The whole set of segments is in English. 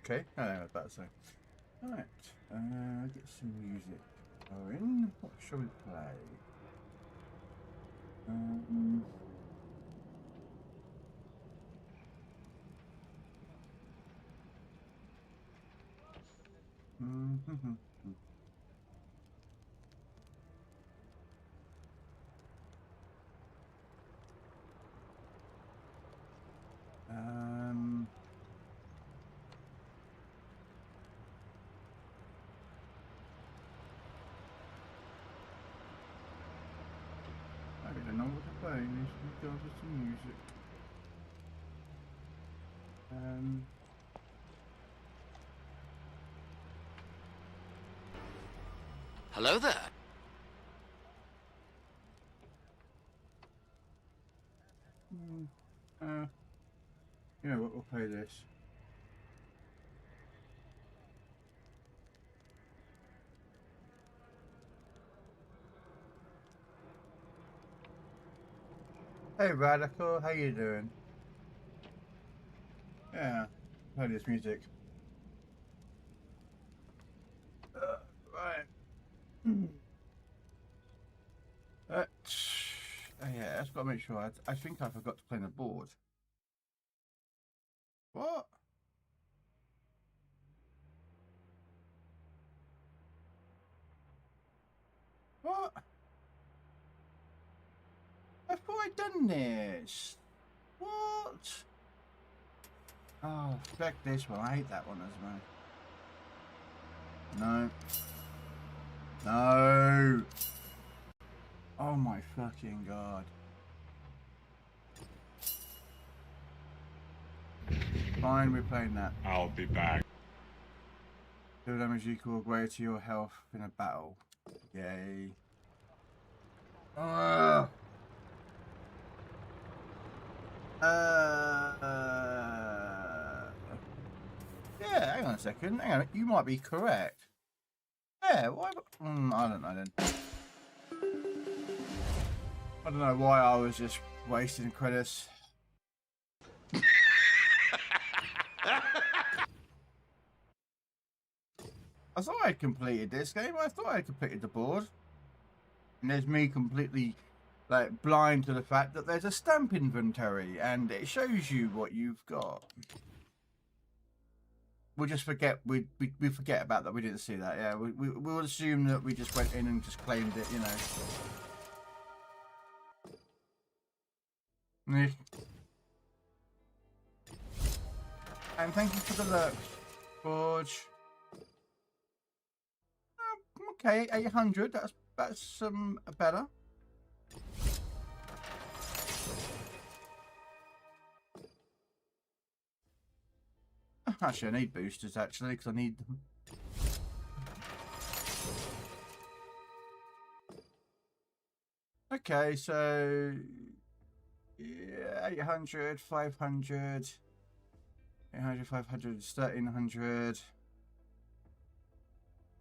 Okay, I know about to say. Alright, get some music going. What shall we play? I don't know what to play. Let's go with some music. Hello there. You know what? We'll play this. Hey Radical, how you doing? Yeah, play this music. Right. Yeah, I've got to make sure. I think I forgot to play the board. What? What? I thought I'd done this. What? Oh, fuck this one. I hate that one as well. No. No. Oh my fucking god. Fine, we're playing that. I'll be back. Deal damage equal or greater to your health in a battle. Yay. Yeah, hang on a second. Hang on, you might be correct. Yeah, why? I don't know then. I don't know why I was just wasting credits. I thought I'd completed this game. I thought I'd completed the board. And there's me completely like blind to the fact that there's a stamp inventory and it shows you what you've got. We'll just forget we forget about that. We didn't see that. Yeah, we'll assume that we just went in and just claimed it, you know. And thank you for the lurk, Forge. Okay, 800. That's better. Actually, I need boosters actually because I need them. Okay, so yeah, 800, 500, 800, 500, 1300,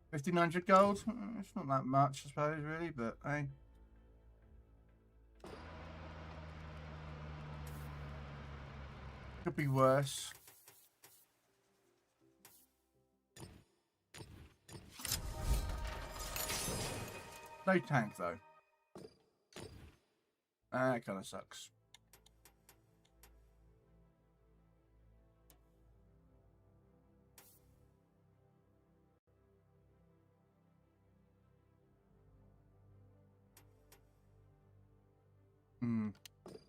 1500 gold. It's not that much, I suppose, really, but hey. Could be worse. No tank though. That kind of sucks.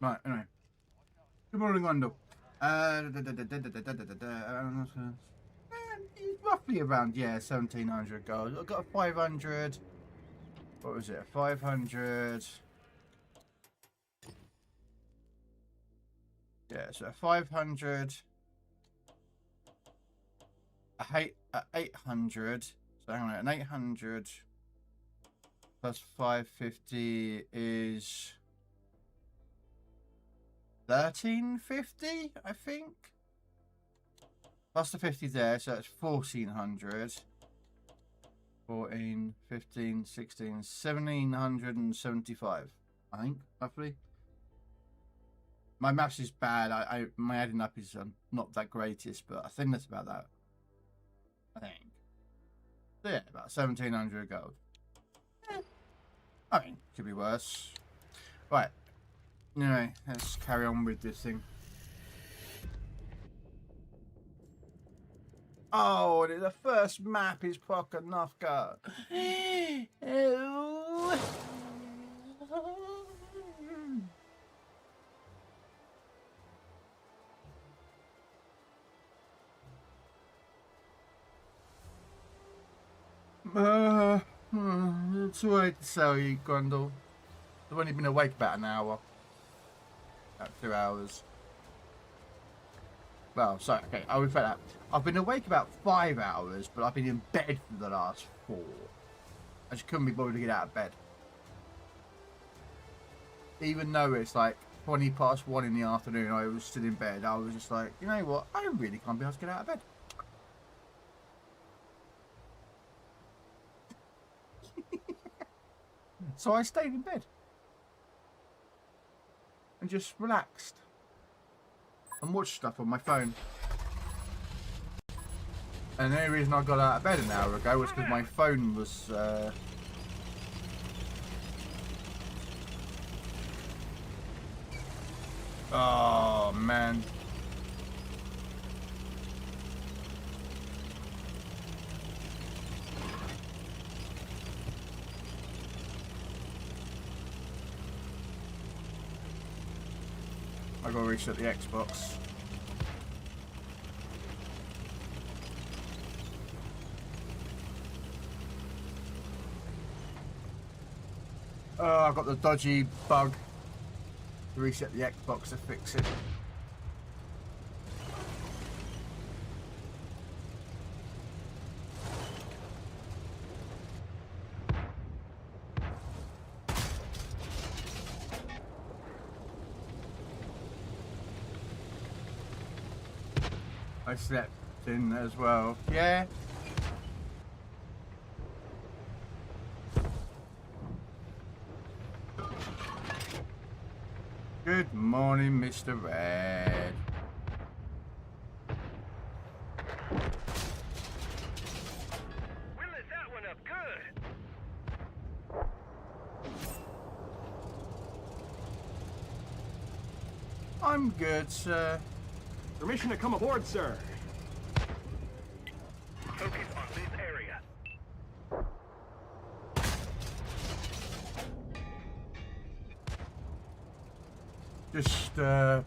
Right, anyway. Good morning, Wendell. Roughly around, yeah, 1700 gold. I've got a 500. What was it? 500. Yeah, so 500. 800. So hang on, an 800 plus 550 is 1350, I think. Plus the 50 there, so that's 1400. 14, 15, 16, 1775, I think, roughly. My maths is bad. My adding up is not that greatest, but I think that's about that. I think. So yeah, about 1,700 gold. I mean, could be worse. Right. Anyway, let's carry on with this thing. Oh, the first map is Pokanofka. Too late to sell you, Grundle. I've only been awake about an hour. About 2 hours. Well, sorry, okay, I'll refer that. I've been awake about 5 hours, but I've been in bed for the last 4. I just couldn't be bothered to get out of bed. Even though it's like 20 past 1 in the afternoon, I was still in bed. I was just like, you know what? I really can't be able to get out of bed. So I stayed in bed. And just relaxed. And watched stuff on my phone. And the only reason I got out of bed an hour ago was because my phone was... Oh, man. I gotta reset the Xbox. Oh, I got the dodgy bug. To reset the Xbox to fix it. I slept in as well. Yeah. Good morning, Mr. Red. We lit that one up good. I'm good, sir. Permission to come aboard, sir. Focus on this area. Just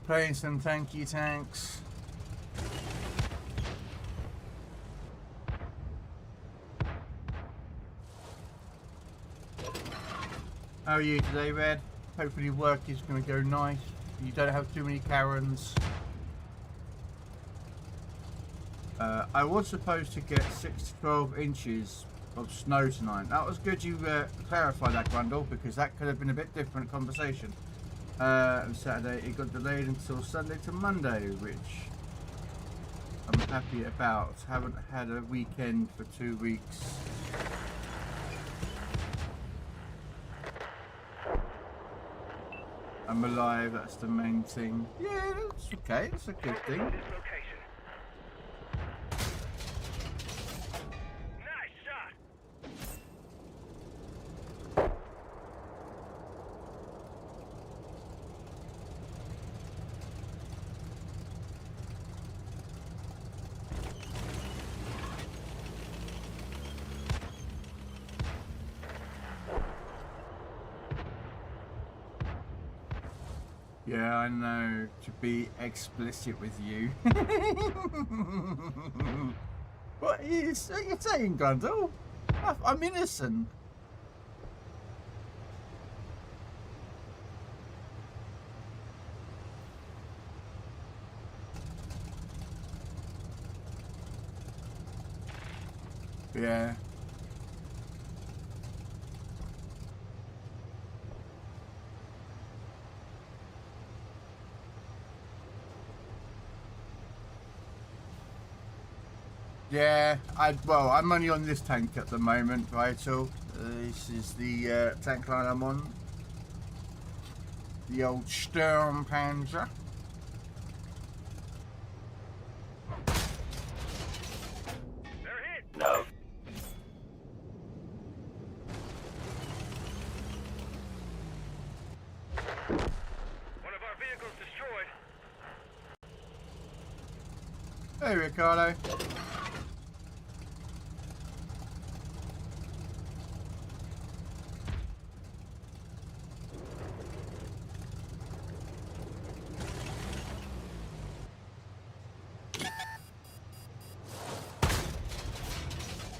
playing some tanky tanks. How are you today, Red? Hopefully work is going to go nice. You don't have too many Karens. I was supposed to get 6 to 12 inches of snow tonight. That was good you clarified that, Grundle, because that could have been a bit different conversation. On Saturday it got delayed until Sunday to Monday, which I'm happy about. Haven't had a weekend for 2 weeks. I'm alive, that's the main thing. Yeah, that's okay, that's a good thing. This location. Nice shot. Yeah, I know, to be explicit with you. What are you saying, Grundle? I'm innocent. Yeah. Yeah, I'm only on this tank at the moment, Vital. This is the tank line I'm on. The old Sturmtiger. They're hit. Hey, Ricardo.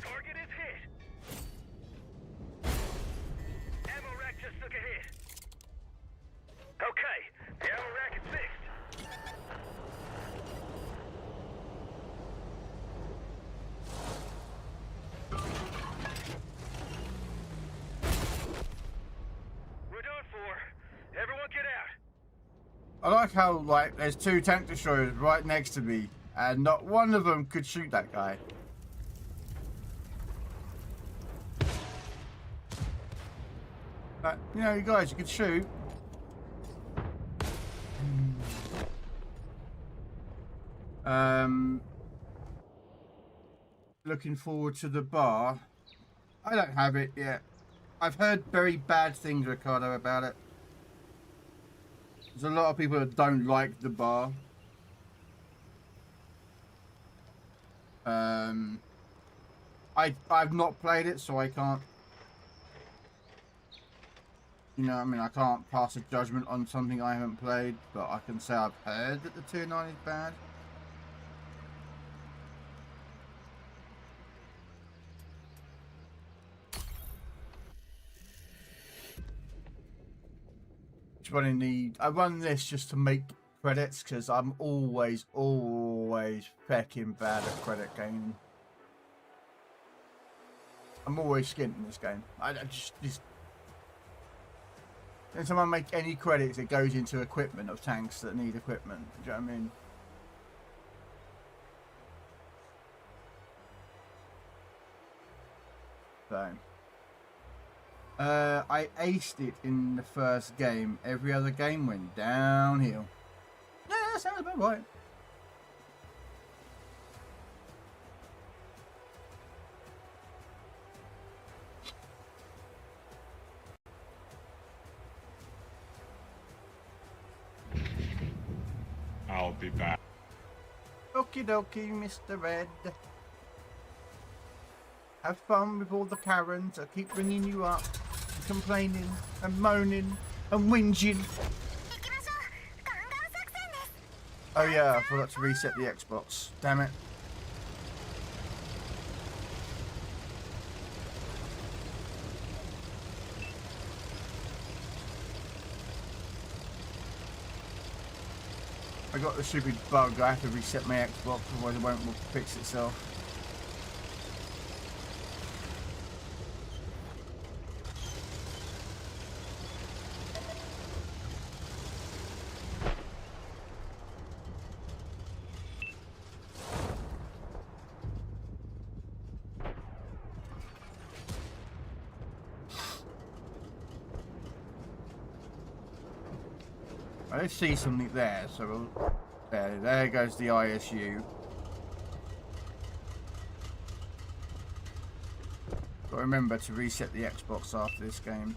Target is hit. Ammo rack just took a hit. Okay, the ammo rack is fixed. We're done for. Everyone get out. I like how, like, there's 2 tank destroyers right next to me, and not one of them could shoot that guy. But, you know, you guys, you could shoot. Looking forward to the bar. I don't have it yet. I've heard very bad things, Ricardo, about it. There's a lot of people that don't like the bar. I've not played it, so I can't. You know, I mean, I can't pass a judgment on something I haven't played, but I can say I've heard that the tier 9 is bad. I run this just to make credits because I'm always fecking bad at credit gaining. I'm always skint in this game. I just anytime I make any credits, it goes into equipment of tanks that need equipment. Do you know what I mean? So. I aced it in the first game. Every other game went downhill. Yeah, that sounds about right. I'll be back. Okie dokie, Mr. Red. Have fun with all the Karens that keep ringing you up, and complaining and moaning and whinging. Oh yeah, I forgot to reset the Xbox. Damn it. I got the stupid bug. I have to reset my Xbox, otherwise it won't fix itself. I see something there, so there goes the ISU. Got to remember to reset the Xbox after this game.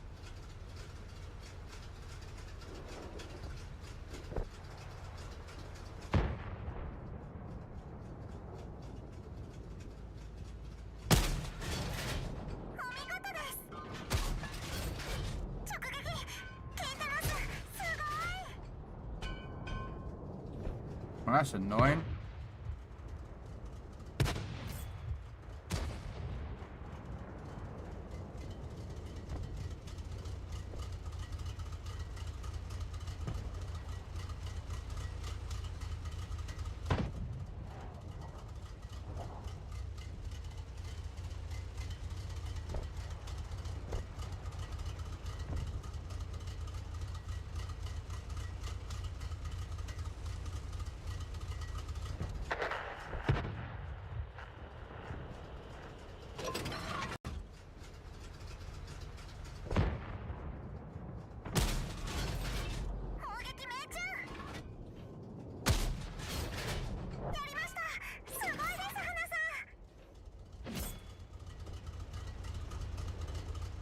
Well, that's annoying.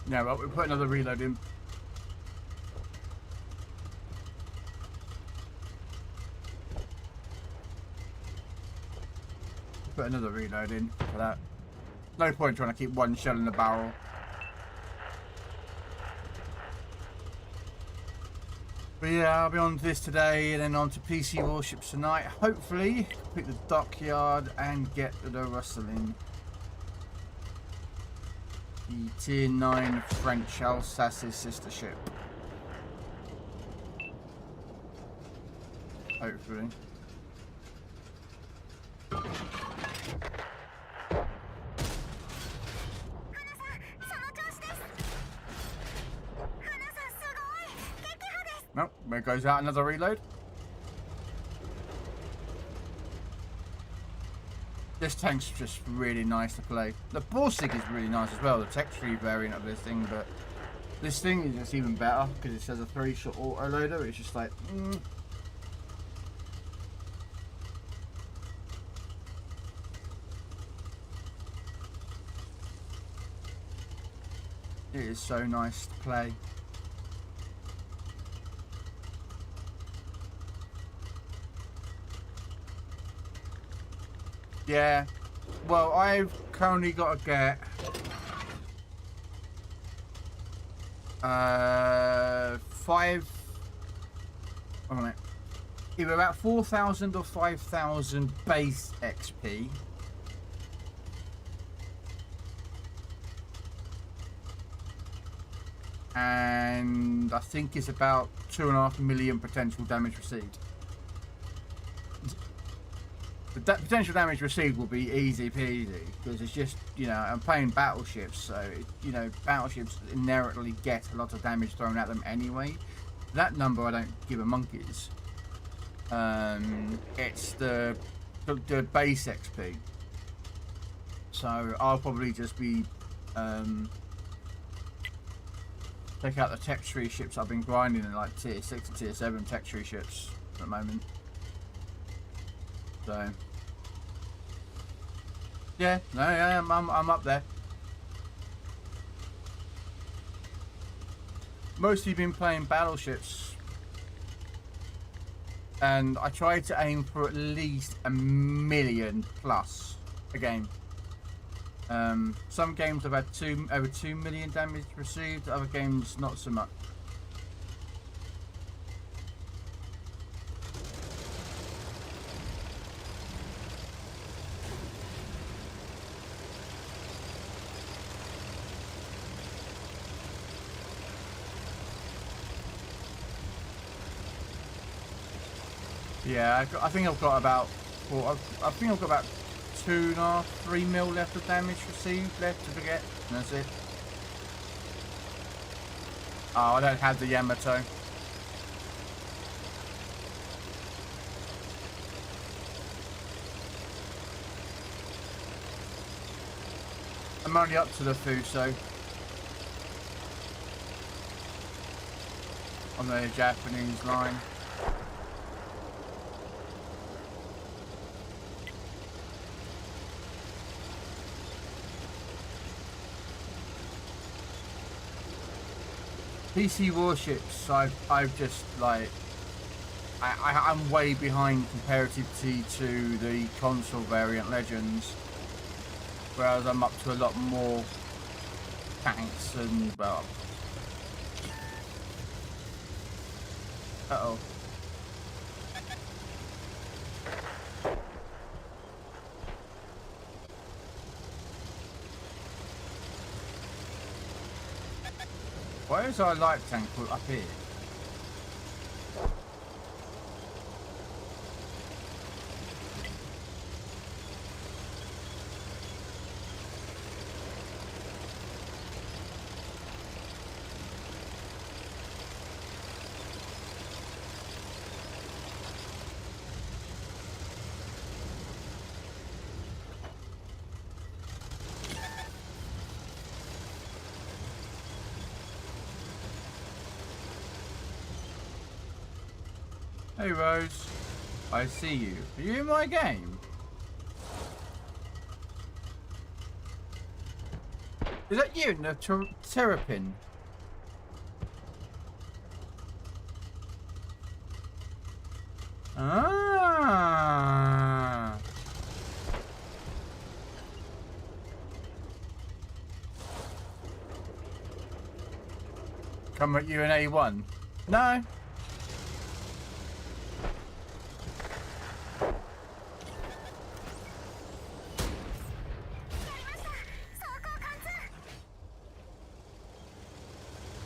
Yeah, well, we put another reload in. put another reload in for that. No point trying to keep one shell in the barrel. But yeah, I'll be on to this today and then on to PC warships tonight. Hopefully, pick the dockyard and get the rustling. The Tier 9 French Alsace's sister ship. Hopefully. Nope, there goes out another reload. This tank's just really nice to play. The Borsig is really nice as well, the tech tree variant of this thing, but this thing is just even better because it says a 3-shot autoloader. It's just like, It is so nice to play. Yeah, well, I've currently got to get 5. Wait a minute. Either about 4,000 or 5,000 base XP. And I think it's about 2.5 million potential damage received. The potential damage received will be easy peasy because it's just, you know, I'm playing battleships, so you know, battleships inherently get a lot of damage thrown at them anyway. That number I don't give a monkey's. It's the base XP. So I'll probably just be take out the tech tree ships I've been grinding in, like tier 6 and tier 7 tech tree ships at the moment. So yeah, no, yeah, I'm up there. Mostly been playing battleships, and I try to aim for at least 1 million plus a game. Some games have had over 2 million damage received, other games not so much. Yeah, I think I've got about, I think I've got about 2.5, 3 mil left of damage received left to get, and that's it. Oh, I don't have the Yamato. I'm only up to the Fuso on the Japanese line. PC warships, I've just like I'm way behind comparatively to the console variant Legends, whereas I'm up to a lot more tanks and well. Uh-oh. Why is our light tank put up here? Hey Rose, I see you. Are you in my game? Is that you in the Terrapin? Ah. Come at you in A1? No.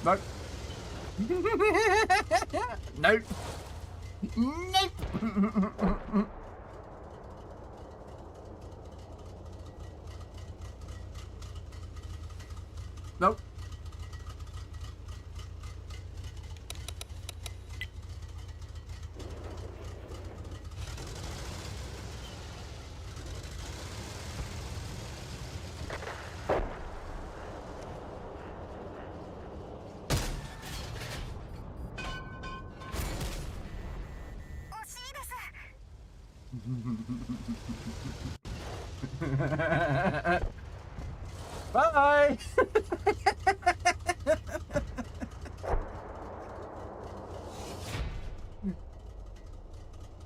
Nope. Nope. Nope. Nope. Bye.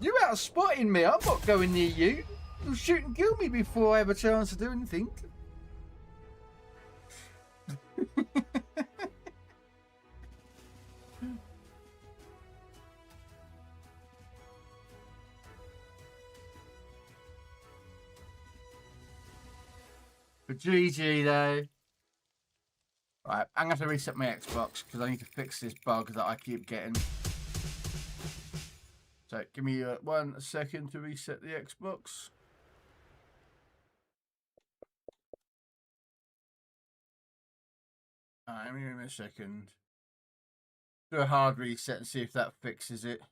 You out spotting me. I'm not going near you. You'll shoot and kill me before I have a chance to do anything. But GG though. Right, I'm gonna have to reset my Xbox because I need to fix this bug that I keep getting. So give me 1 second to reset the Xbox. Alright, give me a second. Do a hard reset and see if that fixes it.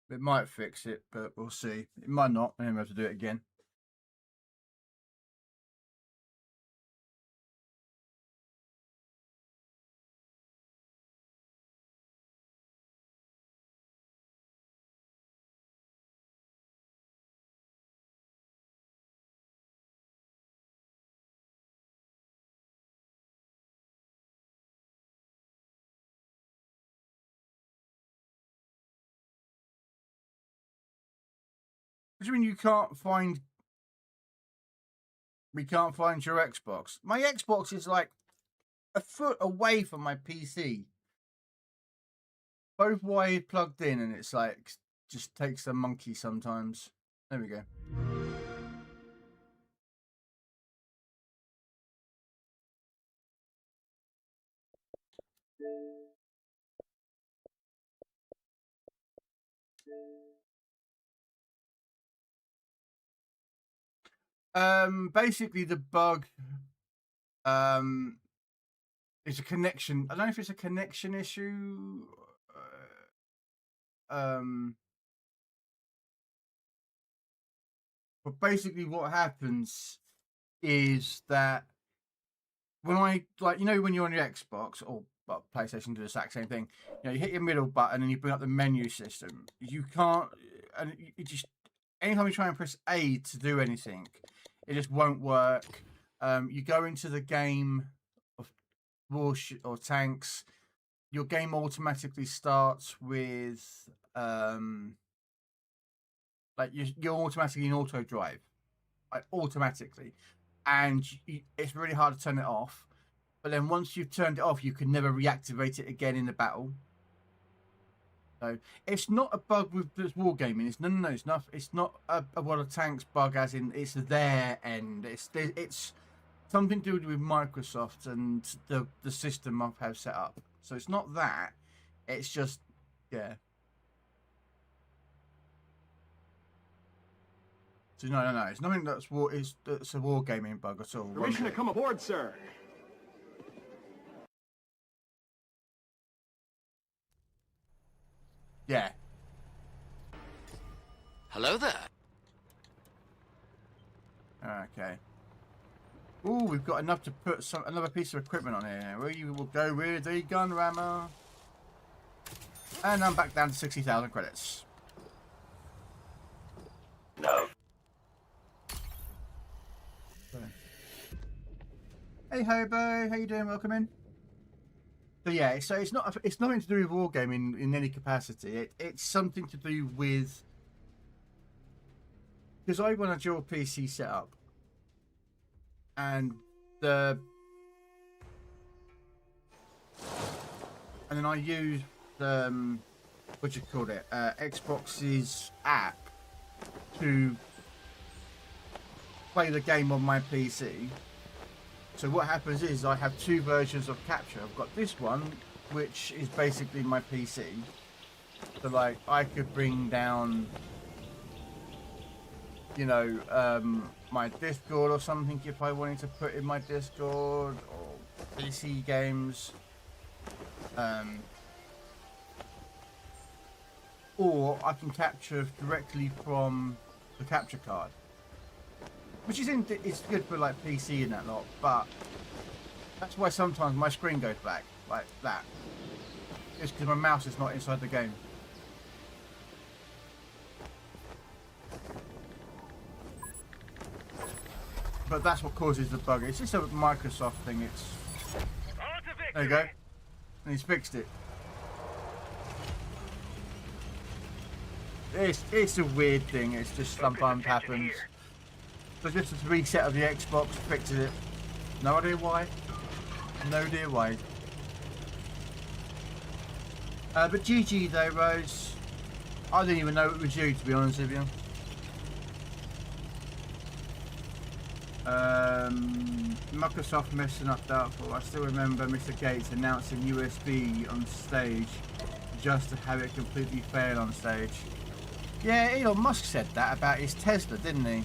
It might fix it, but we'll see. It might not. I'm going to have to do it again. What do you mean you can't find... We can't find your Xbox? My Xbox is like a foot away from my PC. Both wired plugged in, and it's like just takes a monkey sometimes. There we go. Basically the bug is a connection. I don't know if it's a connection issue. But basically what happens is that when I, like, you know, when you're on your Xbox or PlayStation, do the exact same thing. You know, you hit your middle button and you bring up the menu system. You can't, and you just, anytime you try and press A to do anything, it just won't work. You go into the game of warship or tanks, your game automatically starts with like you're automatically in auto drive, like automatically, and it's really hard to turn it off. But then once you've turned it off, you can never reactivate it again in the battle. So it's not a bug with this wargaming. It's no. It's not. It's not a World of Tanks bug, as in it's their end. It's something to do with Microsoft and the system I have set up. So it's not that. It's just, yeah. So no. It's nothing that's war. It's a wargaming bug at all. Permission to come aboard, sir. Yeah. Hello there. Okay. Ooh, we've got enough to put another piece of equipment on here. Where you will go with the gun rammer. And I'm back down to 60,000 credits. No. Hey Hobo, how you doing? Welcome in. So yeah, so it's nothing to do with wargaming in any capacity. It's something to do with, because I want a dual PC setup. and then I use what you call it, Xbox's app to play the game on my PC. So what happens is I have two versions of capture. I've got this one, which is basically my PC. So like I could bring down, you know, my Discord or something if I wanted to put in my Discord, or PC games. Or I can capture directly from the capture card, which it's good for like PC and that lot, but that's why sometimes my screen goes black like that. It's because my mouse is not inside the game. But that's what causes the bug. It's just a Microsoft thing. There you go. And he's fixed it. It's a weird thing. It's just sometimes happens. So just a reset of the Xbox fixes it. No idea why. No idea why. But GG though, Rose. I didn't even know it was you, to be honest with you. Microsoft messing up doubtful. I still remember Mr. Gates announcing USB on stage just to have it completely fail on stage. Yeah, Elon Musk said that about his Tesla, didn't he?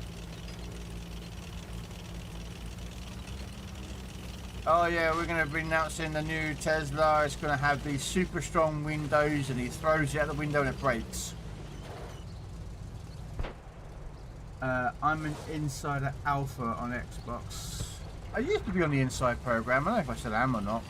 Oh yeah, we're going to be announcing the new Tesla. It's going to have these super strong windows, and he throws it out the window and it breaks. I'm an insider alpha on Xbox. I used to be on the inside program. I don't know if I still am or not.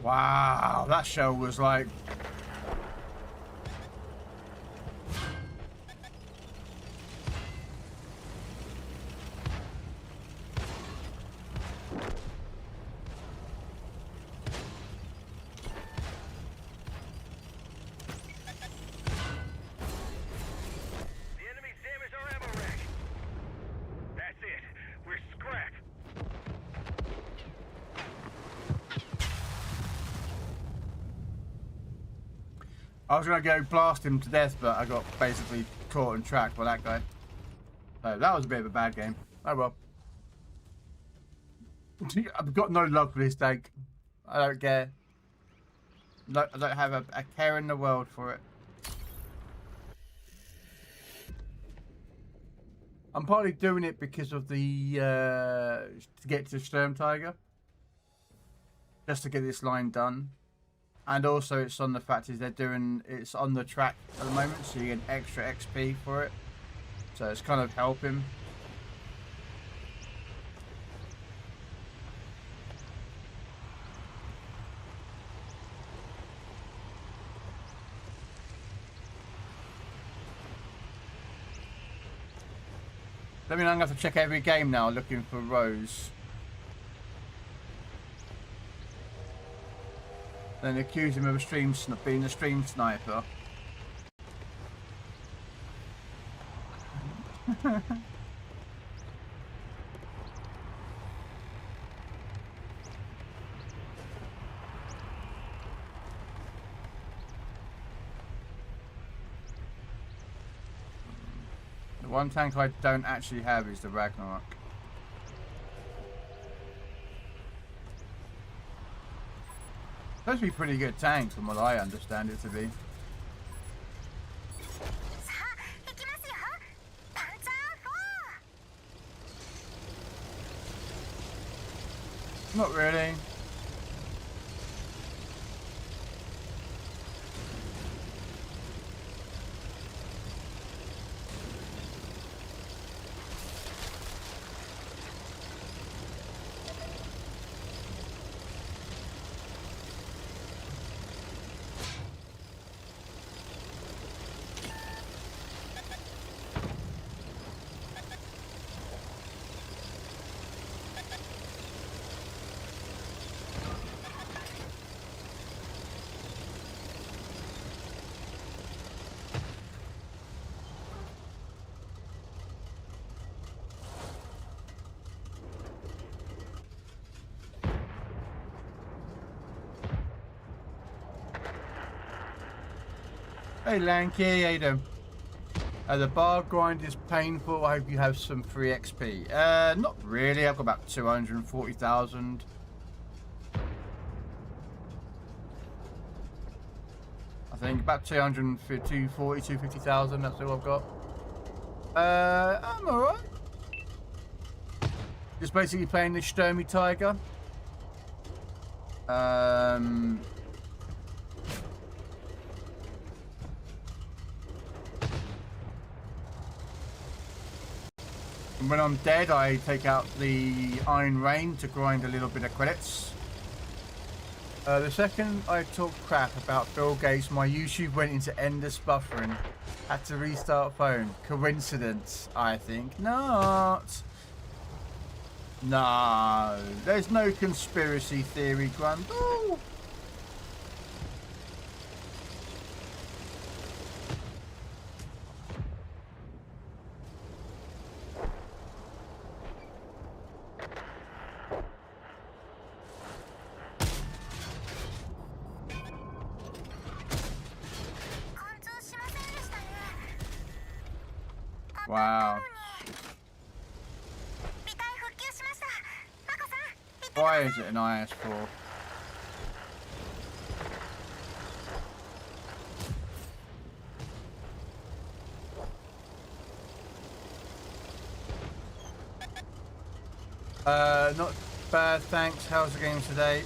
Wow, that shell was like... I was going to go blast him to death, but I got basically caught and tracked by that guy. So that was a bit of a bad game. Oh well. I've got no love for this tank. I don't care. No, I don't have a care in the world for it. I'm partly doing it because of the to get to Sturmtiger, just to get this line done, and also it's on the fact is it's on the track at the moment, so you get extra XP for it. So it's kind of helping. I mean, I'm going to have to check every game now looking for Rose. Then accuse him of being a stream sniper. The one tank I don't actually have is the Ragnarok. Supposed to be pretty good tanks from what I understand it to be. Not really. Hey Lanky, how you doing? The bar grind is painful. I hope you have some free XP. Not really. I've got about 240,000. I think about 240, 250,000. That's all I've got. I'm alright. Just basically playing the Sturmtiger. And when I'm dead, I take out the Iron Rain to grind a little bit of credits. The second I talk crap about Bill Gates, my YouTube went into endless buffering. Had to restart phone. Coincidence, I think. Not. No. There's no conspiracy theory, Grunt. Ooh. Wow. Why is it an IS4? Not bad, thanks. How's the game today?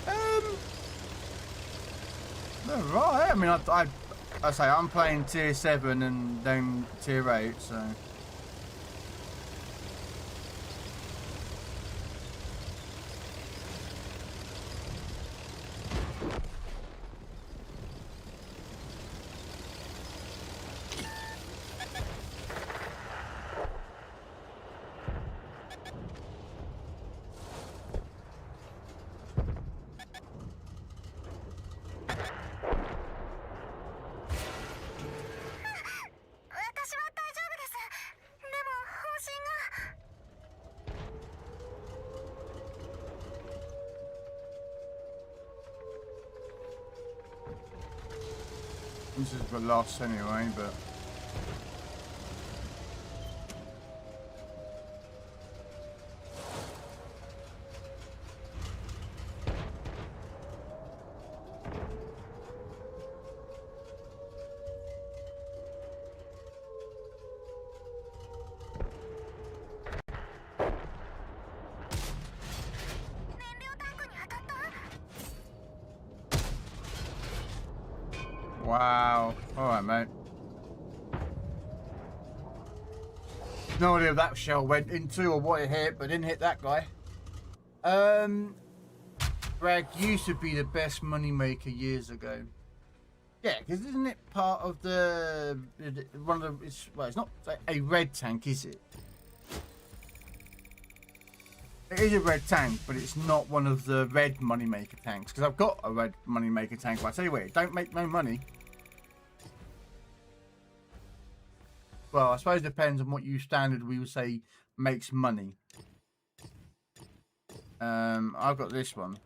Alright. I mean, I say I'm playing tier 7 and then tier 8, so. This is the loss anyway, but. Wow. Alright, mate. No idea if that shell went into or what it hit, but didn't hit that guy. Bragg used to be the best moneymaker years ago. Yeah, because isn't it part of the one of the? Well, it's not a red tank, is it? It is a red tank, but it's not one of the red moneymaker tanks. Because I've got a red moneymaker tank, but I tell you what, it don't make no money. Well, I suppose it depends on what you standard we would say makes money. I've got this one.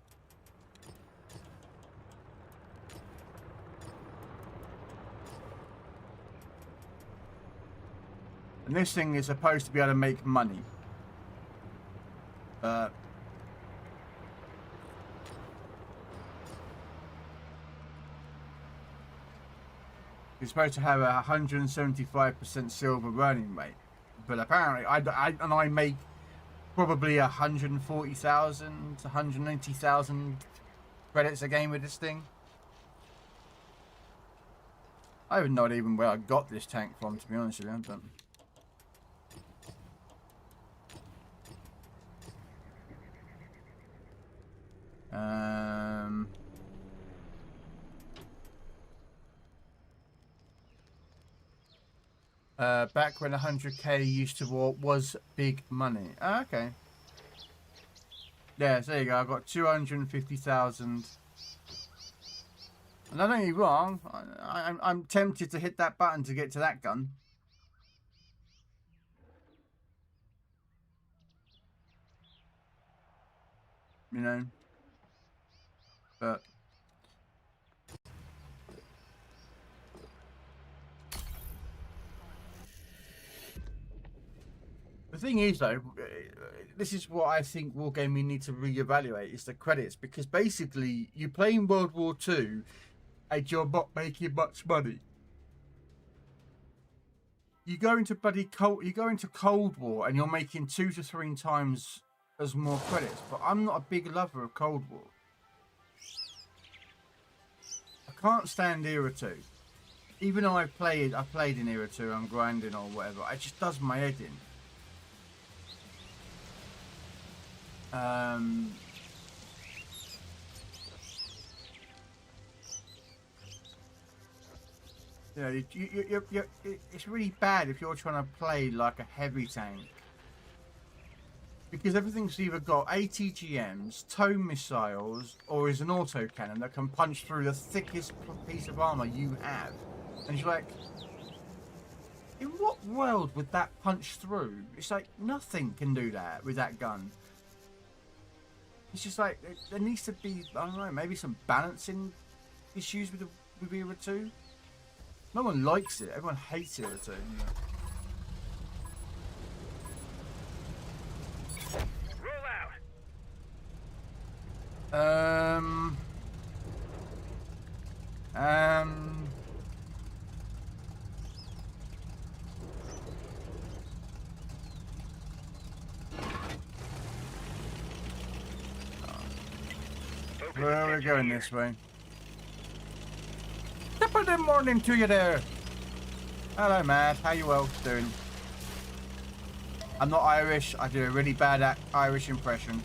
And this thing is supposed to be able to make money. It's supposed to have a 175% silver running rate, but apparently I make probably 140,000, 180,000 credits a game with this thing. I have not even where I got this tank from, to be honest with you. But back when 100k used to was big money. Ah, okay. Yeah, so there you go. I've got 250,000. And don't get me wrong, I'm tempted to hit that button to get to that gun. You know? But the thing is, though, this is what I think Wargaming need to reevaluate, is the credits. Because basically, you play in World War II and you're not making much money. You go into Cold War and you're making 2 to 3 times as more credits. But I'm not a big lover of Cold War. I can't stand Era 2. Even though I played in Era 2, I'm grinding or whatever, it just does my head in. You know, it's really bad if you're trying to play like a heavy tank, because everything's either got ATGMs, tow missiles, or is an autocannon that can punch through the thickest piece of armor you have. And you're like, in what world would that punch through? It's like nothing can do that with that gun. It's just like there needs to be, I don't know, maybe some balancing issues with Era 2. No one likes it. Everyone hates Era 2. Roll out. Well, we're going this way. Top of the morning to you there. Hello, Matt. How you all doing? I'm not Irish. I do a really bad Irish impression.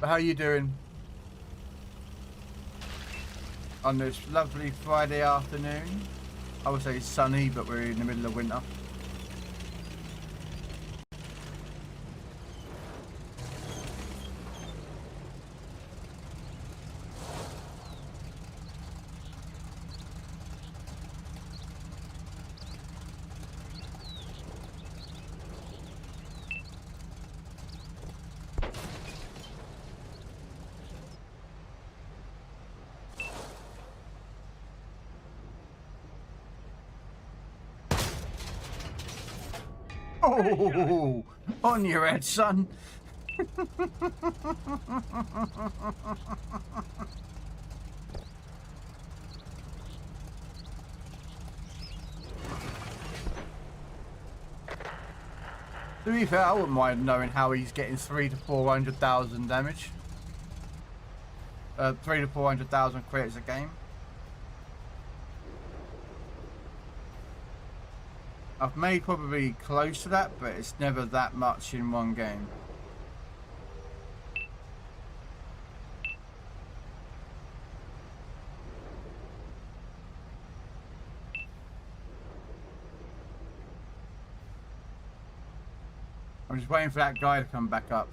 But how you doing? On this lovely Friday afternoon. I would say sunny, but we're in the middle of winter. Oh, on your head, son. To be fair, I wouldn't mind knowing how he's getting 300,000 to 400,000 damage. 300,000 to 400,000 credits a game. I've made probably close to that, but it's never that much in one game. I'm just waiting for that guy to come back up.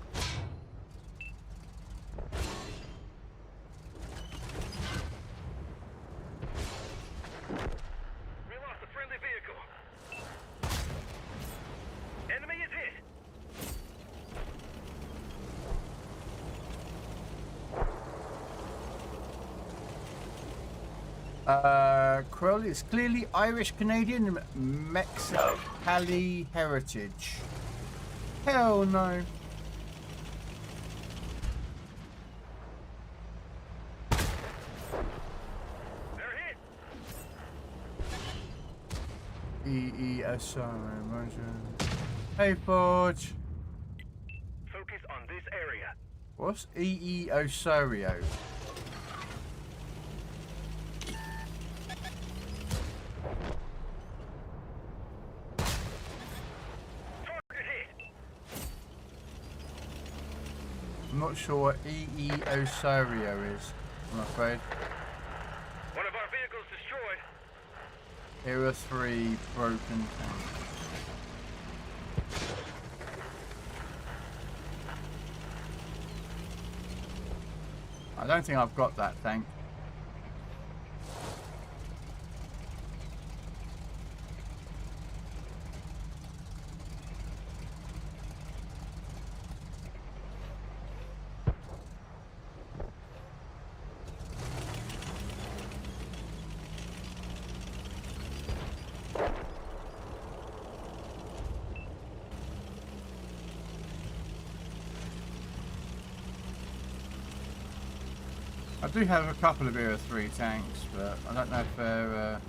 Krell is clearly Irish, Canadian, Mexicali heritage. Hell no. Osario. Hey, Forge. Focus on this area. What's Osario? Target hit. I'm not sure what Osario is, I'm afraid. One of our vehicles destroyed. Era 3 broken tank. I don't think I've got that tank. I do have a couple of Era 3 tanks, but I don't know if they're...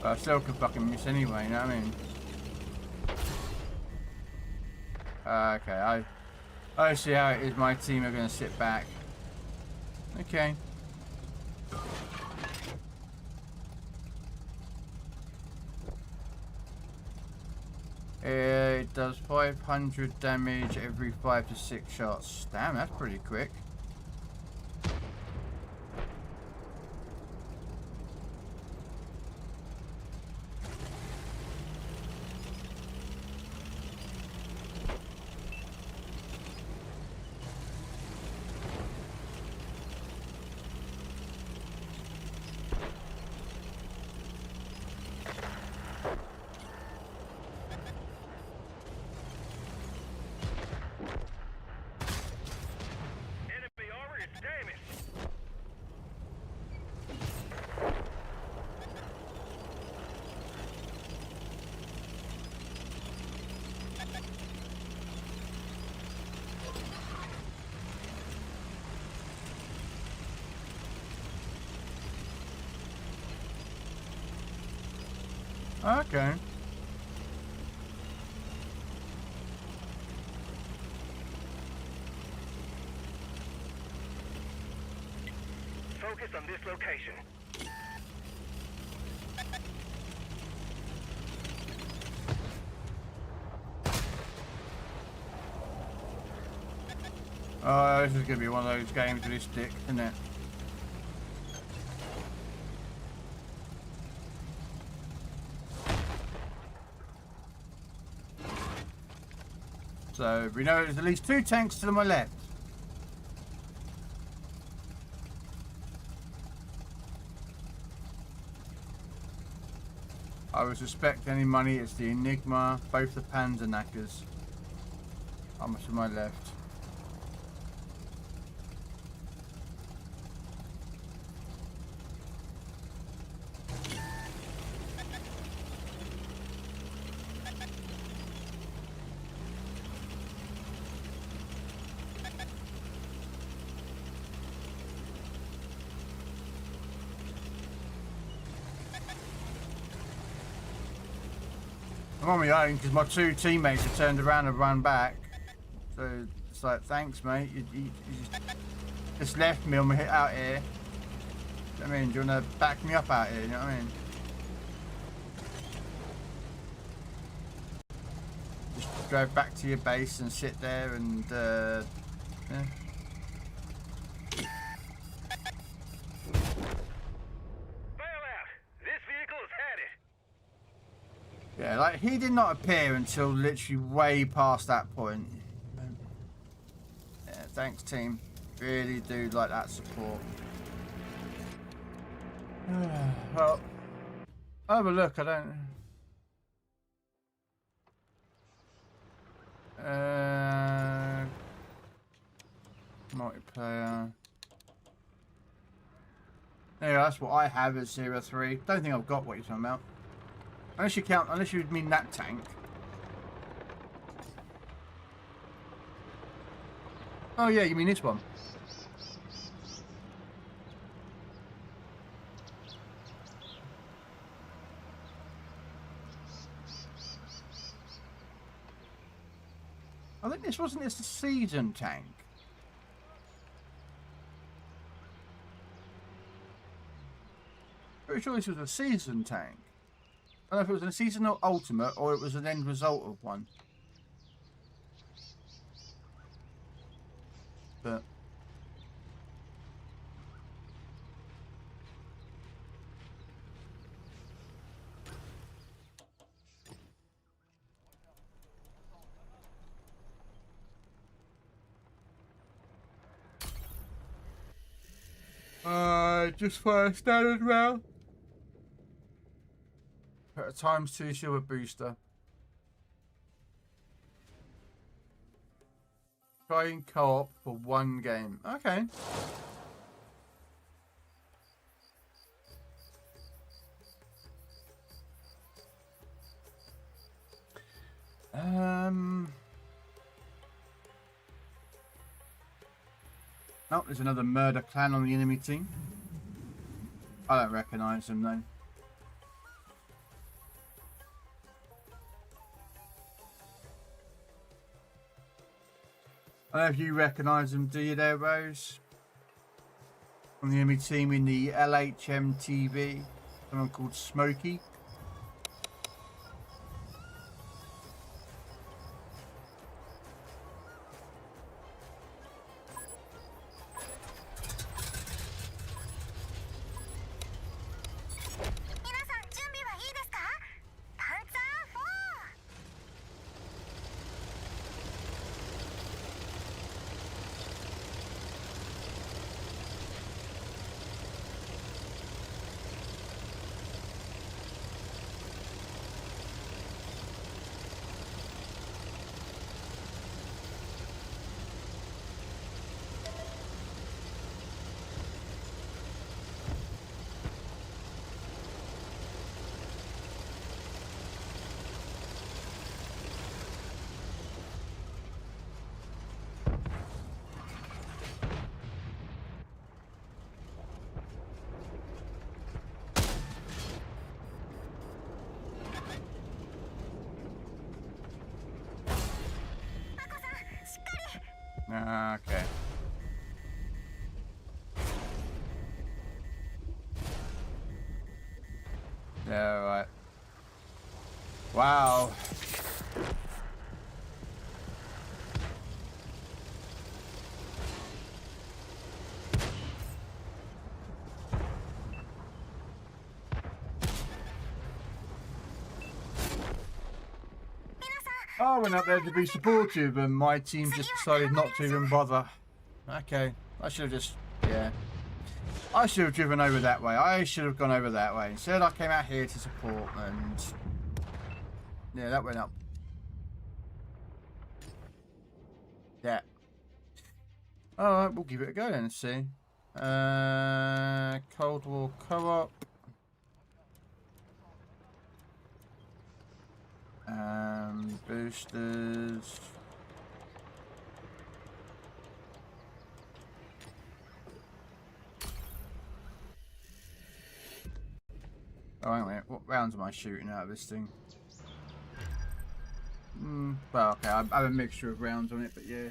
I still could fucking miss anyway, you know what I mean? Okay, I see how it is. My team are going to sit back. Okay. It does 500 damage every 5 to 6 shots. Damn, that's pretty quick. Enemy armor is damaged. Okay. Focus on this location. Oh, this is going to be one of those games with this stick, isn't it? So, we know there's at least 2 tanks to my left. I would suspect any money, it's the Enigma, both the Panzer knackers. How much to my left? I'm on my own because my 2 teammates have turned around and run back. So it's like, thanks, mate. You just left me on my hit out here. You know what I mean, do you want to back me up out here? You know what I mean? Just drive back to your base and sit there and yeah. Bail out. This vehicle has had it. Yeah, like he did not appear until literally way past that point. Yeah, thanks team. Really do like that support. Well, I'll have a look, I don't... multiplayer. Yeah, that's what I have as 03. Don't think I've got what you're talking about. Unless you mean that tank. Oh yeah, you mean this one. I think this wasn't this a season tank. Pretty sure this was a season tank. I don't know if it was a seasonal ultimate or it was an end result of one. But just for a standard round. At a ×2 silver booster. Trying co-op for one game. Okay. Oh, there's another murder clan on the enemy team. I don't recognise them though. I don't know if you recognise them, do you there, Rose? On the enemy team in the LHMTV. Someone called Smokey. Okay. Yeah, right. Wow. I went up there to be supportive and my team just decided not to even bother. Okay. I should have just... yeah. I should have driven over that way. I should have gone over that way. Instead I came out here to support and... yeah, that went up. Yeah. Alright, we'll give it a go then and see. Cold War Co-op. Boosters. Oh, hang on a minute. What rounds am I shooting out of this thing? Well, okay, I have a mixture of rounds on it, but yeah.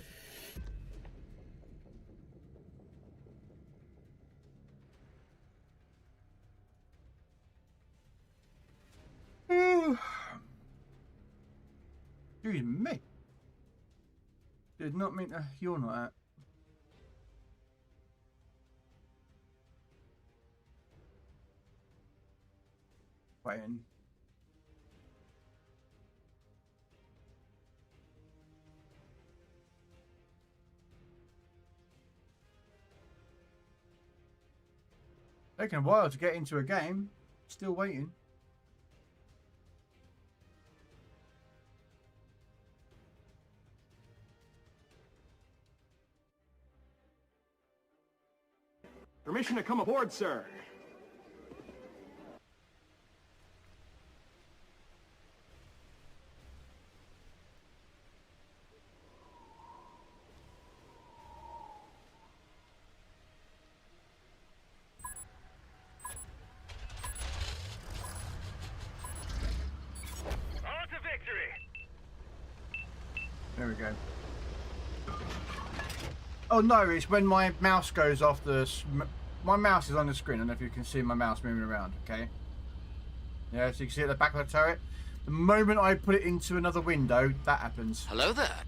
Excuse me. Did not mean to. You're not at. Waiting. Taking a while to get into a game. Still waiting. Permission to come aboard, sir. There we go. Oh no, it's when my mouse goes off the... My mouse is on the screen. I don't know if you can see my mouse moving around, okay? Yeah, so you can see at the back of the turret. The moment I put it into another window, that happens. Hello there.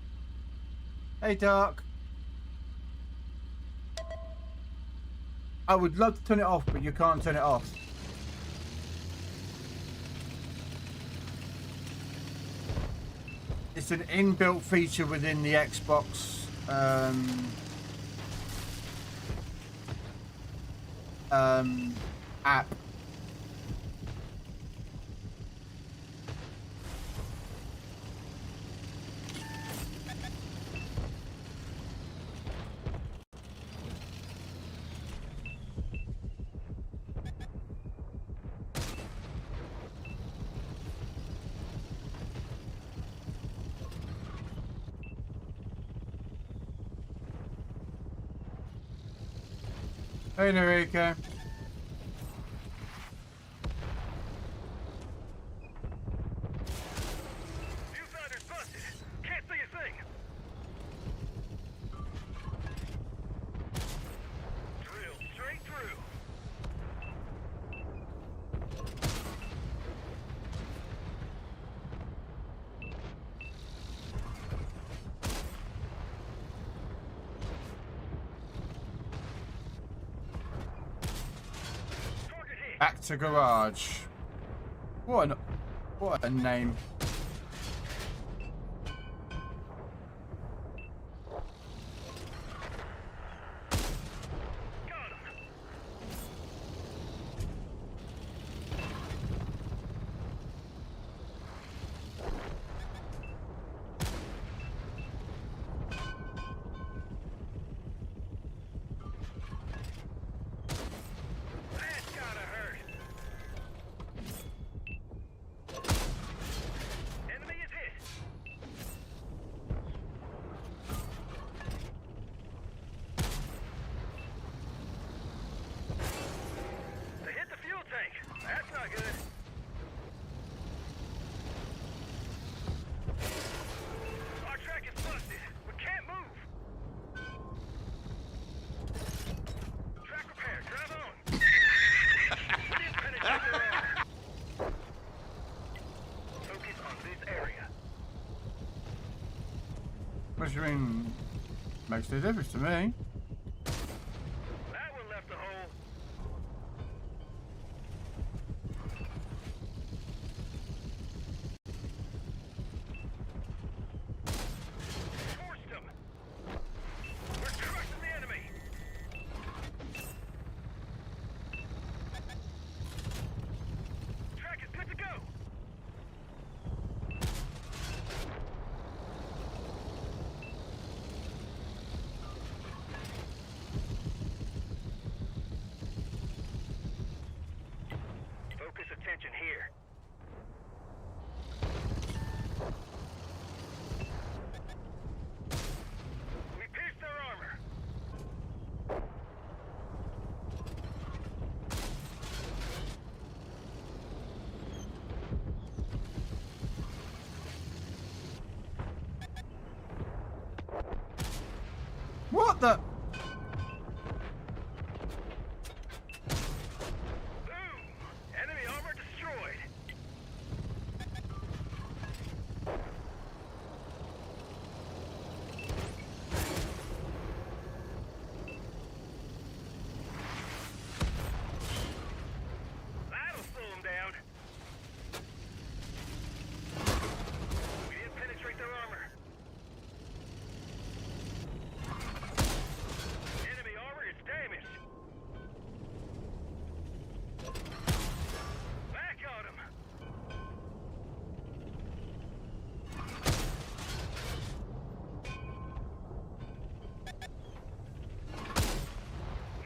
Hey, Dark. I would love to turn it off, but you can't turn it off. It's an inbuilt feature within the Xbox app. Hey, Narika. Viewfinder's busted. Can't see a thing. Drilled straight through. Target hit. Back to garage. What a name. Got him. That's gotta hurt. Enemy is hit. They hit the fuel tank. That's not good. Our track is busted. We can't move. Track repair. Drive on. We didn't penetrate their armor. Focus on this area. What do you mean? Makes no difference to me. That one left a hole. Forced him. We're crushing the enemy. Track is good to go. Focus attention here. We pierced their armor. What the? Boom! Enemy armor destroyed. That'll slow them down. We didn't penetrate their armor. Enemy armor is damaged. Back on him.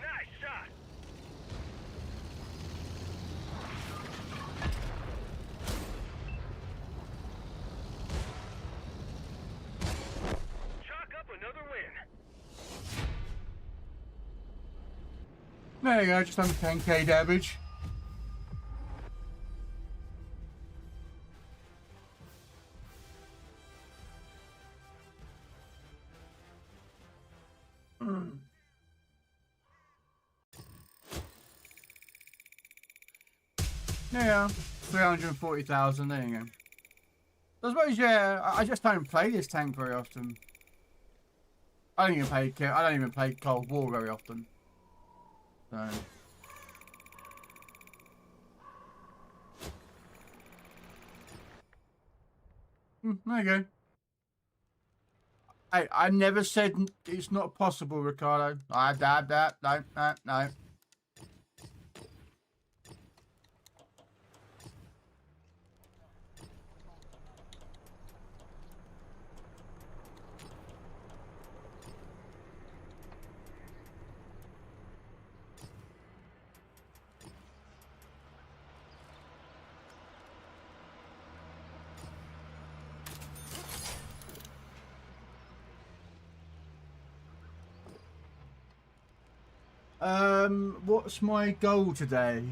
Nice shot. Chalk up another win. There you go, just under 10k damage. Yeah, 340,000. There you go. I suppose, yeah, I just don't play this tank very often. I don't even play Cold War very often. So. There you go. Hey, I never said it's not possible, Ricardo. No. What's my goal today?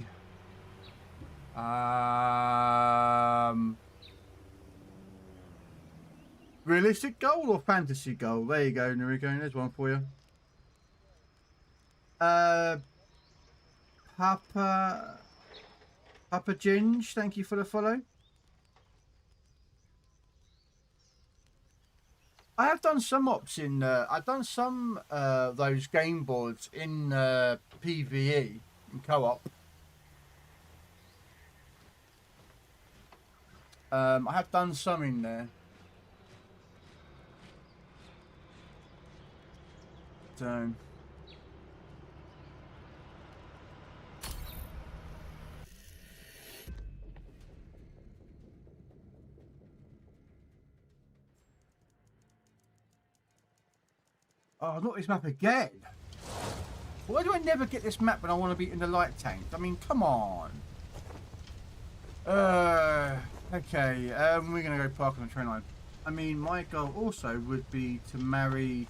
Realistic goal or fantasy goal? There you go, Noriko. There's one for you. Papa Ginge, thank you for the follow. I have done some ops in. I've done some those game boards in PVE in co-op. I have done some in there. So. Oh, not this map again. Why do I never get this map when I want to be in the light tank? I mean, come on. Okay, we're going to go park on the train line. I mean, my goal also would be to marry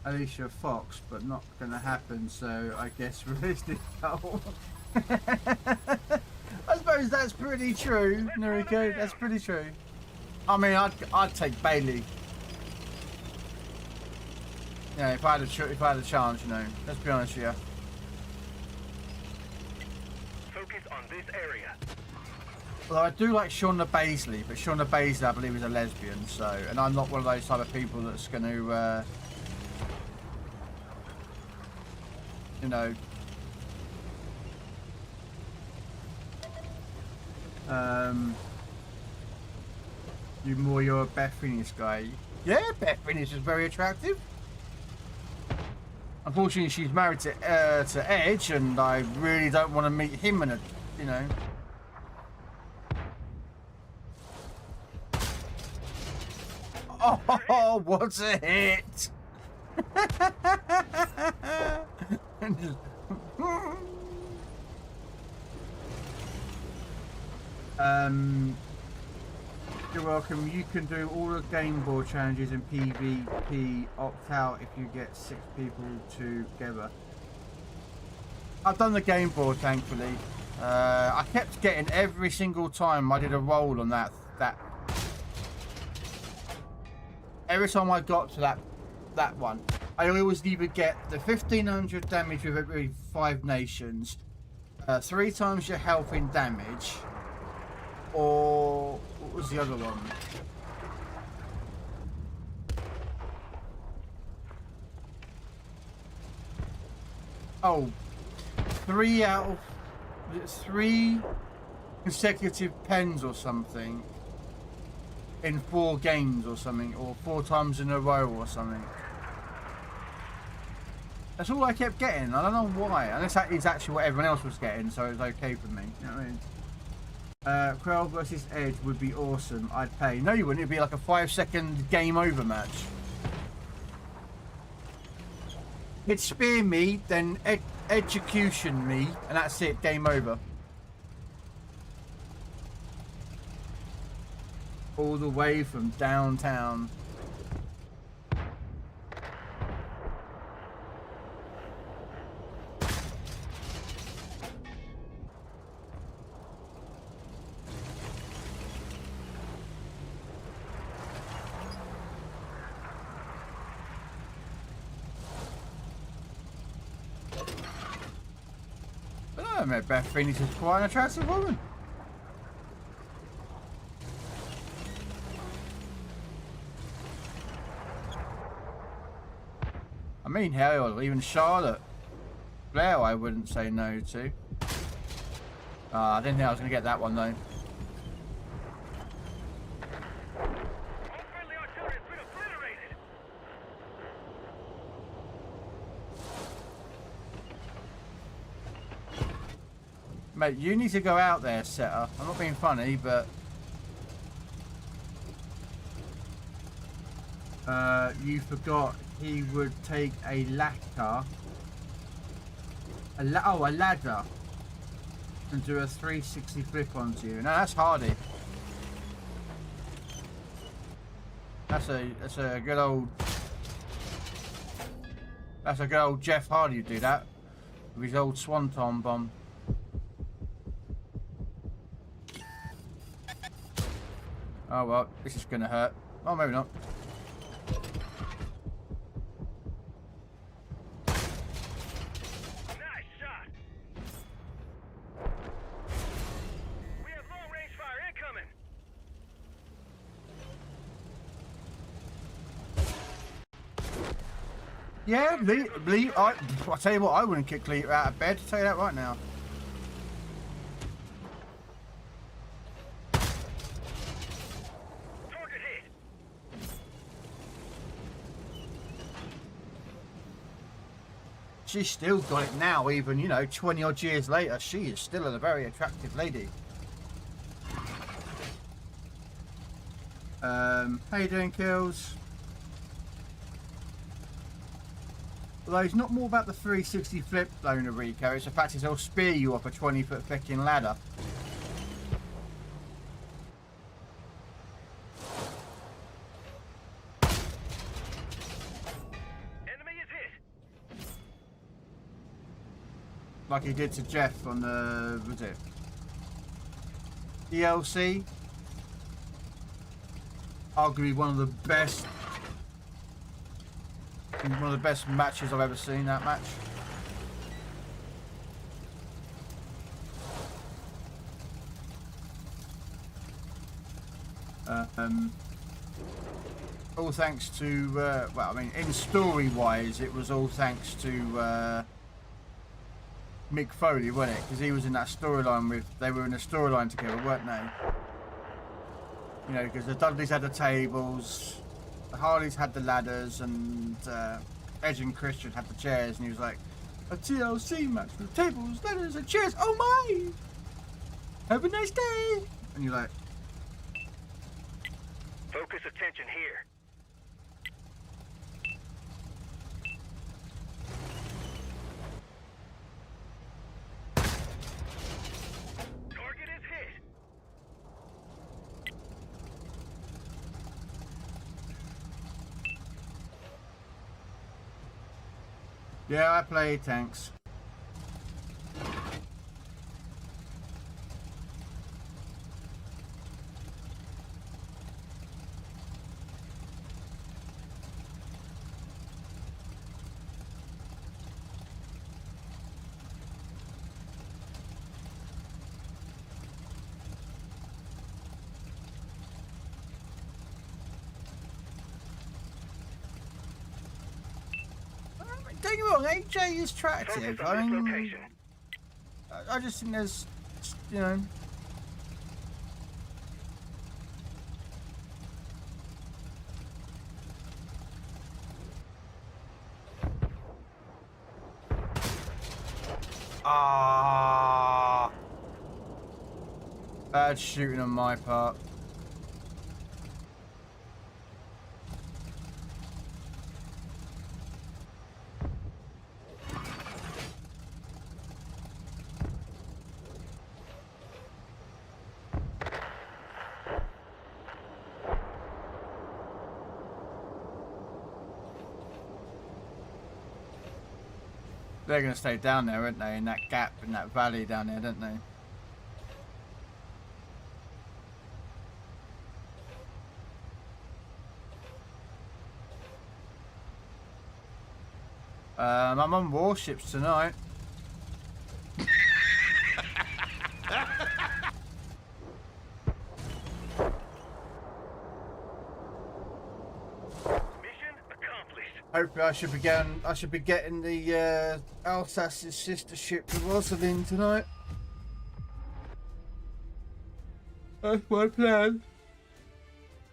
Alicia Fox, but not going to happen, so I guess realistic goal. I suppose that's pretty true, Noriko. That's pretty true. I mean, I'd take Bailey. Yeah, if I had a chance, you know. Let's be honest with you. Focus on this area. Although I do like Shauna Baisley, but Shauna Baisley, I believe, is a lesbian. So, and I'm not one of those type of people that's going to, you know, you're a Beth Phoenix guy. Yeah, Beth Phoenix is very attractive. Unfortunately, she's married to Edge, and I really don't want to meet him in a, you know. Oh, what a hit! You're welcome. You can do all the game board challenges in PvP. Opt out if you get 6 people together. I've done the game board, thankfully. I kept getting every single time I did a roll on that. Every time I got to that one, I always either get the 1500 damage with every 5 nations, 3 times your health in damage, or what was the other one? Oh, 3 out of 3 consecutive pens or something in 4 games or something, or 4 times in a row or something. That's all I kept getting. I don't know why. Unless that is actually what everyone else was getting, so it's okay for me. You know what I mean? Krell versus Edge would be awesome. I'd pay. No, you wouldn't. It'd be like a 5-second game over match. He'd spear me, then execution me, and that's it. Game over. All the way from downtown. I met Beth Phoenix is quite an attractive woman. mean, hell, even Charlotte. Blair, I wouldn't say no to. I didn't think I was going to get that one, though. All friendly artillery has been obliterated. Mate, you need to go out there, Setter. I'm not being funny, but... you forgot he would take a ladder. A ladder. And do a 360 flip onto you. No, that's Hardy. That's a good old... That's a good old Jeff Hardy who do that. With his old swanton bomb. Oh well, this is gonna hurt. Oh, maybe not. Nice shot. We have long-range fire incoming. Yeah, Lee, I tell you what, I wouldn't kick Lee out of bed. I'll tell you that right now. Target hit. She's still got it now, even, you know, 20 odd years later. She is still a very attractive lady. How you doing, Kills? Although it's not more about the 360 flip though, Rico, it's the fact he'll spear you off a 20-foot flicking ladder. Enemy is hit. Like he did to Jeff on the, what was it? DLC. Arguably one of the best matches I've ever seen, that match. All thanks to, well, I mean, in story-wise, it was all thanks to Mick Foley, wasn't it? Because he was in that storyline with, they were in a storyline together, weren't they? You know, because the Dudleys had the tables, the Hardys had the ladders, and Edge and Christian had the chairs, and he was like, a TLC match with tables, ladders, and chairs, oh my! Have a nice day! And you're like... Focus attention here. Target is hit. Yeah, I play tanks. Don't get me wrong, AJ is attractive. Focus on I this mean, location. I just think there's, you know. Bad shooting on my part. They're going to stay down there, aren't they? In that gap, in that valley down there, don't they? I'm on warships tonight. Mission accomplished. Hopefully, I should be getting the Alsace's sister ship to Rosalind tonight. That's my plan.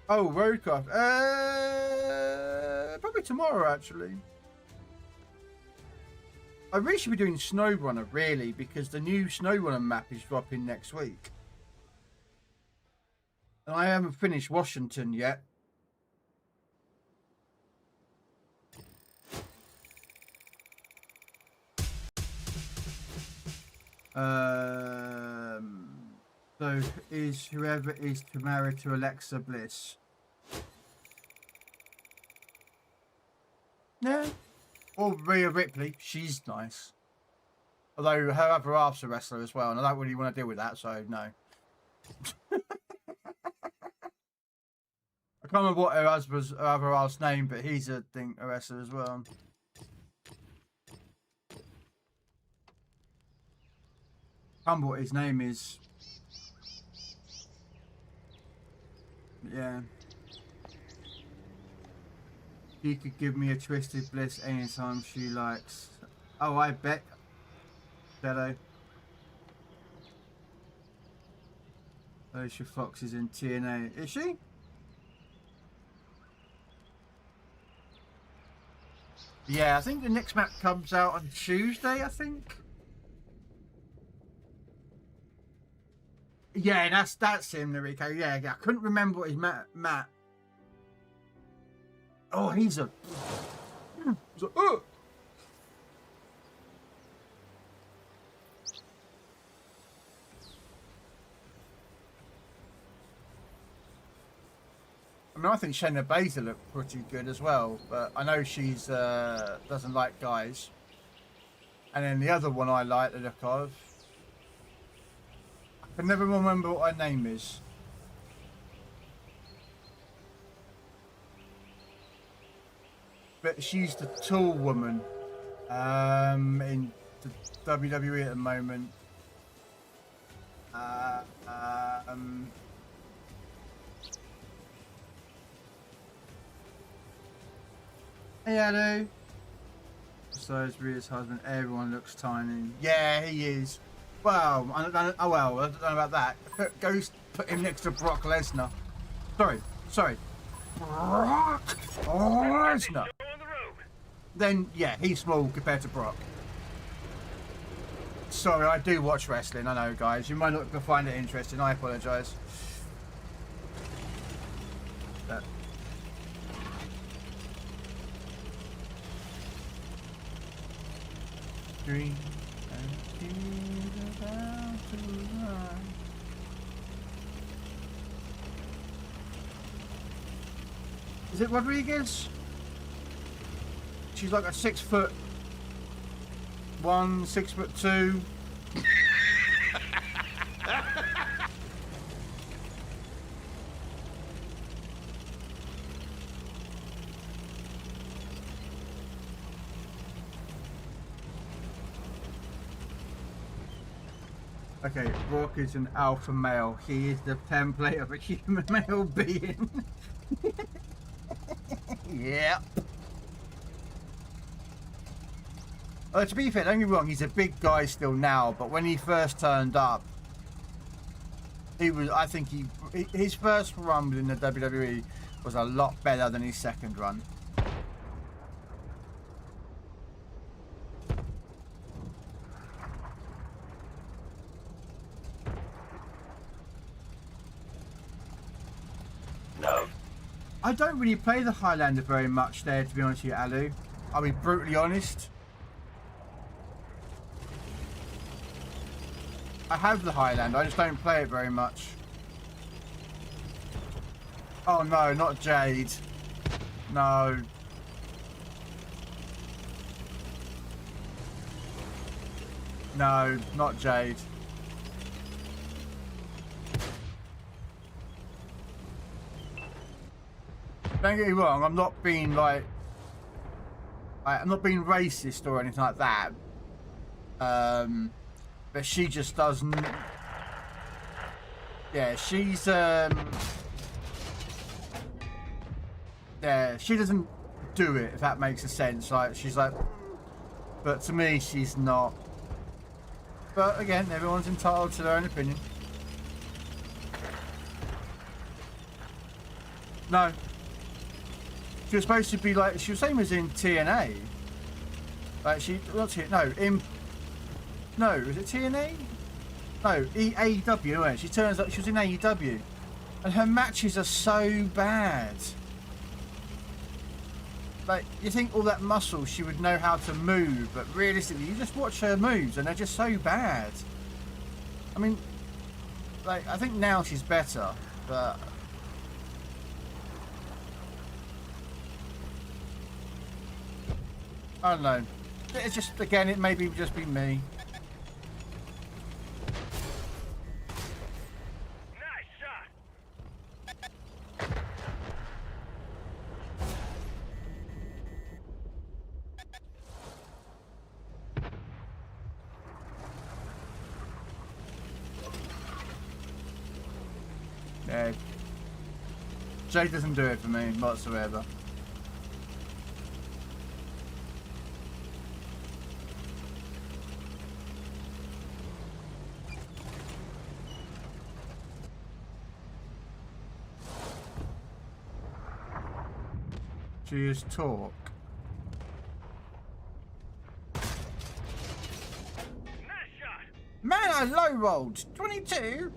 Oh, Roadcraft. Probably tomorrow, actually. I really should be doing SnowRunner, really, because the new SnowRunner map is dropping next week. And I haven't finished Washington yet. So is whoever is to marry to Alexa Bliss? Yeah. Or Rhea Ripley, she's nice. Although her other half's a wrestler as well, and I don't really want to deal with that, so no. I can't remember what her other half's name, but he's a wrestler as well. I can't remember what his name is. Yeah. She could give me a twisted bliss anytime she likes. Oh, I bet. Shadow. Alicia Fox is in TNA. Is she? Yeah, I think the next map comes out on Tuesday, I think. Yeah, that's him, Nariko. Yeah, I couldn't remember what his Matt. Oh, he's a. I mean, I think Shayna Baszler looked pretty good as well, but I know she's doesn't like guys. And then the other one I like the look of. I can never remember what her name is. But she's the tall woman in the WWE at the moment. Hey, hello. Besides Rhea's husband, everyone looks tiny. Yeah, he is. Well, I don't know about that. Go put him next to Brock Lesnar. Sorry. Brock Lesnar. Then, yeah, he's small compared to Brock. Sorry, I do watch wrestling. I know, guys. You might not find it interesting. I apologise. Green and tears about to run. Is it Rodriguez? She's like a 6'1", 6'2". Okay, Rock is an alpha male. He is the template of a human male being. Yeah. To be fair, don't get me wrong, he's a big guy still now, but when he first turned up, he was, I think his first run within the WWE was a lot better than his second run. No. I don't really play the Highlander very much there, to be honest with you, Alu. I'll be brutally honest. I have the Highlander, I just don't play it very much. Oh no, not Jade. No. No, not Jade. Don't get me wrong, I'm not being like I'm not being racist or anything like that. But she just doesn't. Yeah, she's yeah, she doesn't do it, if that makes a sense. Like, she's like, but to me, she's not. But again, everyone's entitled to their own opinion. No. She was supposed to be like, she was same as in TNA. Like she, what's it? No, no, is it TNA? No, AEW, right? She turns up, she was in AEW. And her matches are so bad. Like, you think all that muscle, she would know how to move, but realistically, you just watch her moves and they're just so bad. I mean, like, I think now she's better, but... I don't know. It's just, again, it maybe just be me. Nice shot. Yeah. Jay doesn't do it for me whatsoever. She is talk. Nice shot. Man, I low rolled 22.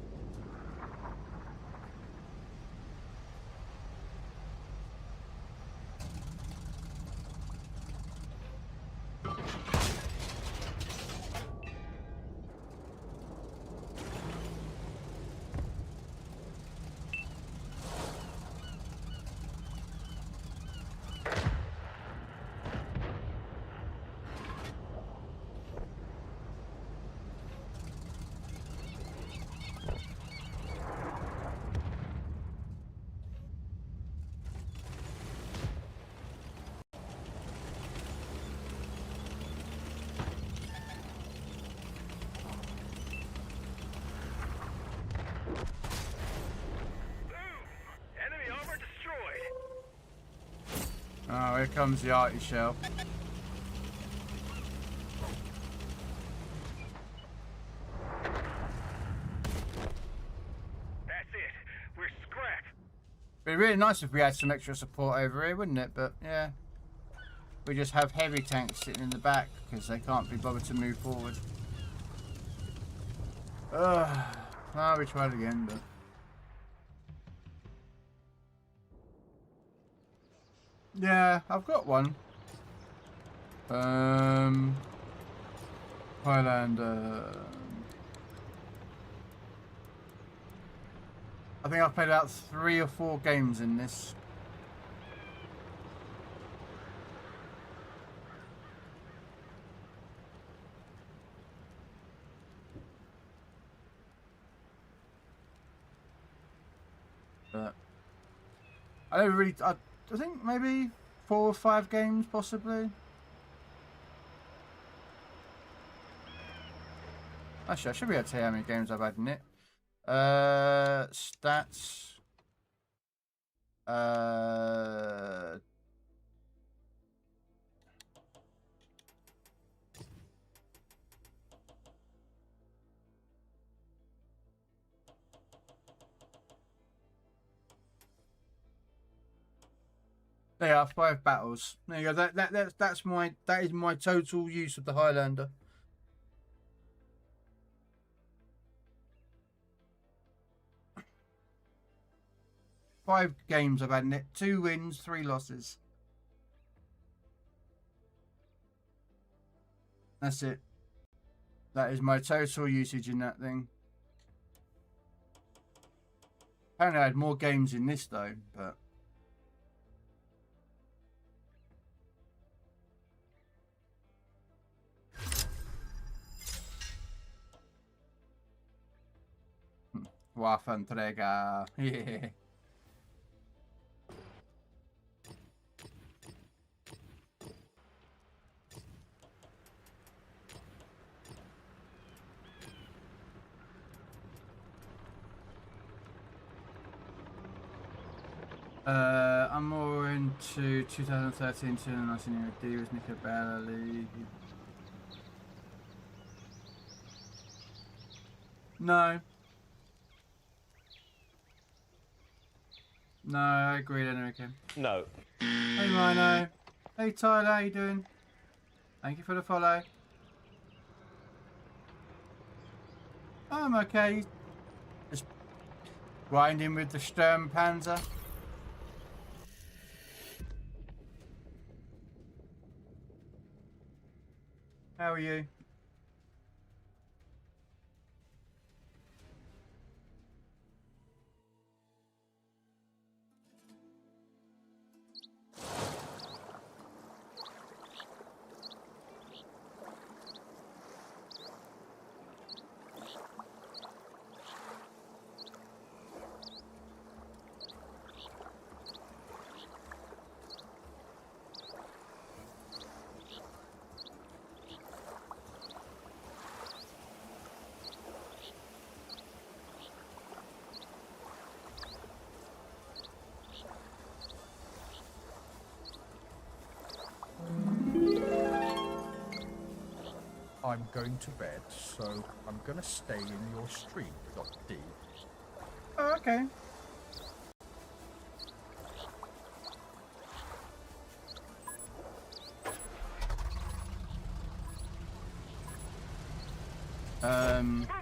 Oh, here comes the arty shell. That's it. We're scrap. It'd be really nice if we had some extra support over here, wouldn't it? But yeah, we just have heavy tanks sitting in the back because they can't be bothered to move forward. Oh, we tried again, but. Yeah, I've got one. Highlander. I think I've played about 3 or 4 games in this. But I don't really. I think maybe 4 or 5 games, possibly. Actually, I should be able to tell you how many games I've had in it. Stats. They are 5 battles. There you go. That is my total use of the Highlander. Five games I've had in it. 2 wins, 3 losses. That's it. That is my total usage in that thing. Apparently I had more games in this though, but Waffenträger. Yeah. I'm more into 2013 to 19 D with Nicobella League. No. No, I agree, Enrique. No. Hey, Rhino. Hey, Tyler, how you doing? Thank you for the follow. I'm okay. Just grinding with the Sturmpanzer. How are you? I'm going to bed, so I'm gonna stay in your stream, .d. Oh, okay. Move out!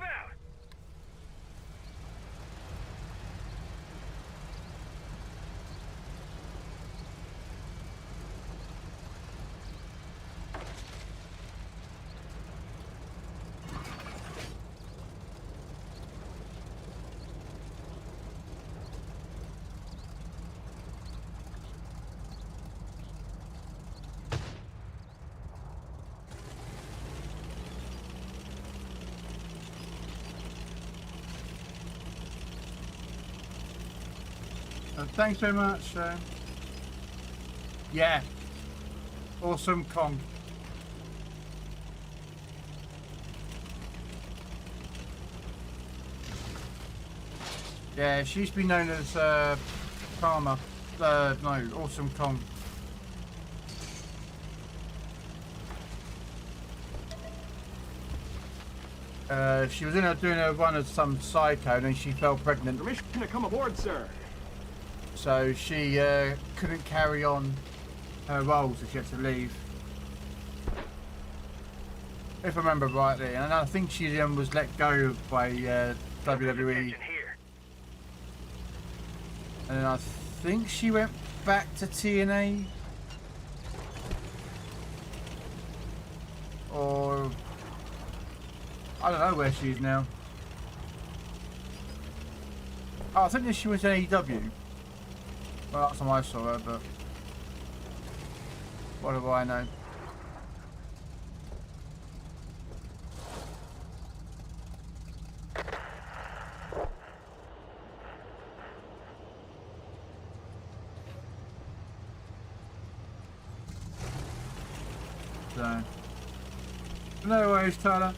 Thanks very much. Yeah. Awesome Kong. Yeah, she used to be known as Karma. No, Awesome Kong. She was doing a run as some psycho and then she fell pregnant. Permission to come aboard, sir. So she couldn't carry on her role, so she had to leave. If I remember rightly. And I think she was let go by WWE. Attention here. And then I think she went back to TNA. Or I don't know where she is now. Oh, I think that she was in AEW. Well, last time I saw her, but what do I know? So, no worries, Tyler.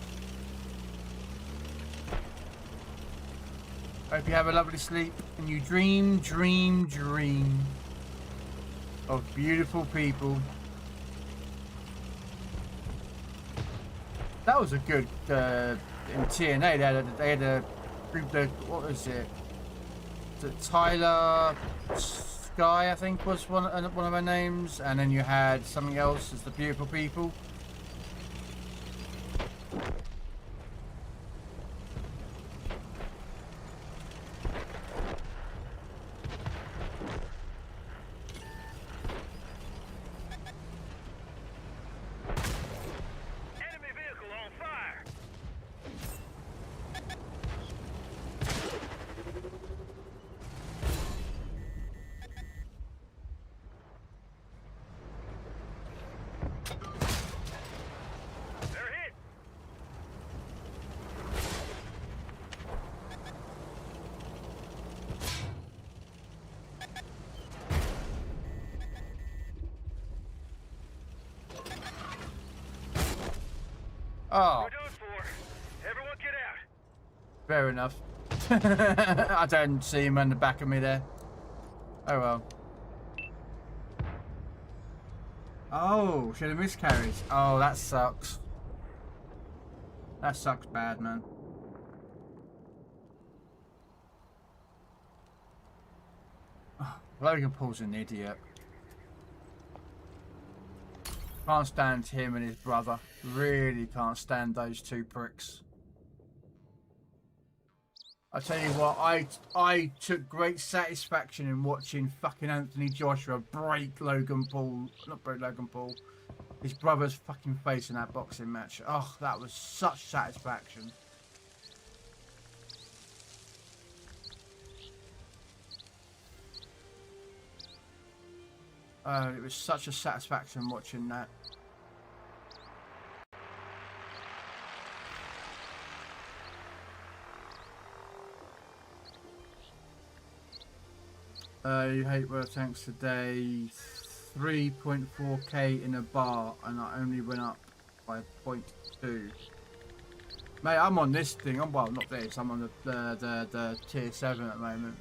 Hope you have a lovely sleep and you dream of beautiful people. That was a good in TNA. They had a group. What was it? Tyler Sky, I think, was one of her names, and then you had something else as the beautiful people. Enemy vehicle on fire. They're hit. Oh, We're done for. Everyone get out. fair enough. I don't see him on the back of me there. Oh well. Oh, should have miscarried. Oh, that sucks. That sucks bad, man. Oh, Logan Paul's an idiot. Can't stand him and his brother. Really can't stand those two pricks. I tell you what, I took great satisfaction in watching fucking Anthony Joshua break Logan Paul, not break Logan Paul, his brother's fucking face in that boxing match. Oh, that was such satisfaction. It was such a satisfaction watching that. You hate work tanks today. 3.4k in a bar, and I only went up by 0.2. Mate, I'm on this thing. I'm well, not this. I'm on the tier 7 at the moment.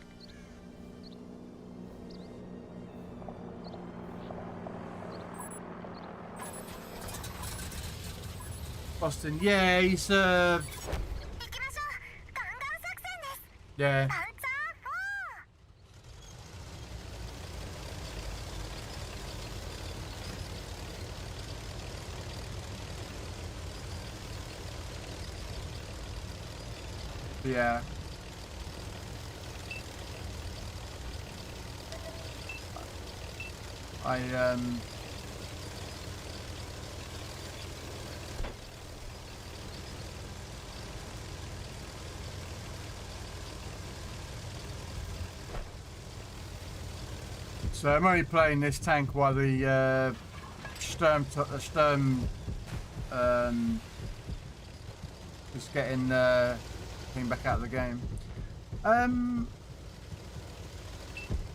Boston, yeah, he's yeah. Yeah. So I'm only playing this tank while the Sturm is getting came back out of the game.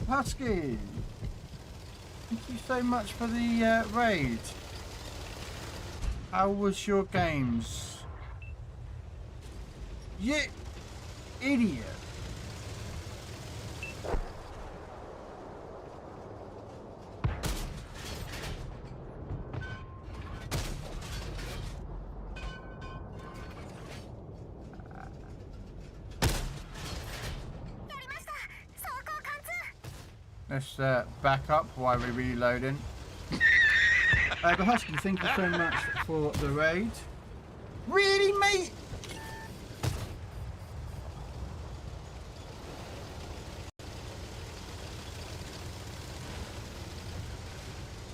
Husky, thank you so much for the raid. How was your games? You idiot. Let's back up while we're reloading. But Husky, thank you so much for the raid. Really, mate?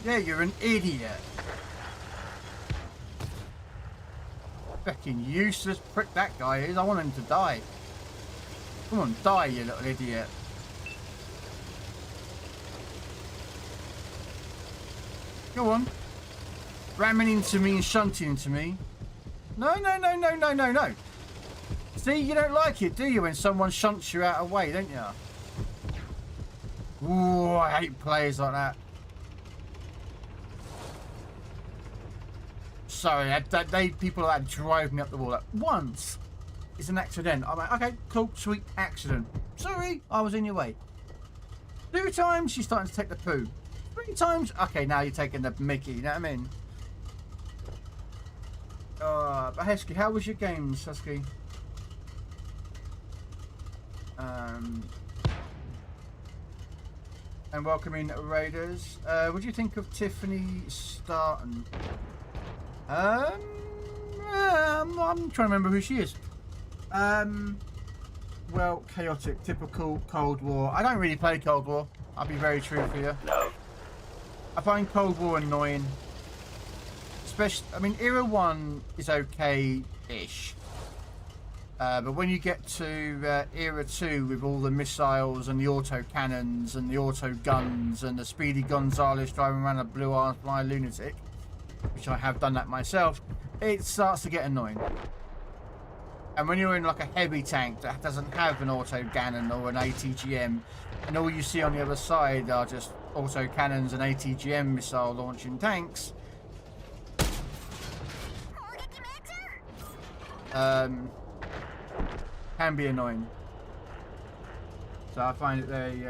Yeah, you're an idiot. Fucking useless prick that guy is. I want him to die. Come on, die, you little idiot. Go on. Ramming into me and shunting into me. No, no, no, no, no, no, no. See, you don't like it, do you, when someone shunts you out of the way, don't you? Ooh, I hate players like that. Sorry, people like that drive me up the wall. Like, once, it's an accident. I'm like, okay, cool, sweet, accident. Sorry, I was in your way. 2 times, she's starting to take the poo. 3 times, okay, now you're taking the mickey, you know what I mean? But Husky, how was your games, Husky? And welcoming Raiders. What do you think of Tiffany Starton? I'm trying to remember who she is. Well, chaotic, typical Cold War. I don't really play Cold War. I'll be very true for you. No. I find Cold War annoying. Especially, I mean, Era 1 is okay-ish. But when you get to Era 2 with all the missiles and the auto cannons and the auto guns and the Speedy Gonzales driving around a blue-ass fly lunatic, which I have done that myself, it starts to get annoying. And when you're in like a heavy tank that doesn't have an auto cannon or an ATGM, and all you see on the other side are just auto cannons and ATGM missile launching tanks, can be annoying. So I find it very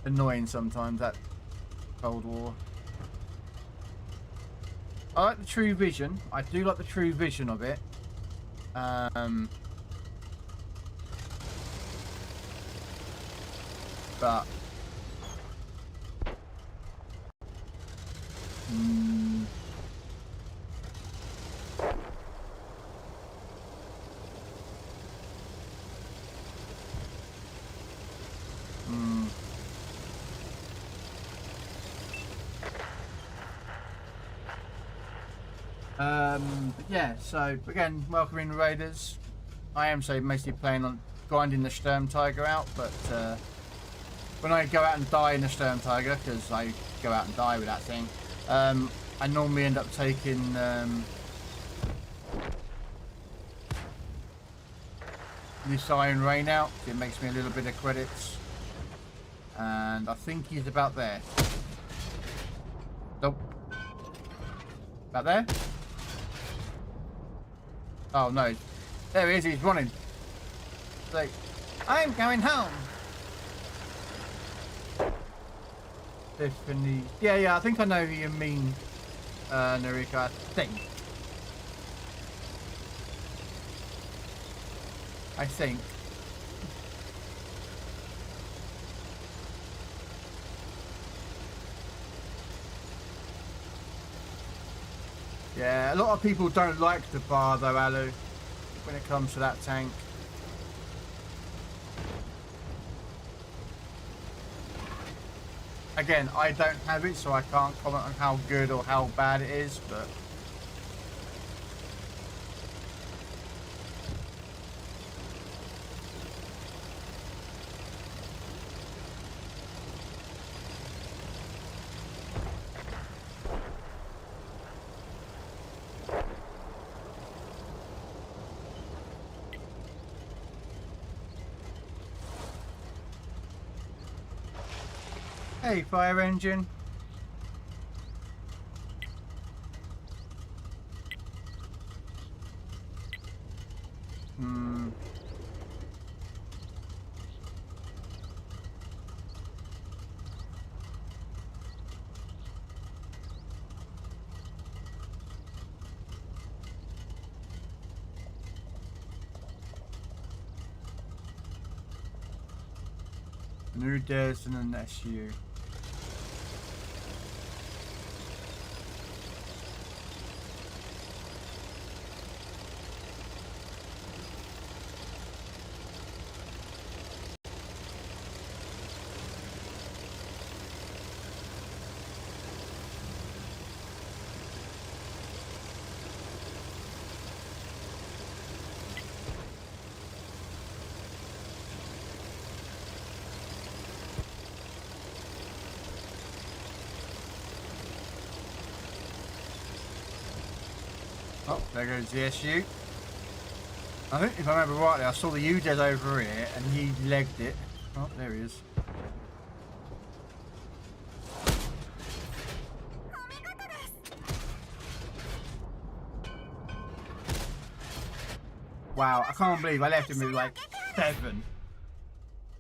annoying sometimes, that Cold War. I like the true vision. I do like the true vision of it. But but yeah, so again, welcoming the Raiders. I am mostly playing on grinding the Sturmtiger out, but when I go out and die in the Sturmtiger, because I go out and die with that thing, I normally end up taking this Iron Rain out. It makes me a little bit of credits, and I think he's about there. Nope. About there? Oh no. There he is, he's running. Like, I'm going home. Tiffany. Yeah, I think I know who you mean, Narika, I think. Yeah, a lot of people don't like the bar though, Alu, when it comes to that tank. Again, I don't have it, so I can't comment on how good or how bad it is, but hey, fire engine. New Des and an SU. Oh, there goes the SU. I think, if I remember rightly, I saw the UDES over here and he legged it. Oh, there he is. Wow, I can't believe I left him with like 7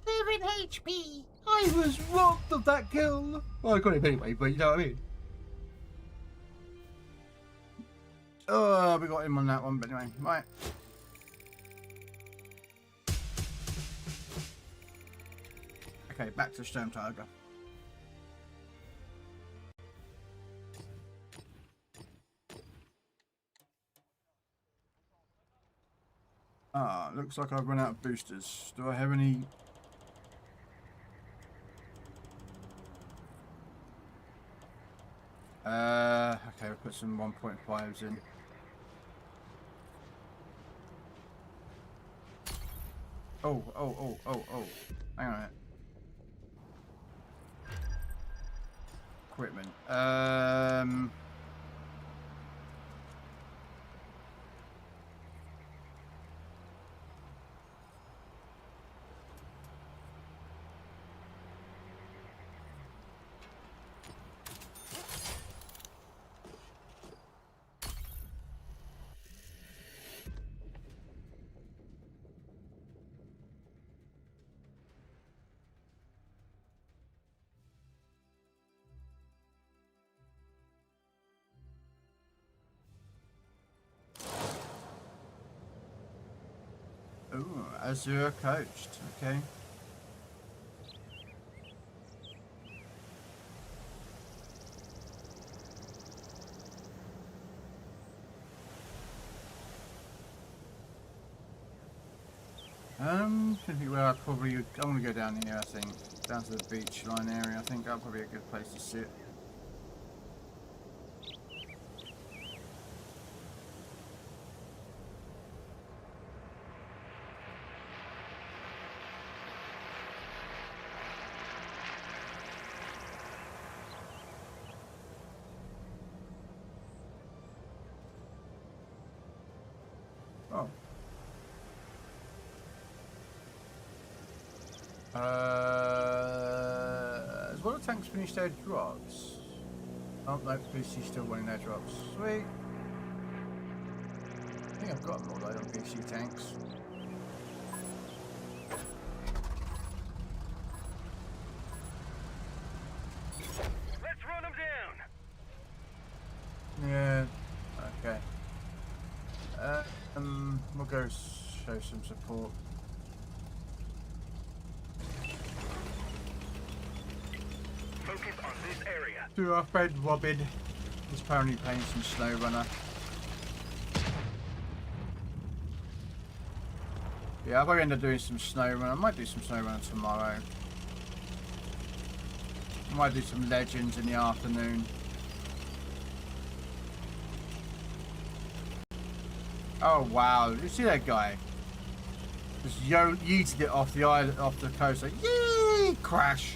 HP. I was robbed of that kill. Well, I got him anyway, but you know what I mean. Oh, we got him on that one, but anyway, right. Okay, back to Sturmtiger. Ah, looks like I've run out of boosters. Do I have any? Okay, we'll put some 1.5s in. Oh. Hang on a minute. Equipment. Ooh, Azure coached. Okay. Should be where I probably. I'm gonna go down here. I think down to the beach line area. I think that'll probably be a good place to sit. Oh. Has one of the tanks finished their drops? Oh no, PC still running their drops. Sweet. I think I've got them all though on PC tanks. Let's run them down. Yeah. Okay. We'll go show some support. Focus on this area. To our friend Wobbid. He's apparently playing some SnowRunner. Yeah, I'll probably end up doing some SnowRunner. I might do some SnowRunner tomorrow. I might do some Legends in the afternoon. Oh wow, did you see that guy? Just yeeted it off the island, off the coast, like yee! Crash!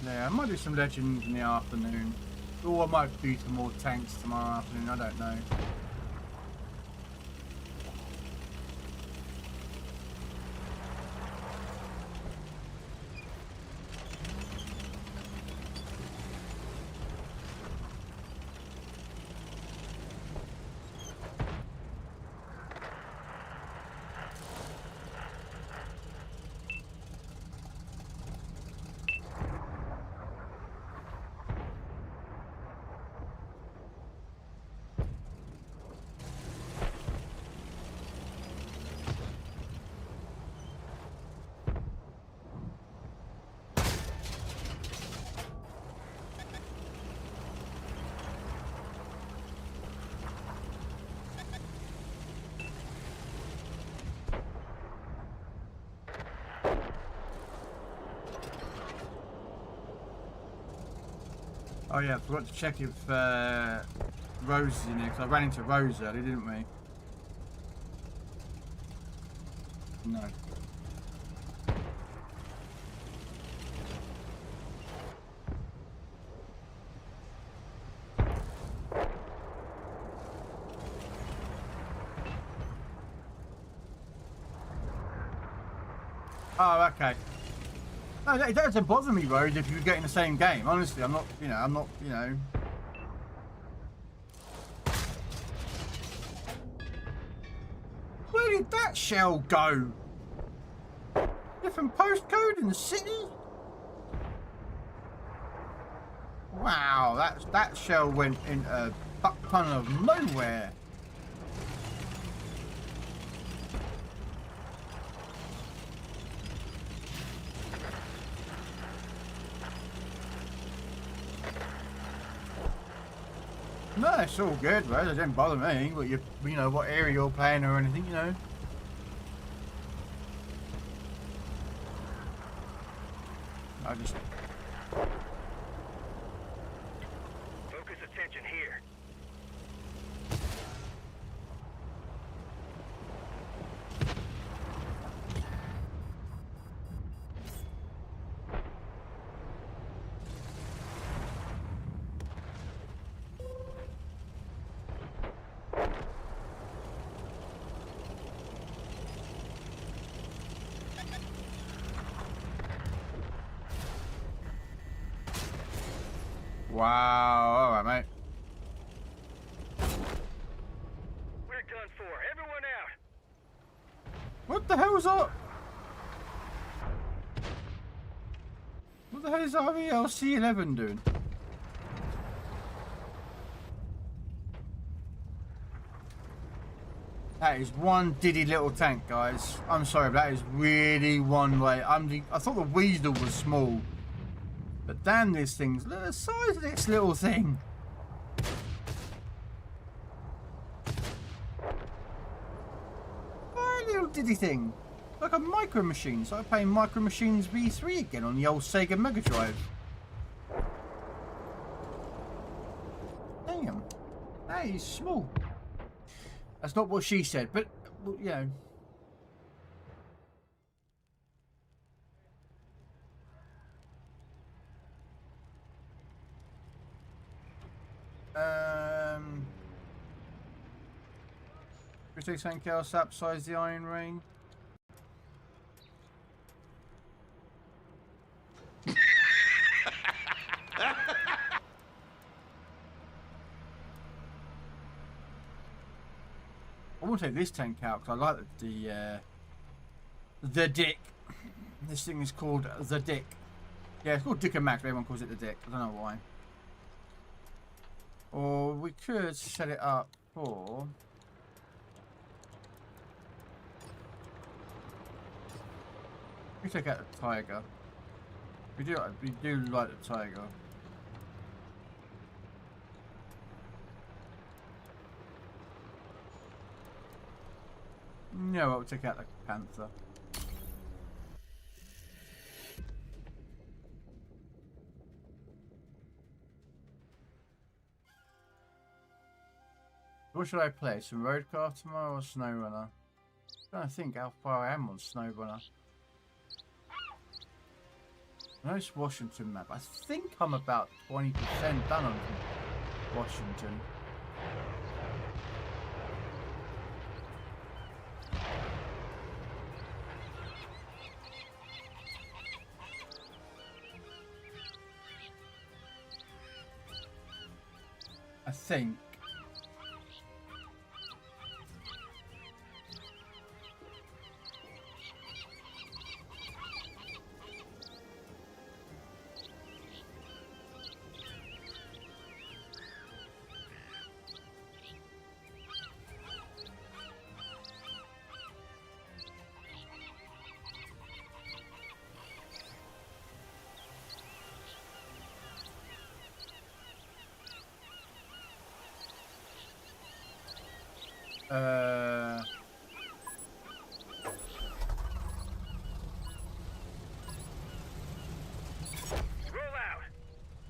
Yeah, I might do some Legends in the afternoon. Or I might do some more tanks tomorrow afternoon, I don't know. Oh yeah, I forgot to check if Rose is in here, because I ran into Rose earlier, didn't we? No. Oh, okay. No, it doesn't bother me, Rose, if you get in the same game. Honestly, I'm not, you know. Where did that shell go? Different postcode in the city? Wow, that shell went in a buck ton of nowhere. No, it's all good, right? It doesn't bother me. What you know, what area you're playing or anything, you know. I just. Focus attention here. Wow, alright, mate. We're done What the hell is that? What the hell is RELC-11 doing? That is one diddy little tank, guys. I'm sorry, but that is really one way. I thought the Weasel was small. But damn, this thing's... Look at the size of this little thing. Oh, little diddy thing. Like a Micro Machine. So I'm playing Micro Machines V3 again on the old Sega Mega Drive. Damn. That is small. That's not what she said, but, you know. We take something else upsize the Iron Ring. I want to take this tank out because I like the Dick. This thing is called the Dick. Yeah, it's called Dick and Max, but everyone calls it the Dick. I don't know why. Or we could set it up for... We take out the Tiger. We do like the Tiger. No, we'll take out the Panther. What should I play? Some Roadcraft tomorrow or SnowRunner? I'm trying to think how far I am on SnowRunner. I know it's Washington map. I think I'm about 20% done on Washington. I think.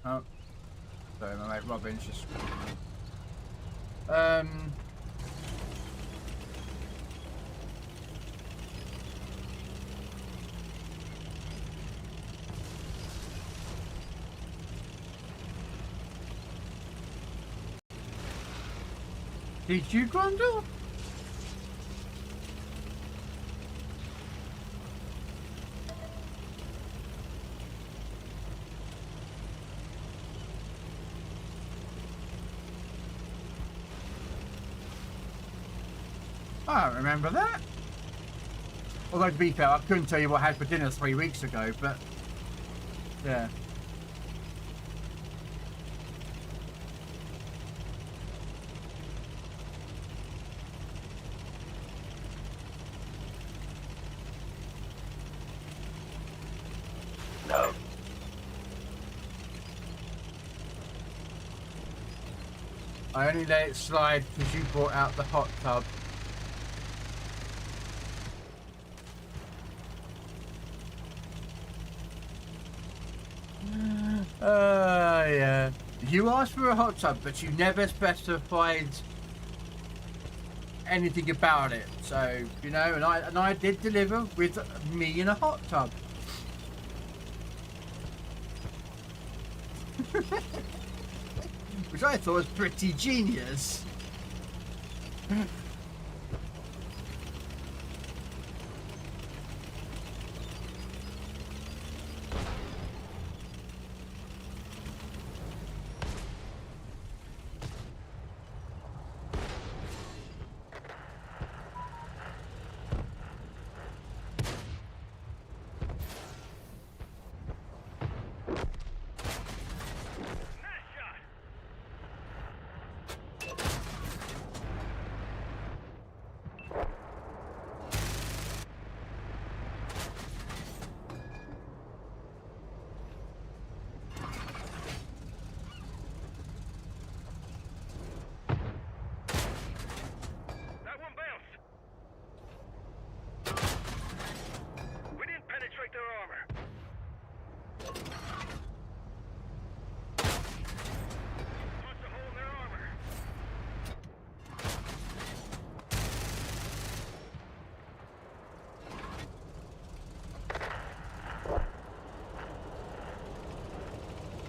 Oh, sorry, my mate Robin's just. Did you Grundle? I don't remember that. Although to be fair, I couldn't tell you what I had for dinner 3 weeks ago, but yeah. No. I only let it slide because you brought out the hot tub. Yeah. You asked for a hot tub, but you never specified anything about it. So, you know, and I did deliver with me in a hot tub. Which I thought was pretty genius.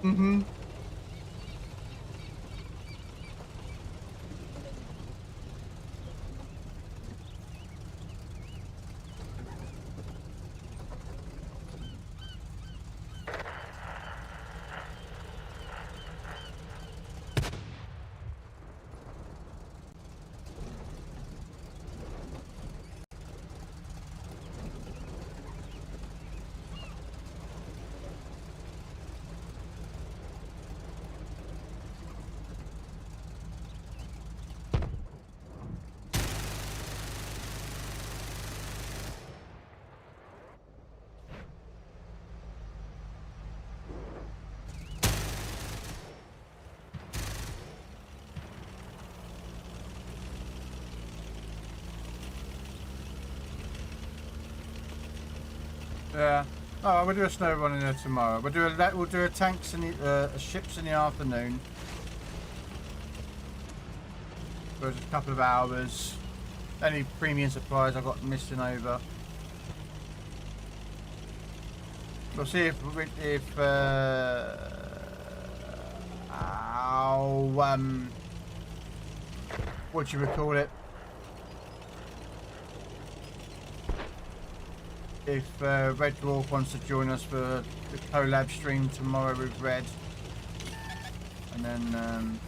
Mm-hmm. Yeah. Oh, we'll do a snow run in there tomorrow. We'll do a tanks in the ships in the afternoon. For just a couple of hours. Any premium supplies I got missing over. We'll see if what you would call it. If Red Dwarf wants to join us for the collab stream tomorrow with Red, and then I'm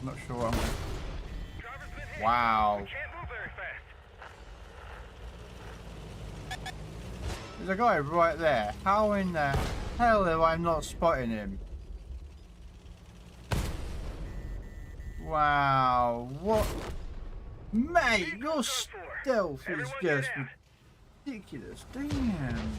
not sure what I'm gonna... Driver's been hit. Wow, Can't move very fast. there's a guy right there. How in the hell am I not spotting him? Wow, what? Mate, your stealth is Everyone just get out. ridiculous. Damn.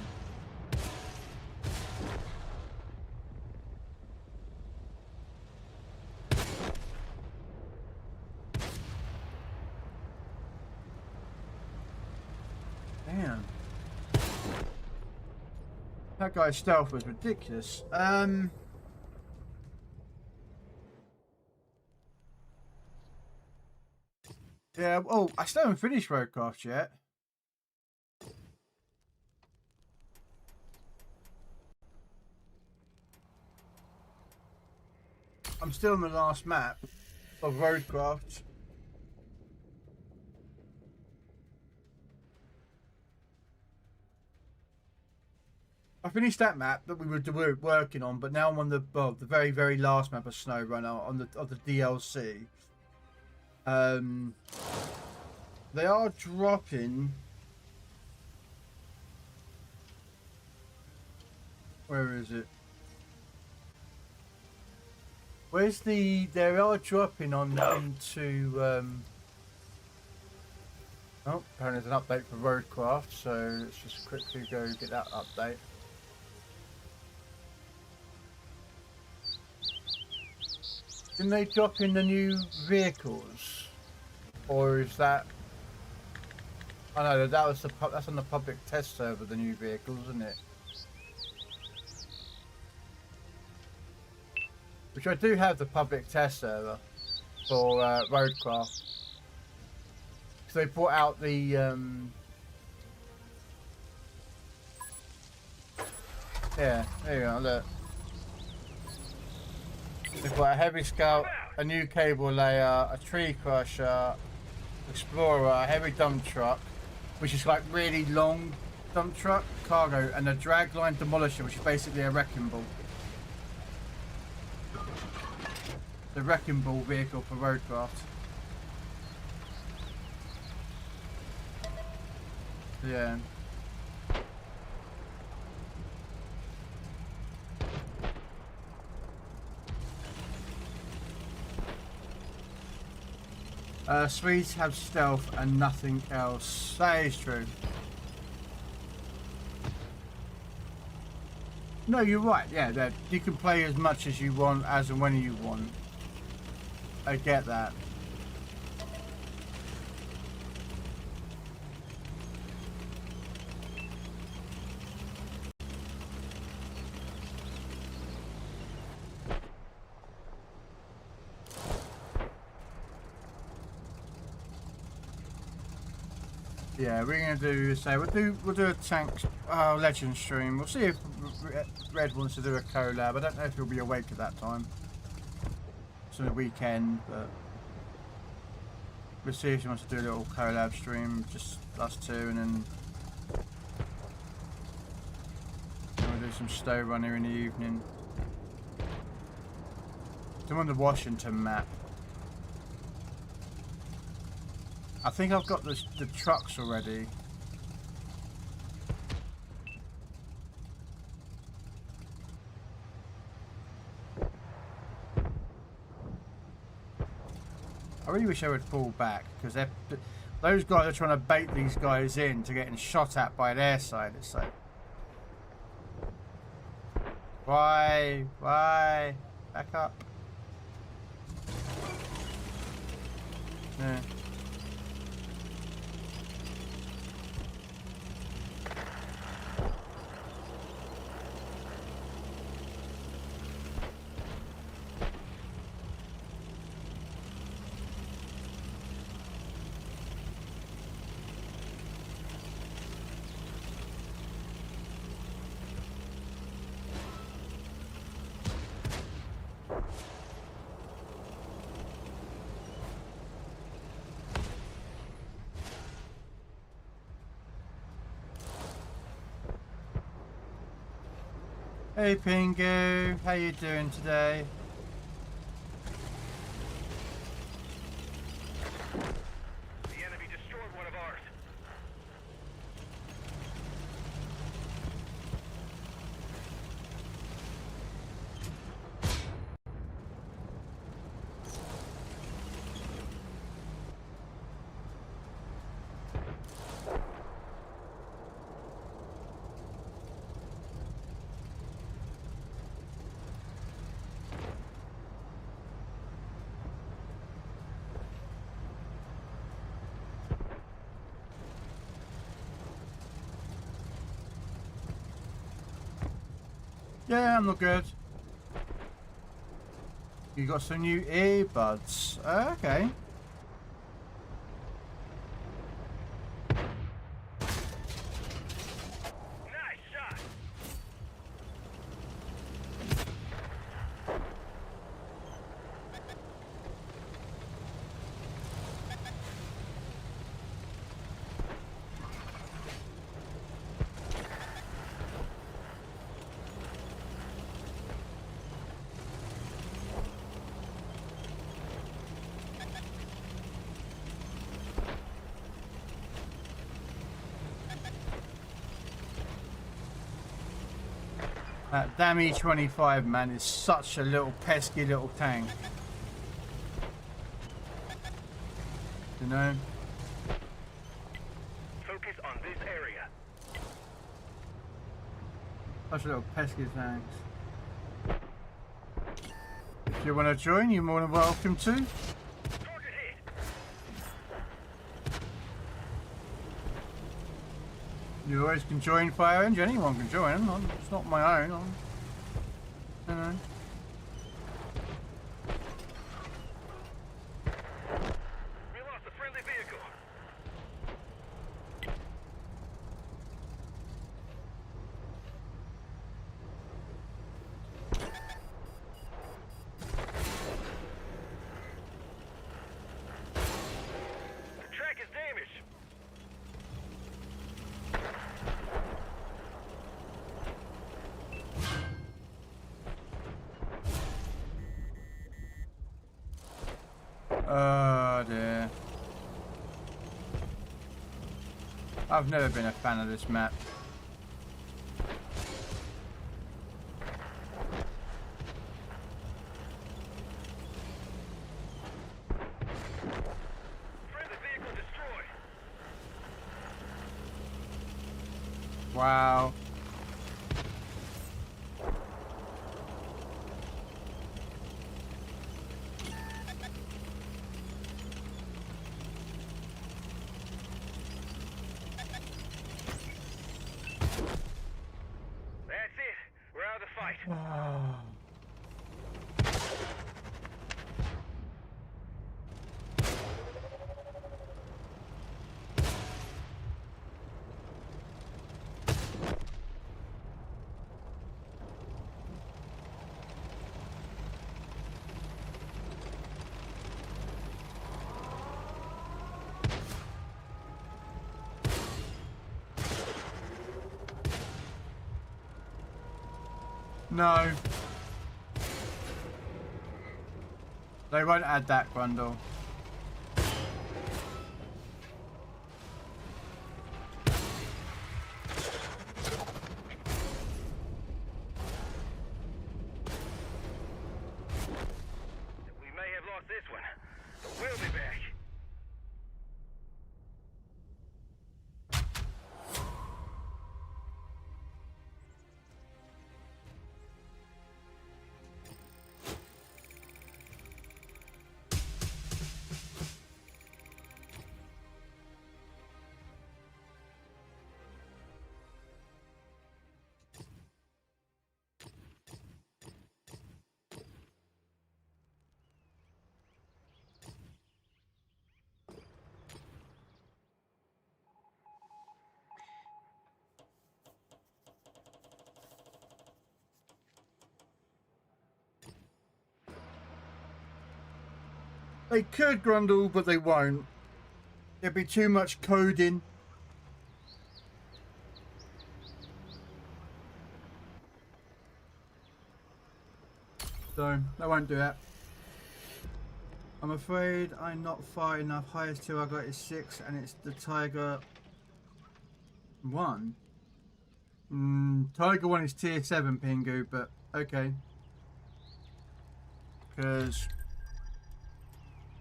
Damn. That guy's stealth was ridiculous. Yeah, oh, I still haven't finished Roadcraft yet. I'm still on the last map of Roadcraft. I finished that map that we were working on, but now I'm on the very, very last map of SnowRunner on the DLC. They are dropping. Where is it? Where's the? They are dropping on into. Oh, apparently there's an update for Roadcraft, so let's just quickly go get that update. Didn't they drop in the new vehicles, or is that? I know that was that's on the public test server. The new vehicles, isn't it? Which I do have the public test server for Roadcraft. So they brought out the yeah, there you go, look. They've got a heavy scout, a new cable layer, a tree crusher, explorer, a heavy dump truck, which is like really long dump truck, cargo, and a dragline demolisher, which is basically a wrecking ball. The wrecking ball vehicle for Roadcraft. Yeah. Swedes have stealth and nothing else. That is true. No, you're right. Yeah, that you can play as much as you want, as and when you want. I get that. Yeah, we're gonna do. So we'll do a tank legend stream. We'll see if Red wants to do a collab. I don't know if he'll be awake at that time. It's on the weekend, but we'll see if he wants to do a little collab stream, just us two, and then we'll do some stow runner in the evening. I'm on the Washington map. I think I've got the trucks already. I really wish I would fall back, because those guys are trying to bait these guys in to getting shot at by their side. It's like, why? Back up. Yeah. Hey Pingu, how you doing today? The enemy destroyed one of ours. Yeah, I'm not good. You got some new earbuds. Okay. Nice shot. That damn E25 man is such a little pesky little tank. You know? Focus on this area. Such a little pesky tank. If you want to join, you're more than welcome to. Target hit. You always can join Fire Engine. Anyone can join. It's not my own. You know. We lost a friendly vehicle. The track is damaged. Oh dear. I've never been a fan of this map. Friendly vehicle destroyed. Wow. That's it. We're out of the fight. No. They won't add that, Grundle. We may have lost this one, but we'll be back. They could, Grundle, but they won't. There'd be too much coding. So, they won't do that. I'm afraid I'm not far enough. Highest tier I got is 6, and it's the Tiger 1. Tiger 1 is tier 7, Pingu, but okay. Because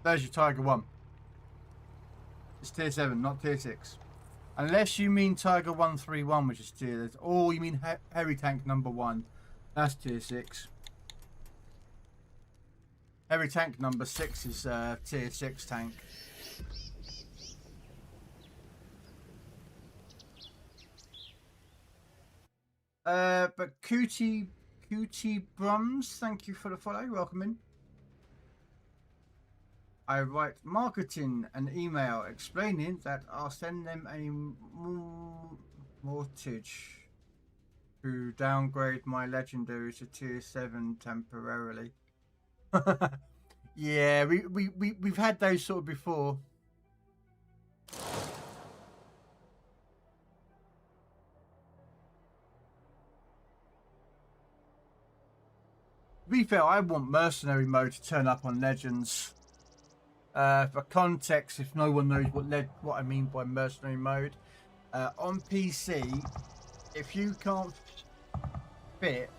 there's your Tiger 1. It's tier 7, not tier 6. Unless you mean Tiger 131, which is tier, or you mean Heavy Tank number 1. That's tier 6. Heavy Tank number 6 is tier 6 tank. But Cootie Brums, thank you for the follow. Welcome in. I write marketing an email explaining that I'll send them a mortgage to downgrade my legendary to tier 7 temporarily. Yeah, we've had those sort of before. To be fair, I want mercenary mode to turn up on Legends. For context, if no one knows what I mean by mercenary mode, on PC, if you can't fit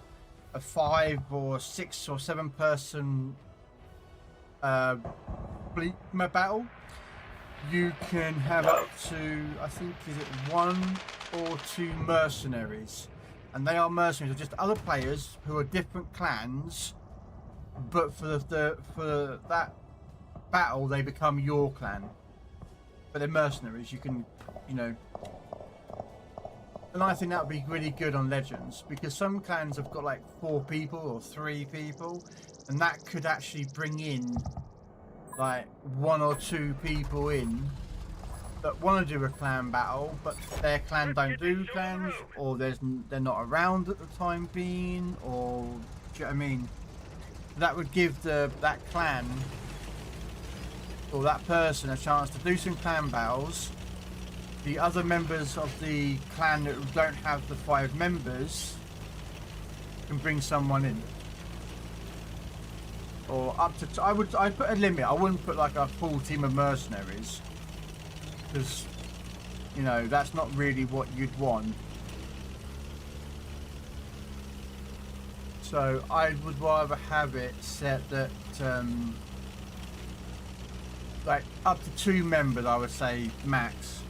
a 5 or 6 or 7 person fleet battle, you can have up to, I think, is it 1 or 2 mercenaries, and they are mercenaries, they're just other players who are different clans, but for that battle they become your clan, but they're mercenaries. You can, you know, and I think that would be really good on Legends, because some clans have got like 4 people or 3 people, and that could actually bring in like 1 or 2 people in that want to do a clan battle, but their clan don't do clans, or they're not around at the time being, or do you know what I mean? That would give that clan or that person a chance to do some clan battles. The other members of the clan that don't have the 5 members can bring someone in, or up to I'd put a limit. I wouldn't put like a full team of mercenaries, because, you know, that's not really what you'd want. So I would rather have it set that like up to 2 members, I would say, max.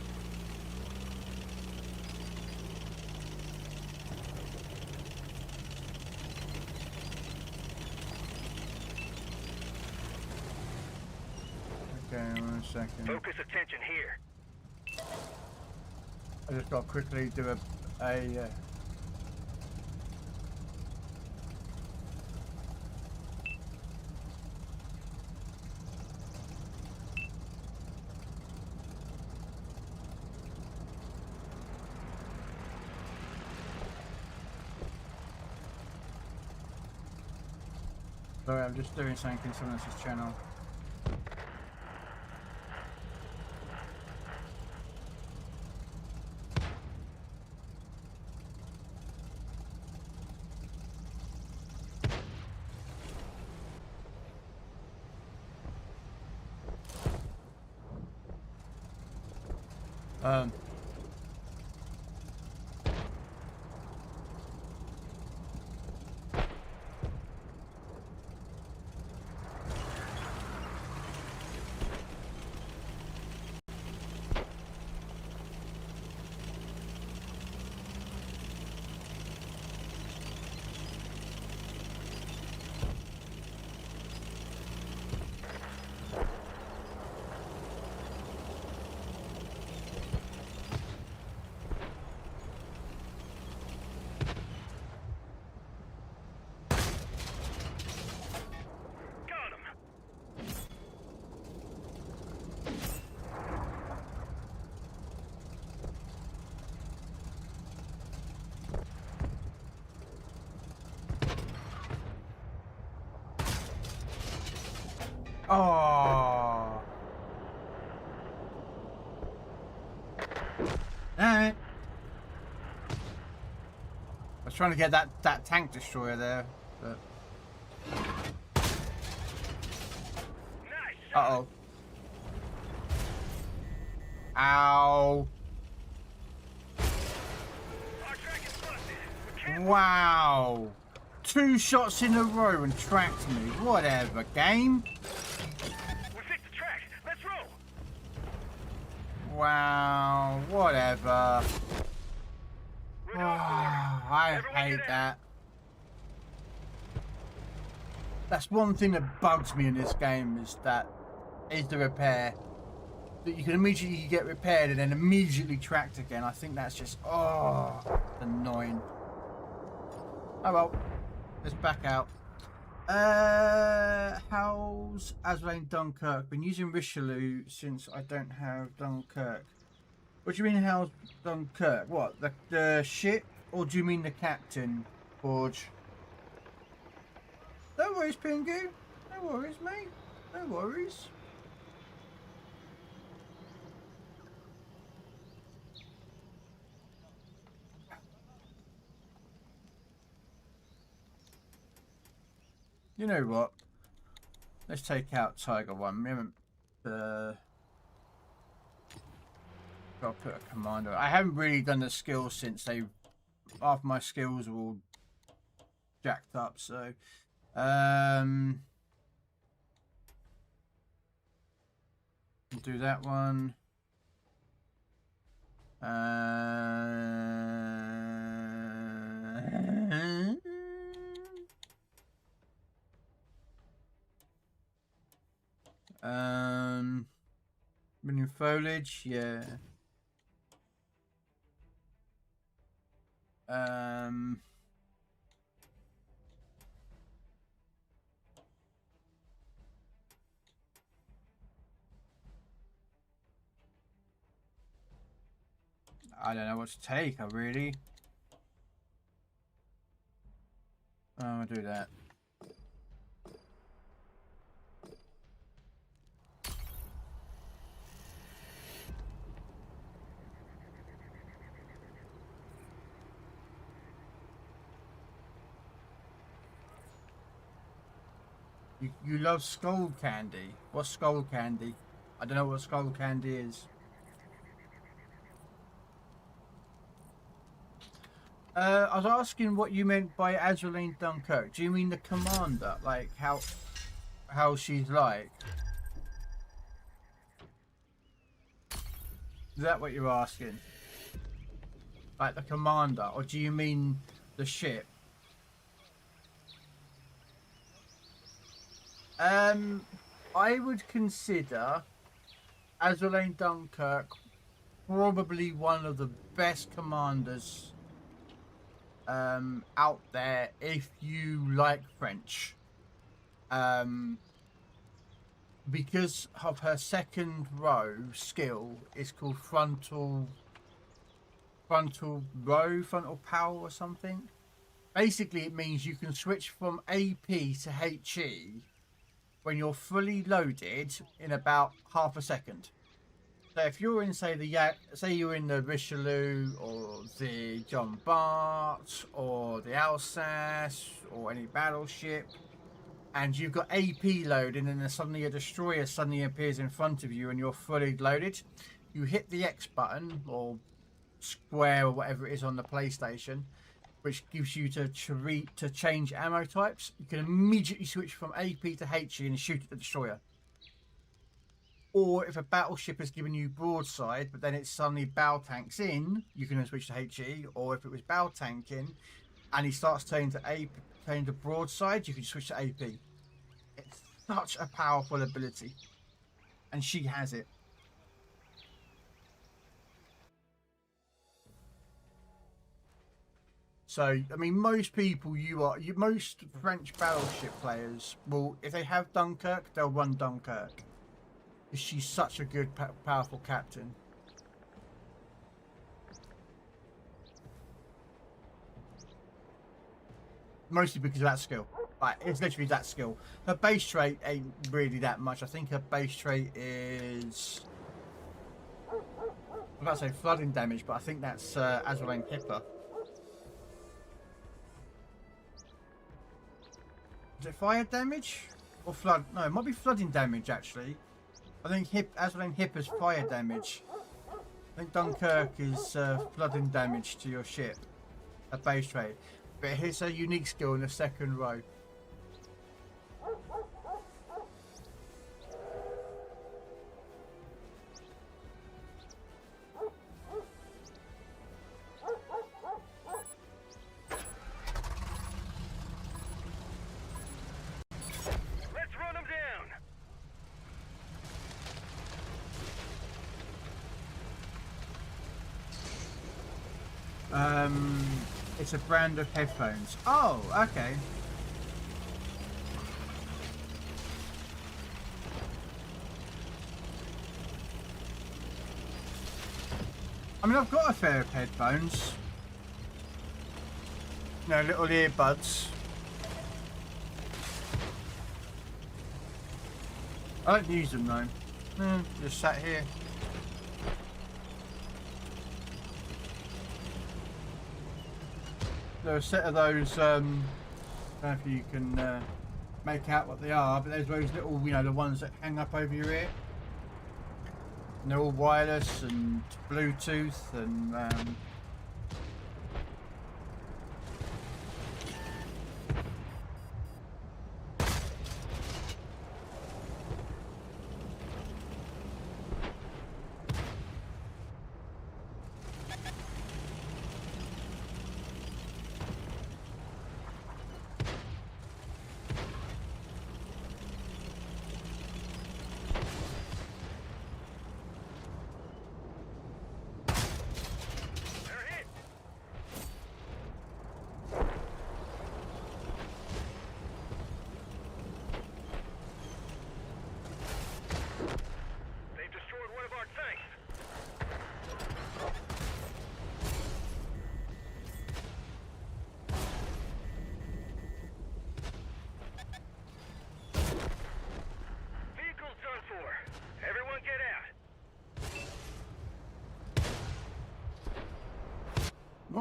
Okay, 1 second. Focus attention here. I just got to quickly do a sorry, I'm just doing something on someone else's channel. Um. Got him. Oh. Alright. I was trying to get that tank destroyer there, but. Nice. Uh-oh. Ow. Our track is busted. We can't Wow. 2 shots in a row and tracked me. Whatever, game. We fixed the track. Let's roll. Wow. Whatever. We're Oh, going for it. I Everyone hate get in. that. That's one thing that bugs me in this game is the repair. That you can immediately get repaired and then immediately tracked again. I think that's just annoying. Oh well, let's back out. How's Aslane Dunkirk? Been using Richelieu since I don't have Dunkirk. What do you mean how's Dunkirk? What, the ship? Or do you mean the captain, Forge? No worries, Pingu. No worries, mate. No worries. You know what? Let's take out Tiger 1. We haven't... got to put a commander. I haven't really done the skills since half my skills are all jacked up, so... do that one. Menu foliage, yeah. I don't know what to take, I really. I'll do that. You love skull candy. What's skull candy? I don't know what skull candy is. I was asking what you meant by Azuline Dunkirk. Do you mean the commander? Like how she's like? Is that what you're asking? Like the commander, or do you mean the ship? I would consider Azuline Dunkirk probably one of the best commanders out there if you like French. Because of her second row skill is called frontal power or something. Basically it means you can switch from AP to HE when you're fully loaded in about half a second. So if you're in, say you're in the Richelieu or the John Bart or the Alsace or any battleship, and you've got AP loaded, and then suddenly a destroyer suddenly appears in front of you and you're fully loaded, you hit the X button or square or whatever it is on the PlayStation, which gives you to change ammo types. You can immediately switch from AP to HE and shoot at the destroyer. Or if a battleship has given you broadside, but then it's suddenly bow tanks in, you can then switch to HE. Or if it was bow tanking and he starts turning to AP, turning to broadside, you can switch to AP. It's such a powerful ability, and she has it. So, I mean, most people, most French battleship players will, if they have Dunkirk, they'll run Dunkirk. Because she's such a good, powerful captain. Mostly because of that skill. Like, it's literally that skill. Her base trait ain't really that much. I think her base trait is... I'm about to say flooding damage, but I think that's Azrael Hipper. Is it fire damage? Or flood? No, it might be flooding damage, actually. I think Azrael Hipper's fire damage. I think Dunkirk is flooding damage to your ship. A base trait. But here's a unique skill in the second row. Let's run them down. It's a brand of headphones. Oh, okay. I mean, I've got a pair of headphones. No, little earbuds. I don't use them though. Just sat here. There are a set of those, I don't know if you can make out what they are, but there's those little, you know, the ones that hang up over your ear. And they're all wireless and Bluetooth and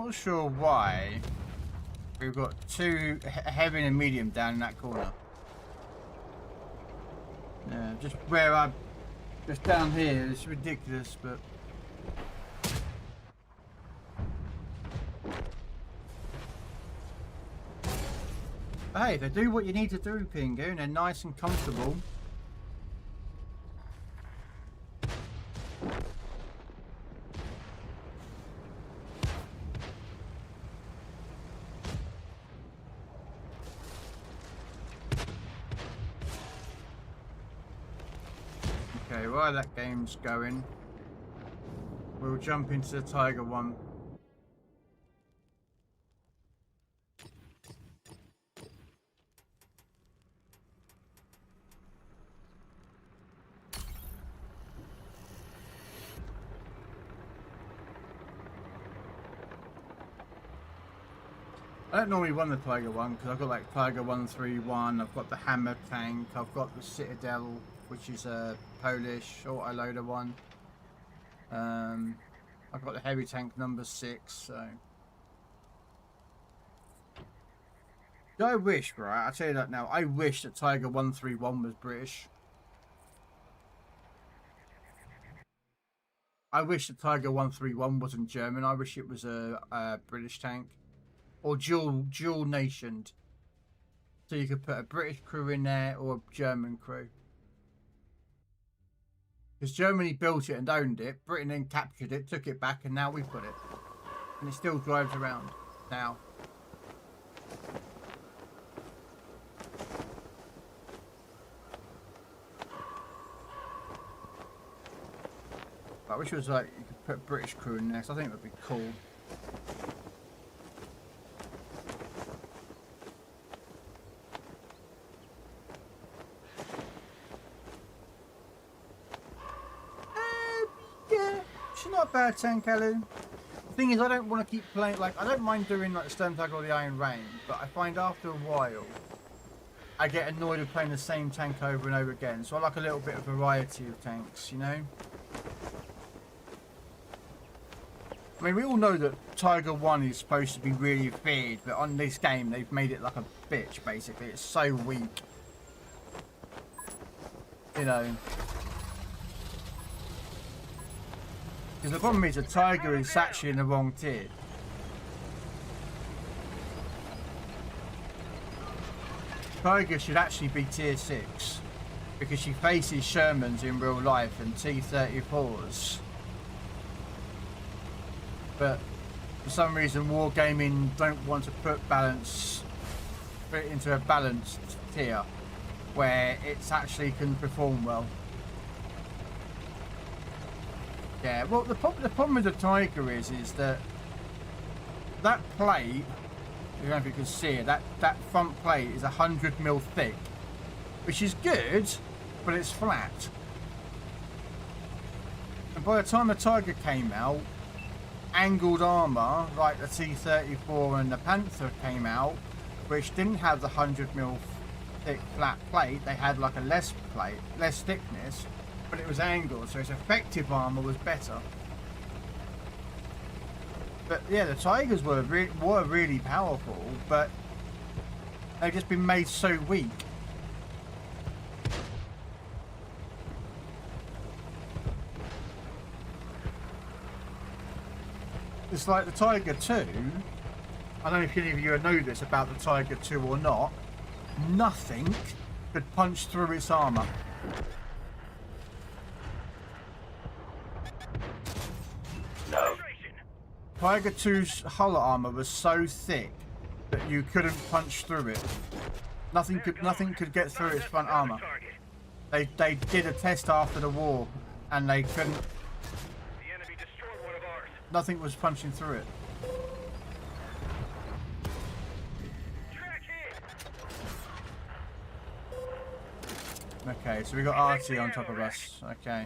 not sure why we've got two heavy and medium down in that corner. Yeah, just where I'm just down here. It's ridiculous, but hey, they do what you need to do, Pingu, and they're nice and comfortable. Okay, while that game's going, we'll jump into the Tiger one. I don't normally run the Tiger one because I've got like Tiger 131, I've got the Hammer tank, I've got the Citadel, which is a Polish autoloader one. I've got the heavy tank number 6, so. I wish, right? I'll tell you that now. I wish that Tiger 131 was British. I wish the Tiger 131 wasn't German. I wish it was a British tank. Or dual nationed. So you could put a British crew in there or a German crew. Because Germany built it and owned it. Britain then captured it, took it back, and now we've got it. And it still drives around now. I wish it was like you could put a British crew in there, so I think it would be cool. Yeah, she's not a bad tank, Alan. The thing is, I don't want to keep playing. Like, I don't mind doing like the Sturmtiger or the Iron Rain, but I find after a while, I get annoyed with playing the same tank over and over again. So I like a little bit of variety of tanks, you know. I mean, we all know that Tiger 1 is supposed to be really feared, but on this game, they've made it like a bitch, basically. It's so weak. You know. Because the problem is, the Tiger is actually in the wrong tier. Tiger should actually be tier 6. Because she faces Shermans in real life and T-34s. But for some reason Wargaming don't want to put it into a balanced tier where it's actually can perform well. Yeah, well the problem with the Tiger is that plate, I don't know if you can see it, that front plate is 100mm thick, which is good, but it's flat. And by the time the Tiger came out, angled armor like the T-34 and the Panther came out, which didn't have the 100mm thick flat plate. They had like a less thickness, but it was angled, so its effective armor was better. But yeah, the Tigers were really powerful, but they've just been made so weak. It's like the Tiger 2, I don't know if any of you know this about the Tiger 2 or not, nothing could punch through its armour. No. Tiger 2's hull armour was so thick that you couldn't punch through it. Nothing could get through its front armour. They did a test after the war and they couldn't. Nothing was punching through it. Okay, so we got RT on top of us. Okay.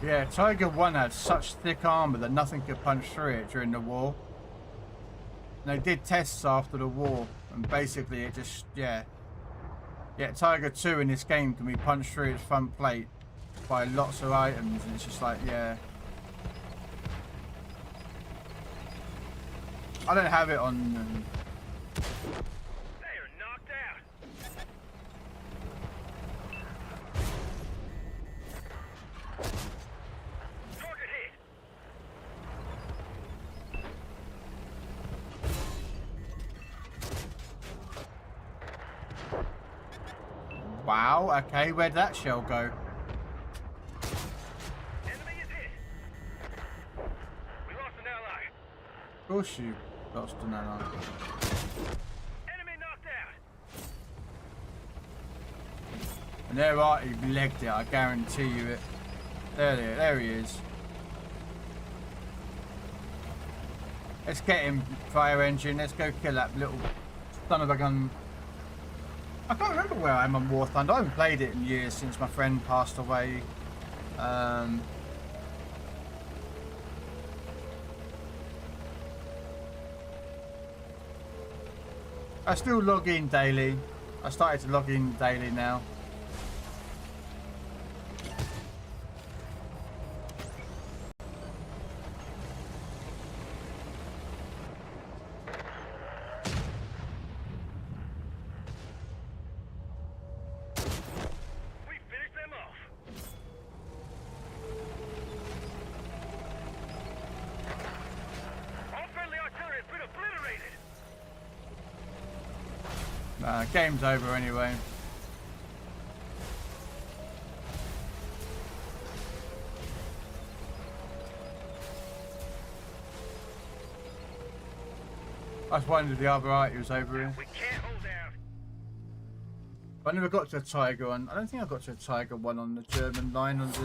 Yeah, Tiger 1 had such thick armour that nothing could punch through it during the war. And they did tests after the war, and basically it just, yeah. Yeah, Tiger 2 in this game can be punched through its front plate by lots of items, and it's just like, yeah. I don't have it on... Wow, okay, where'd that shell go? Enemy is hit. We lost an ally. Of course you lost an ally. Enemy knocked out. And there he legged it, I guarantee you it. There he is. Let's get him, fire engine. Let's go kill that little son of a gun. I can't remember where I am on War Thunder. I haven't played it in years since my friend passed away. I still log in daily. I started to log in daily now. We finished them off. All friendly artillery has been obliterated. Game's over anyway. I was wondering if the other art was over here. We can't hold out. I never got to a Tiger one. I don't think I got to a Tiger one on the German line of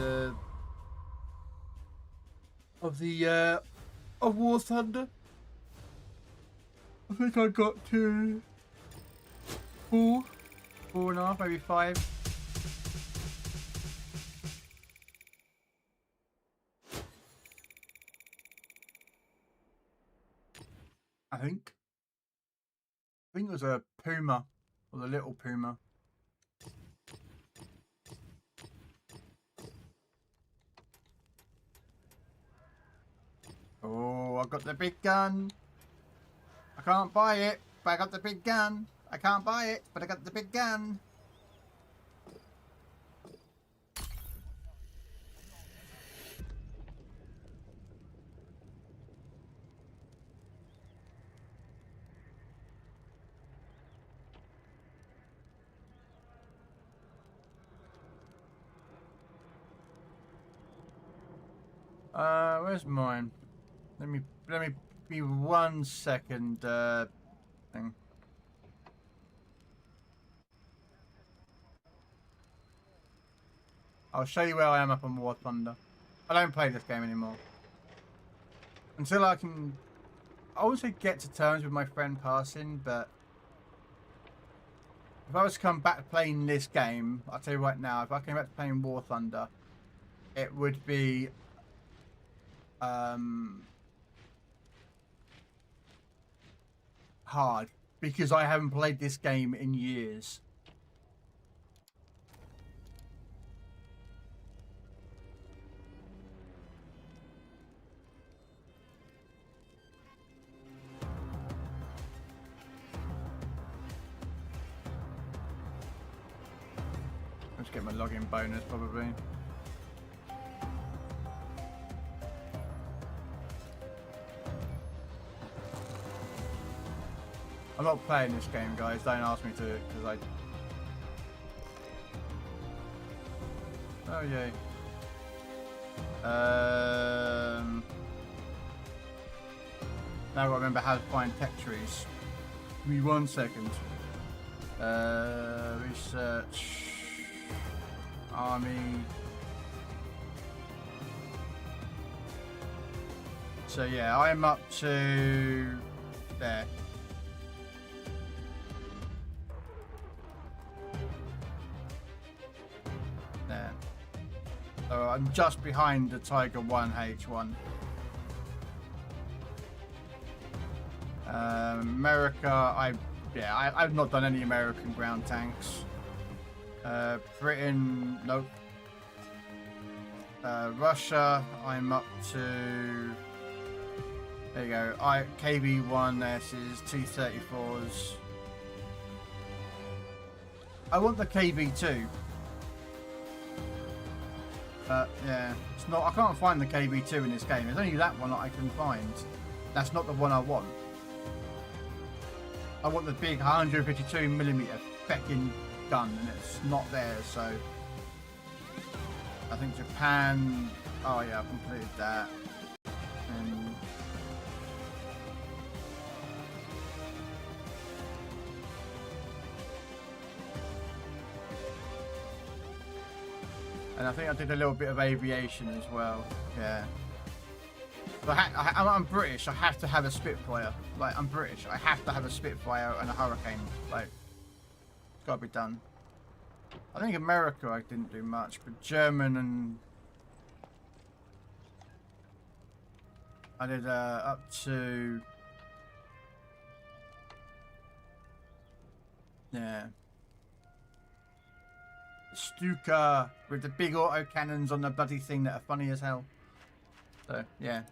War Thunder. I think I got to 4.5, maybe 5. I think it was a Puma, or the little Puma. Oh, I got the big gun. I can't buy it, but I got the big gun. I can't buy it, but I got the big gun. Where's mine? Let me be 1 second thing. I'll show you where I am up on War Thunder. I don't play this game anymore. Until I can, I wouldn't say get to terms with my friend passing, but if I was to come back to playing this game, I'll tell you right now, if I came back to playing War Thunder, it would be hard, because I haven't played this game in years. Let's get my login bonus probably. I'm not playing this game, guys. Don't ask me to, because oh yay. Now I remember how to find tech trees. Give me 1 second. Research. Army. So yeah, I'm up to there. There. So I'm just behind the Tiger 1H1. America, I've not done any American ground tanks. Britain, nope. Russia, I'm up to. There you go. KB1S's, T-34s. I want the KB2. But yeah, it's not. I can't find the KB2 in this game. There's only that one that I can find. That's not the one I want. I want the big 152mm feckin' gun, and it's not there. So I think Japan. Oh yeah, I've completed that. And I think I did a little bit of aviation as well. Yeah. But I'm British. I have to have a Spitfire. Like, I'm British. I have to have a Spitfire and a Hurricane. Like, It's got to be done. I think America I didn't do much, but German and I did up to Stuka with the big auto cannons on the bloody thing that are funny as hell. So yeah.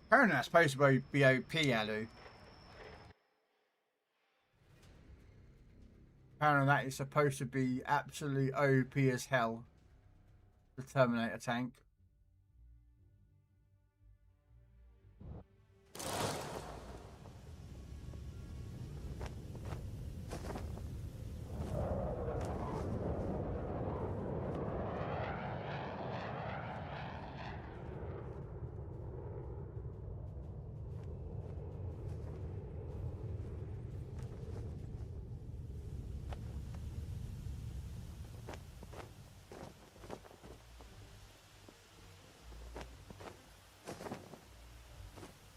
Apparently that's supposed to be OP, Alu. Apparently that is supposed to be absolutely OP as hell. The Terminator tank.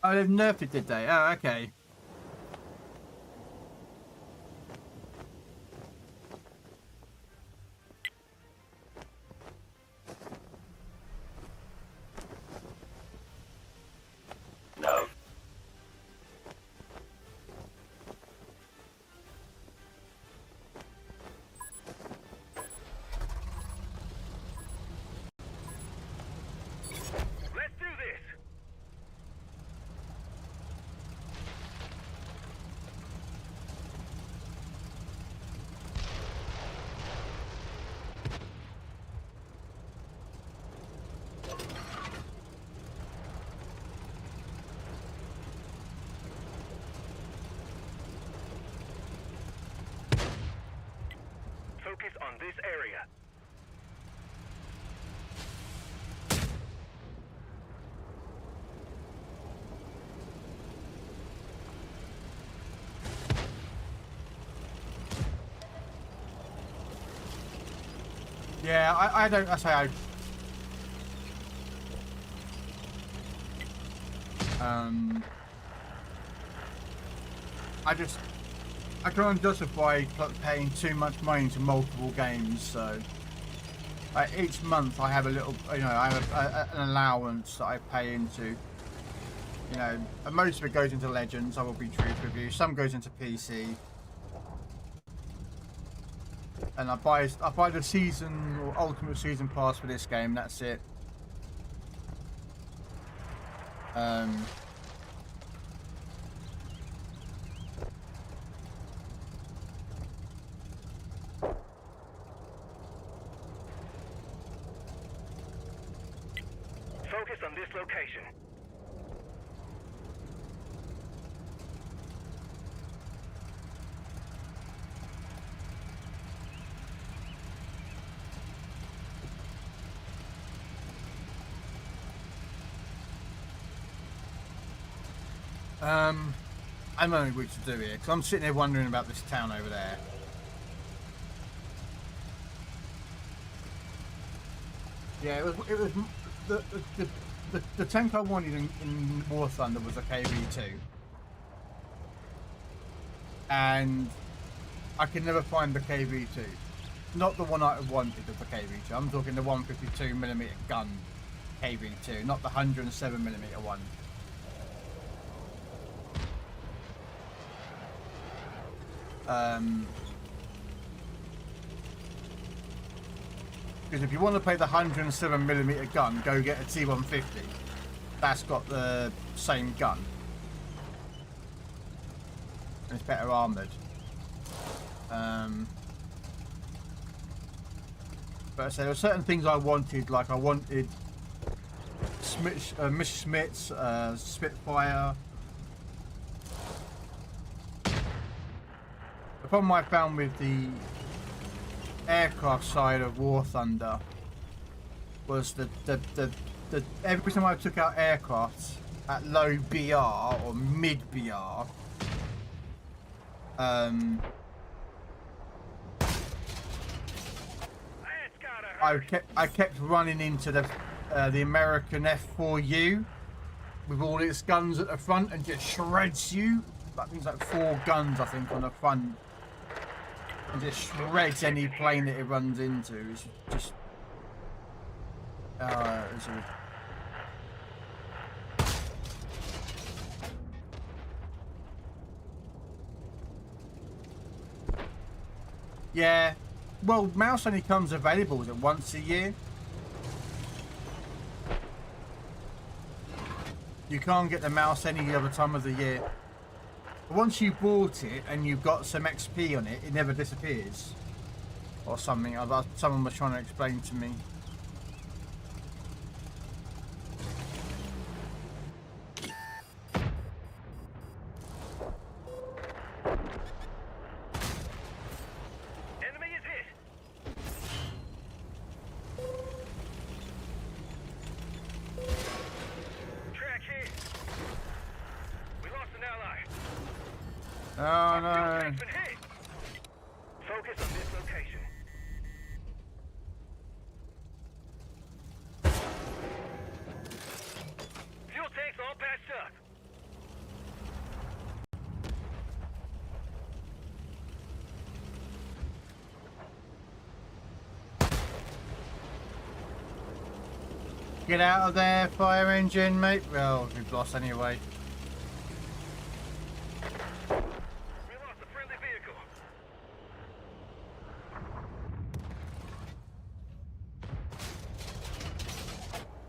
Oh, they've nerfed it, did they? Oh, okay. No. Let's do this. Focus on this area. Yeah, I don't. I say I can't justify paying too much money to multiple games. So each month I have a little, I have an allowance that I pay into. And most of it goes into Legends. I will be truth with you. Some goes into PC. And I buy the season or ultimate season pass for this game. That's it. Focus on this location. I don't know what to do here because I'm sitting there wondering about this town over there. Yeah, it was the tank I wanted in War Thunder was a KV2, and I could never find the KV2. Not the one I wanted of the KV2. I'm talking the 152mm gun KV2, not the 107mm one. Because if you want to play the 107mm gun, go get a T150. That's got the same gun. And it's better armoured. But I say there were certain things I wanted, like I wanted Miss Smith's Spitfire. The problem I found with the aircraft side of War Thunder was that every time I took out aircrafts at low BR or mid BR, That's gotta I kept running into the American F4U with all its guns at the front and just shreds you. That means like 4 guns, I think, on the front, and just shreds any plane that it runs into. It's just yeah. Well, mouse only comes available, is it, once a year? You can't get the mouse any other time of the year. Once you bought it and you've got some XP on it, it never disappears. Or something. Someone was trying to explain to me. Enemy is hit. Track hit. We lost an ally. Oh no. Track's been hit. Focus on this location. Fuel tanks all patched up. Get out of there, fire engine, mate. Well, we've lost anyway. We lost a friendly vehicle.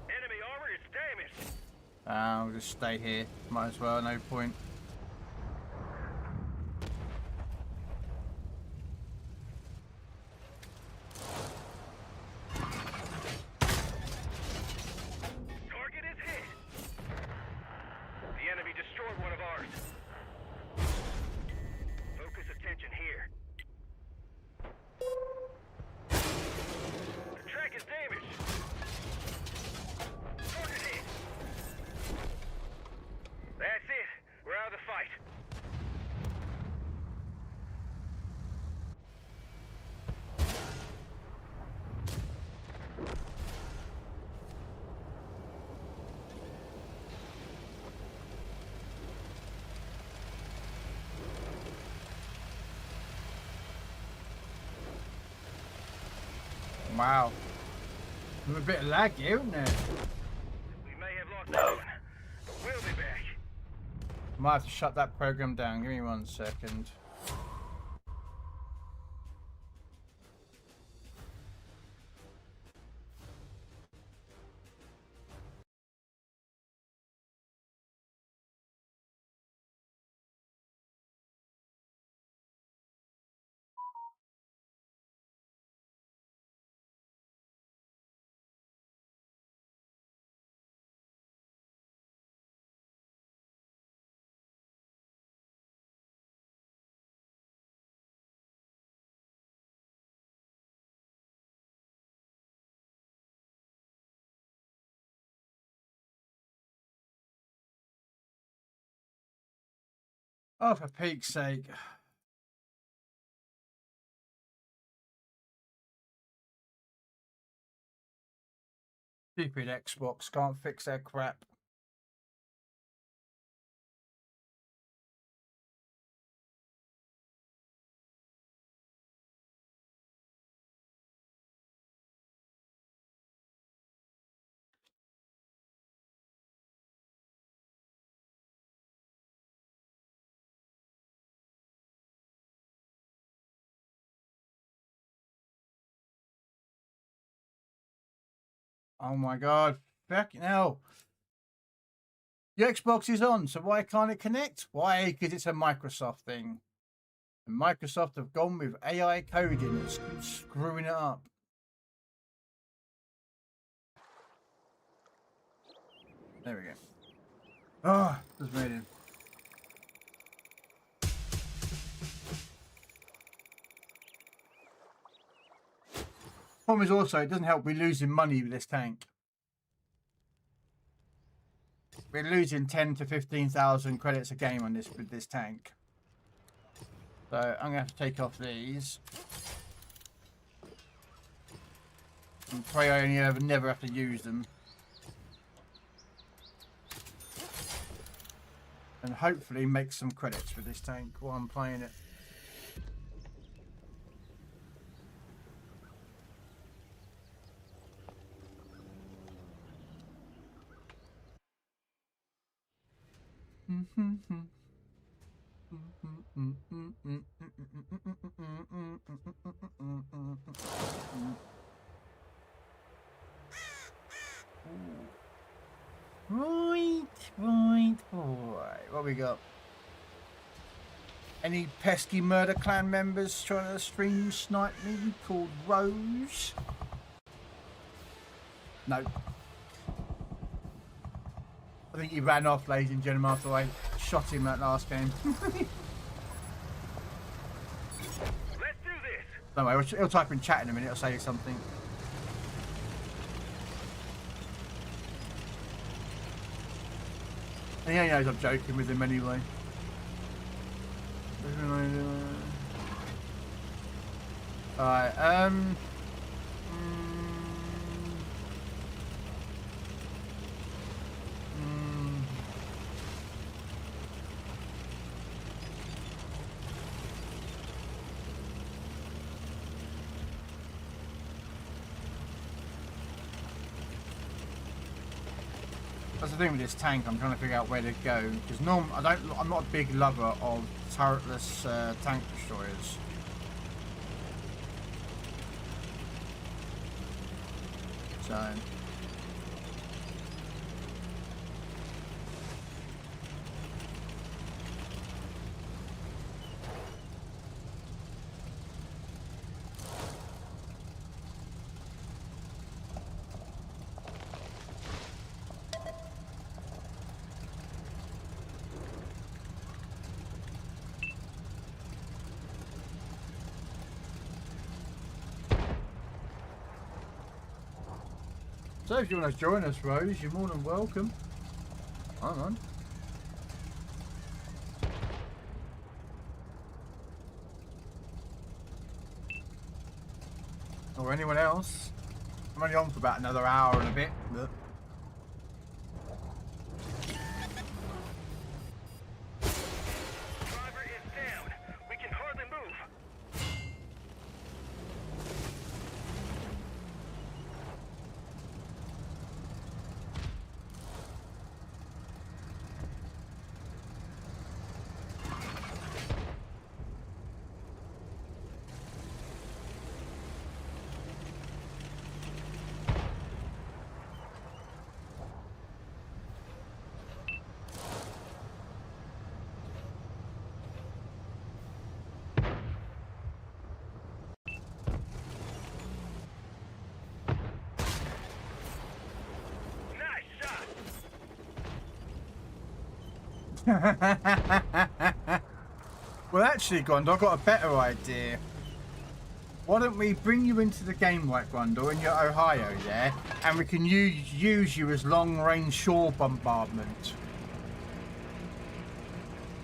Enemy armor is damaged. I'll just stay here. Might as well, no point. Target is hit. The enemy destroyed one of ours. Focus attention here. The track is damaged. Target hit. That's it. We're out of the fight. Wow. There's a bit of lag here, isn't there? We may have lost that one, but we'll be back. Might have to shut that program down. Give me 1 second. Oh, for Pete's sake. Stupid Xbox can't fix their crap. Oh my god. Fucking hell. The Xbox is on, so why can't it connect? Why? Because it's a Microsoft thing. And Microsoft have gone with AI coding and screwing it up. There we go. Oh, just made it. Problem is also, it doesn't help we're losing money with this tank. We're losing 10 to 15,000 credits a game on this with this tank. So I'm gonna have to take off these. And pray I never have to use them. And hopefully make some credits for this tank while I'm playing it. Right, boy. What we got? Any pesky murder clan members trying to stream snipe me called Rose? No. I think he ran off, ladies and gentlemen, after I shot him that last game. Let's do this. Don't worry, he'll type in chat in a minute, he'll say something. And he knows I'm joking with him anyway. Alright, that's the thing with this tank. I'm trying to figure out where to go because I'm not a big lover of turretless tank destroyers. So. So if you want to join us, Rose, you're more than welcome. Hang on. Or anyone else. I'm only on for about another hour and a bit. But... Driver is down. We can hardly move. Well, actually, Gondor, I've got a better idea. Why don't we bring you into the game, right, Gondor, in your Ohio there, and we can use you as long-range shore bombardment.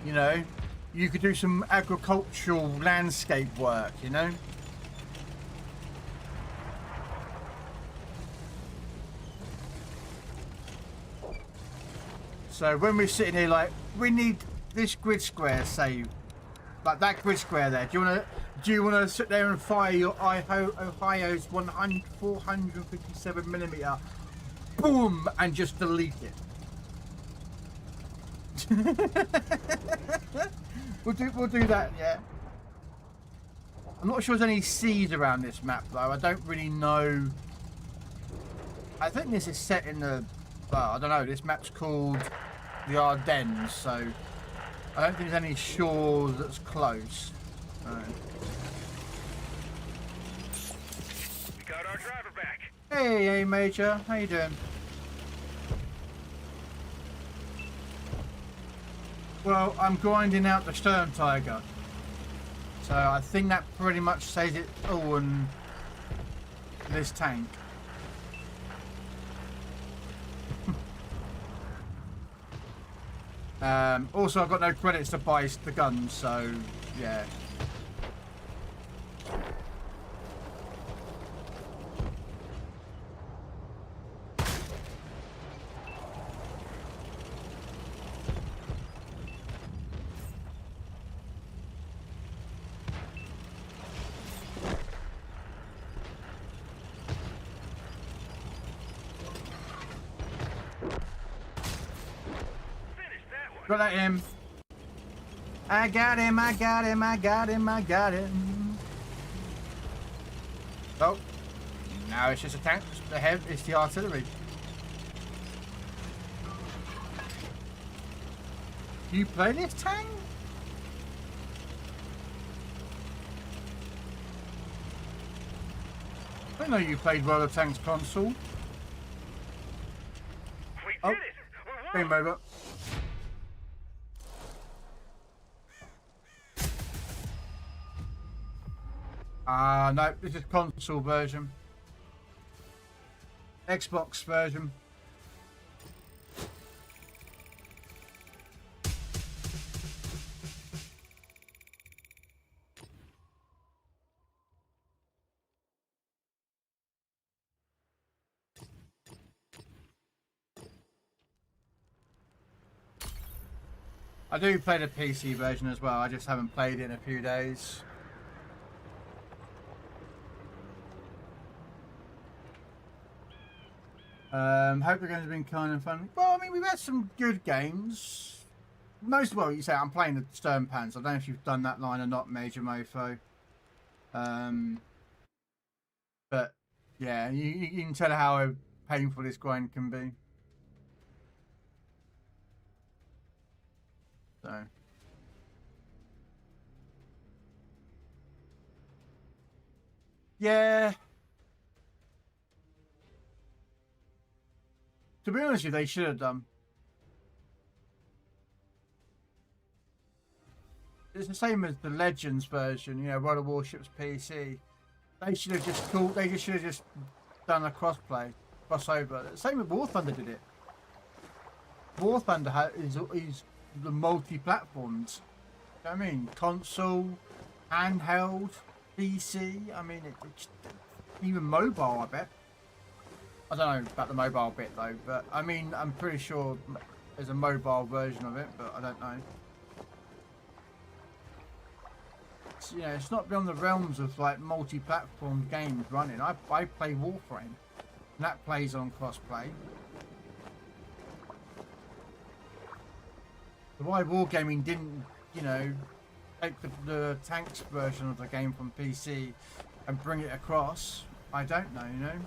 You know, you could do some agricultural landscape work, you know? So when we're sitting here like, we need this grid square saved, like that grid square there. Do you wanna sit there and fire your Ohio's 457mm, boom, and just delete it? we'll do that, yeah. I'm not sure there's any seas around this map though. I don't really know. I think this is set in the, well, I don't know. This map's called the Ardennes, so I don't think there's any shore that's close. Right. We got our driver back. Hey, Major, how you doing? Well, I'm grinding out the Sturmtiger, so I think that pretty much says it all in this tank. Also, I've got no credits to buy the guns, so yeah. Got that him. I got him, I got him, I got him, I got him. Oh. Now it's just a tank. The head is the artillery. You play this tank? I didn't know you played World of Tanks console. We Oh. did it! We won! Game over. No, this is console version. Xbox version. I do play the PC version as well, I just haven't played it in a few days. Hope the games have been kind of fun. Well, I mean, we've had some good games. Well, you say I'm playing the Sturmtiger. I don't know if you've done that line or not, Major Mofo. But yeah, you can tell how painful this grind can be. So. Yeah. To be honest with you, they should have done. It's the same as the Legends version, you know, World of Warships PC. They should have just should have just done a crossover. The same with War Thunder did it. War Thunder is the multi-platforms. You know what I mean? Console, handheld, PC. I mean, it's even mobile, I bet. I don't know about the mobile bit though, but I mean, I'm pretty sure there's a mobile version of it, but I don't know. It's, you know, it's not beyond the realms of like multi-platform games running. I play Warframe, and that plays on crossplay. The why Wargaming didn't, you know, take the tanks version of the game from PC and bring it across, I don't know, you know.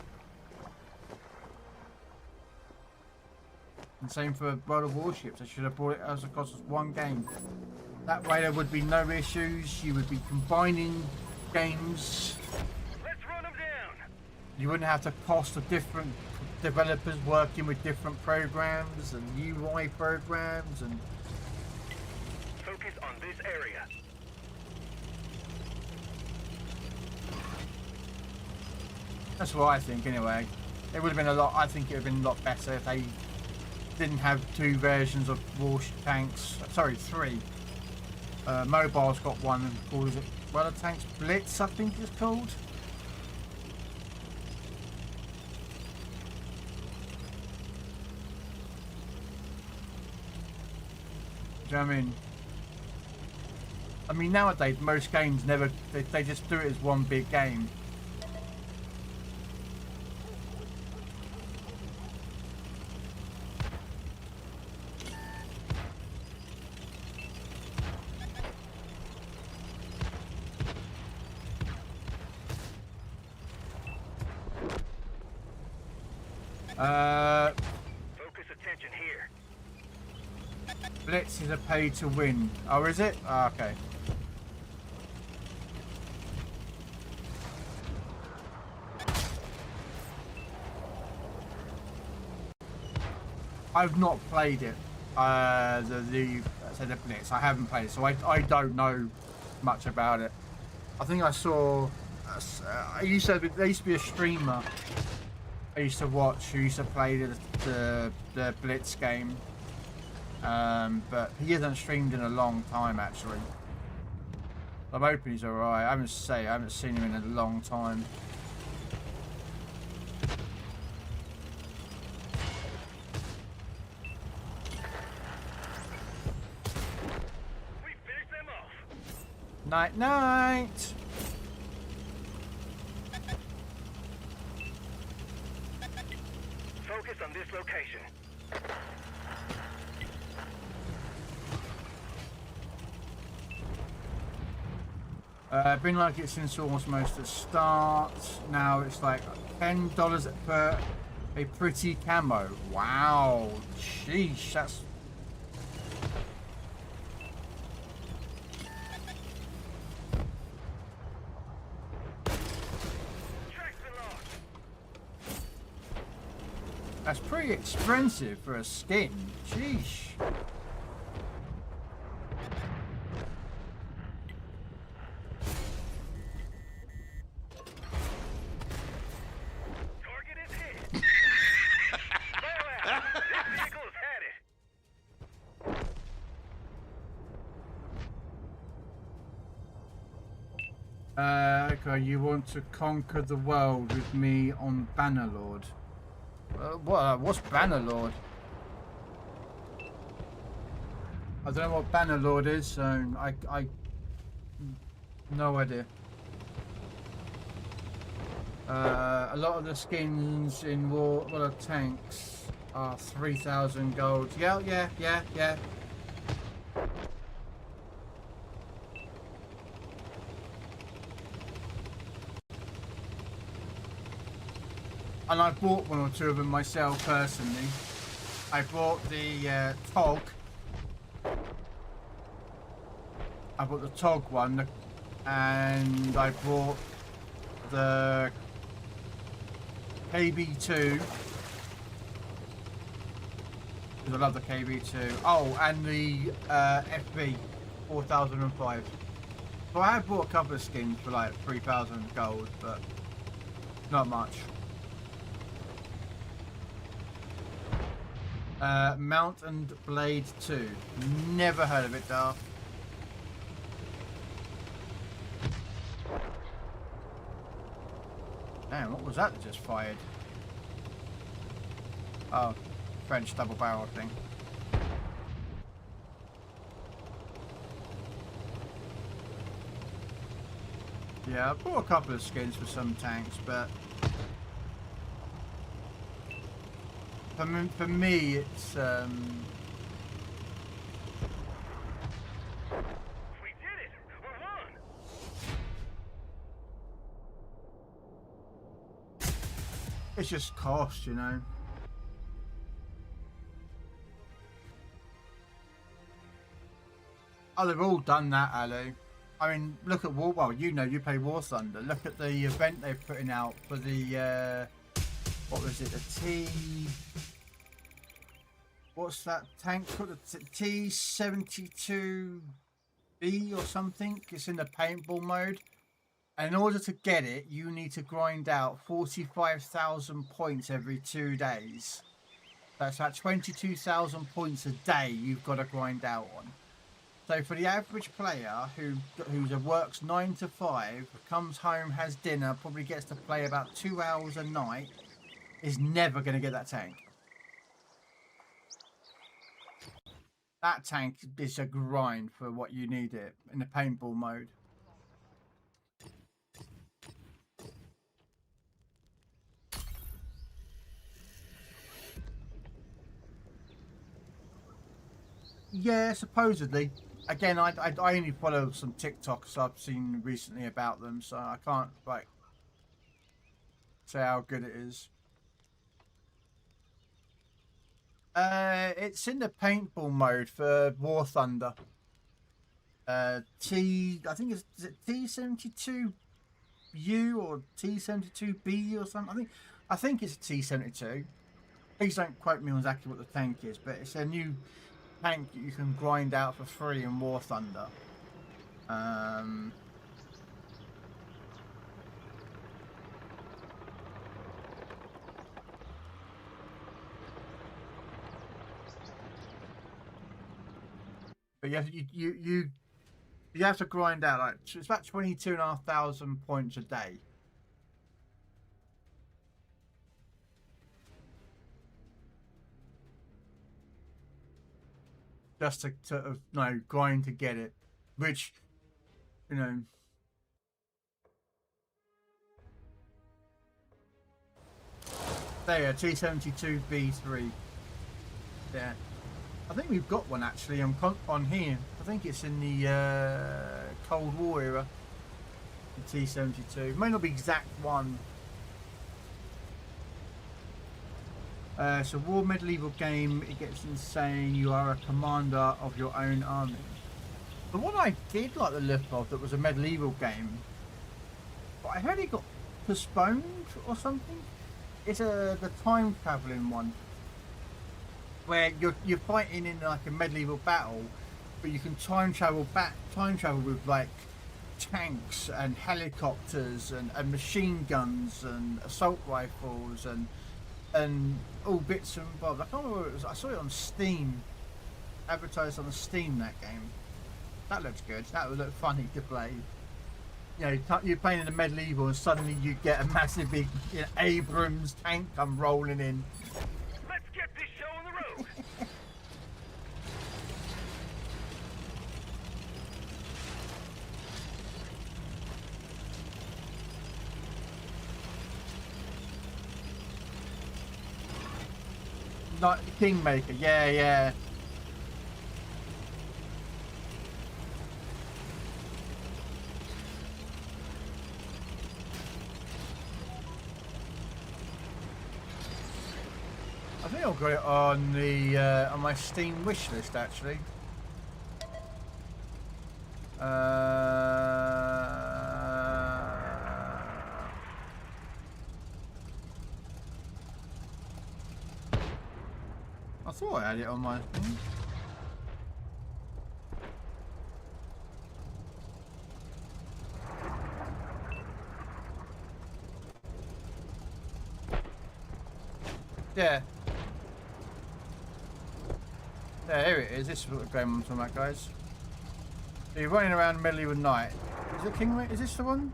And same for World of Warships. They should have brought it as across as one game. That way there would be no issues. You would be combining games. Let's run them down! You wouldn't have to cost the different developers working with different programs and UI programs and. Focus on this area. That's what I think anyway. It would have been a lot. I think it would have been a lot better if they didn't have two versions of warship tanks. Sorry, three. Mobile's got one called, is it World of Tanks Blitz, I think it's called. Do you know what I mean? Nowadays most games never, they just do it as one big game. Focus attention here. Blitz is a pay to win. Oh, is it? Oh, okay. I've not played it. The Blitz. I haven't played it, so I don't know much about it. I think I saw. There used to be a streamer I used to watch who used to play the Blitz game, but he hasn't streamed in a long time actually. I'm hoping he's alright. I haven't seen him in a long time. We finished them off. Night night. Focus on this location. Been like it since almost the start. Now it's like $10 per a pretty camo. Wow, sheesh, that's. That's pretty expensive for a skin. Sheesh. Target is hit. Fire out. This vehicle has had it. Okay, you want to conquer the world with me on Bannerlord? What's Bannerlord? I don't know what Bannerlord is, so I no idea. A lot of the skins in WoT tanks are 3,000 gold. Yeah. And I bought one or two of them myself personally. I bought the TOG. I bought the TOG one, and I bought the KB2. Because I love the KB2. Oh, and the FB 4005. So I have bought a couple of skins for like 3,000 gold, but not much. Mount and Blade 2. Never heard of it, Darth. Damn, what was that just fired? Oh, French double barrel thing. Yeah, I bought a couple of skins for some tanks, but for me, it's We did it. We won. it's just cost, you know. Oh, they've all done that, Ali. I mean, look at War. Well, you know, you play War Thunder. Look at the event they're putting out for the what was it? The what's that tank called? The T-72B or something. It's in the paintball mode. And in order to get it, you need to grind out 45,000 points every 2 days. That's like 22,000 points a day you've got to grind out on. So for the average player who works 9 to 5, comes home, has dinner, probably gets to play about 2 hours a night, is never going to get that tank. That tank is a grind for what you need it in the paintball mode. Yeah, supposedly. Again, I only follow some TikToks I've seen recently about them, so I can't like say how good it is. It's in the paintball mode for War Thunder. I think is it T-72U or T-72B or something. I think it's a T-72. Please don't quote me on exactly what the tank is, but it's a new tank that you can grind out for free in War Thunder. But you have to grind out like it's about 22,500 points a day. Just to grind to get it, which, you know, there, T-72B3. Yeah, I think we've got one actually on here. I think it's in the Cold War era. The T-72. May not be exact one. So war medieval game, it gets insane. You are a commander of your own army. The one I did like the look of that was a medieval game, but I heard it got postponed or something. It's the time traveling one, where you're fighting in like a medieval battle, but you can time travel with like tanks and helicopters and machine guns and assault rifles and all bits and bobs. I can't remember what it was. I saw it on Steam, advertised on Steam, that game. That looks good. That would look funny to play. You know, you're playing in the medieval and suddenly you get a massive big, you know, Abrams tank come rolling in. Let's get this show on the road. Like the Kingmaker, yeah. I think I've got it on the on my Steam wish list actually. I thought I had it on my thing. Yeah. Yeah, here it is. This is what the game I'm talking about, guys. So you're running around the middle of the night. Is it Kingmaker? Is this the one?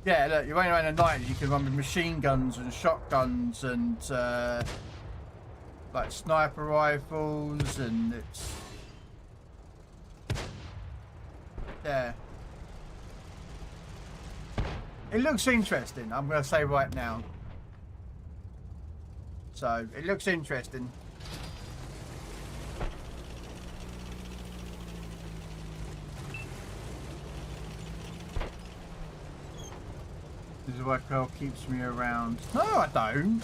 Yeah, look, you're running around at night. You can run with machine guns and shotguns and like sniper rifles, and it's yeah. It looks interesting. I'm going to say right now. So it looks interesting. This is why Krell keeps me around. No, I don't.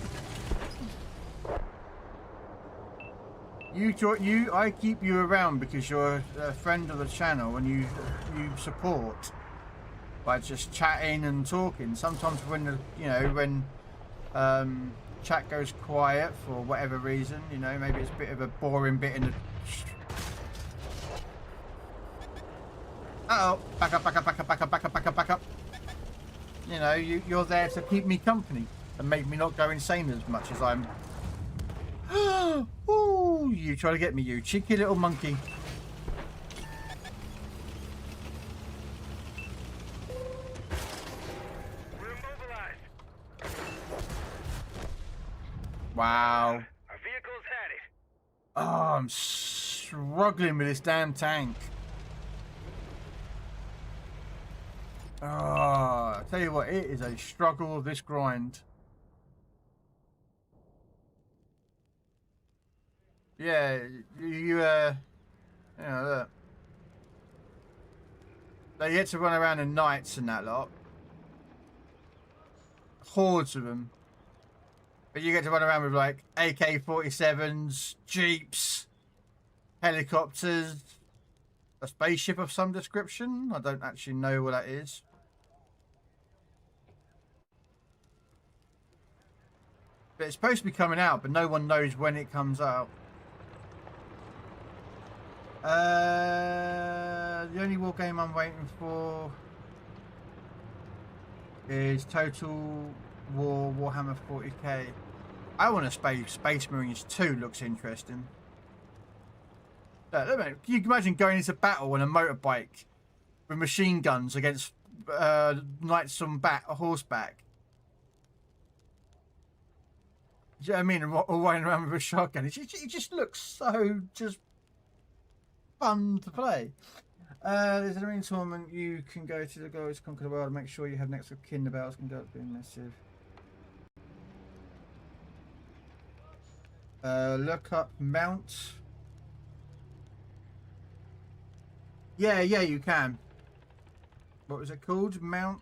I keep you around because you're a friend of the channel and you support by just chatting and talking. Sometimes when when chat goes quiet for whatever reason, maybe it's a bit of a boring bit in the. Uh oh, back up. You're there to keep me company and make me not go insane as much as I'm. Ooh, you try to get me, you cheeky little monkey. We're immobilized. Wow. Our vehicle's had it. Oh, I'm struggling with this damn tank. Oh, I tell you what, it is a struggle of this grind. Yeah, look. They get to run around in nights and that lot. Hordes of them. But you get to run around with like AK-47s, jeeps, helicopters, a spaceship of some description. I don't actually know what that is. But it's supposed to be coming out, but no one knows when it comes out. The only war game I'm waiting for is Total War Warhammer 40k. I want to Space Marines 2. Looks interesting. Can you imagine going into battle on a motorbike with machine guns against knights on horseback? Do you know what I mean? And all running around with a shotgun. It just looks so just fun to play. There's an arena tournament you can go to go to conquer the world and make sure you have next of kin. The battles can go up being massive. Look up mount. Yeah, you can. What was it called? Mount.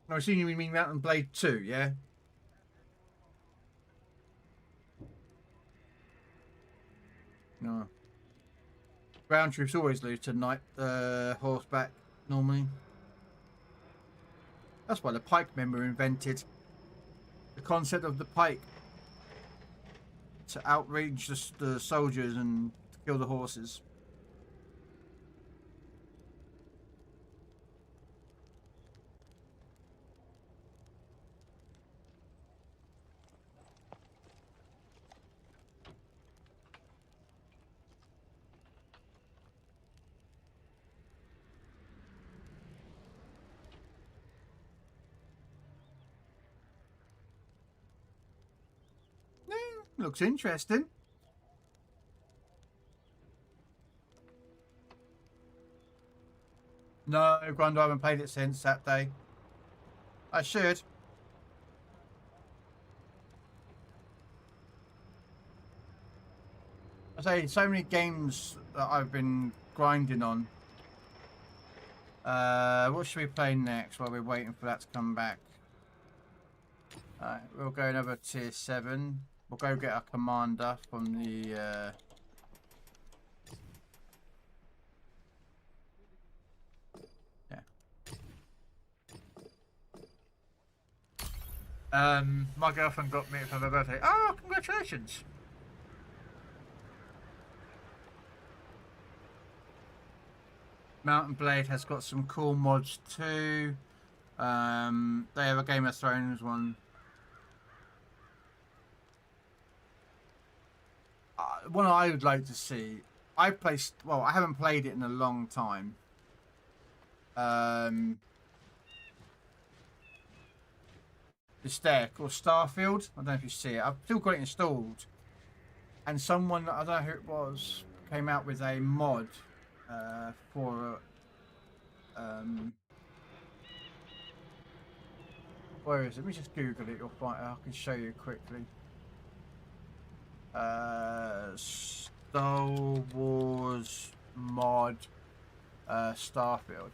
No, I assume you mean Mountain Blade 2, yeah? No. Ground troops always lose to night horseback normally. That's why the pikemen were invented. The concept of the pike to outreach the soldiers and kill the horses. Looks interesting. No, Grund, I haven't played it since that day. I should. I say so many games that I've been grinding on. What should we play next while we're waiting for that to come back? Alright, we'll go another tier 7. We'll go get our commander from the my girlfriend got me for my birthday. Oh, congratulations! Mountain Blade has got some cool mods too. They have a Game of Thrones one. One I would like to see. I haven't played it in a long time. It's there called Starfield. I don't know if you see it. I've still got it installed. And someone, I don't know who it was, came out with a mod for where is it? Let me just Google it. You'll find. I can show you quickly. Star Wars mod Starfield.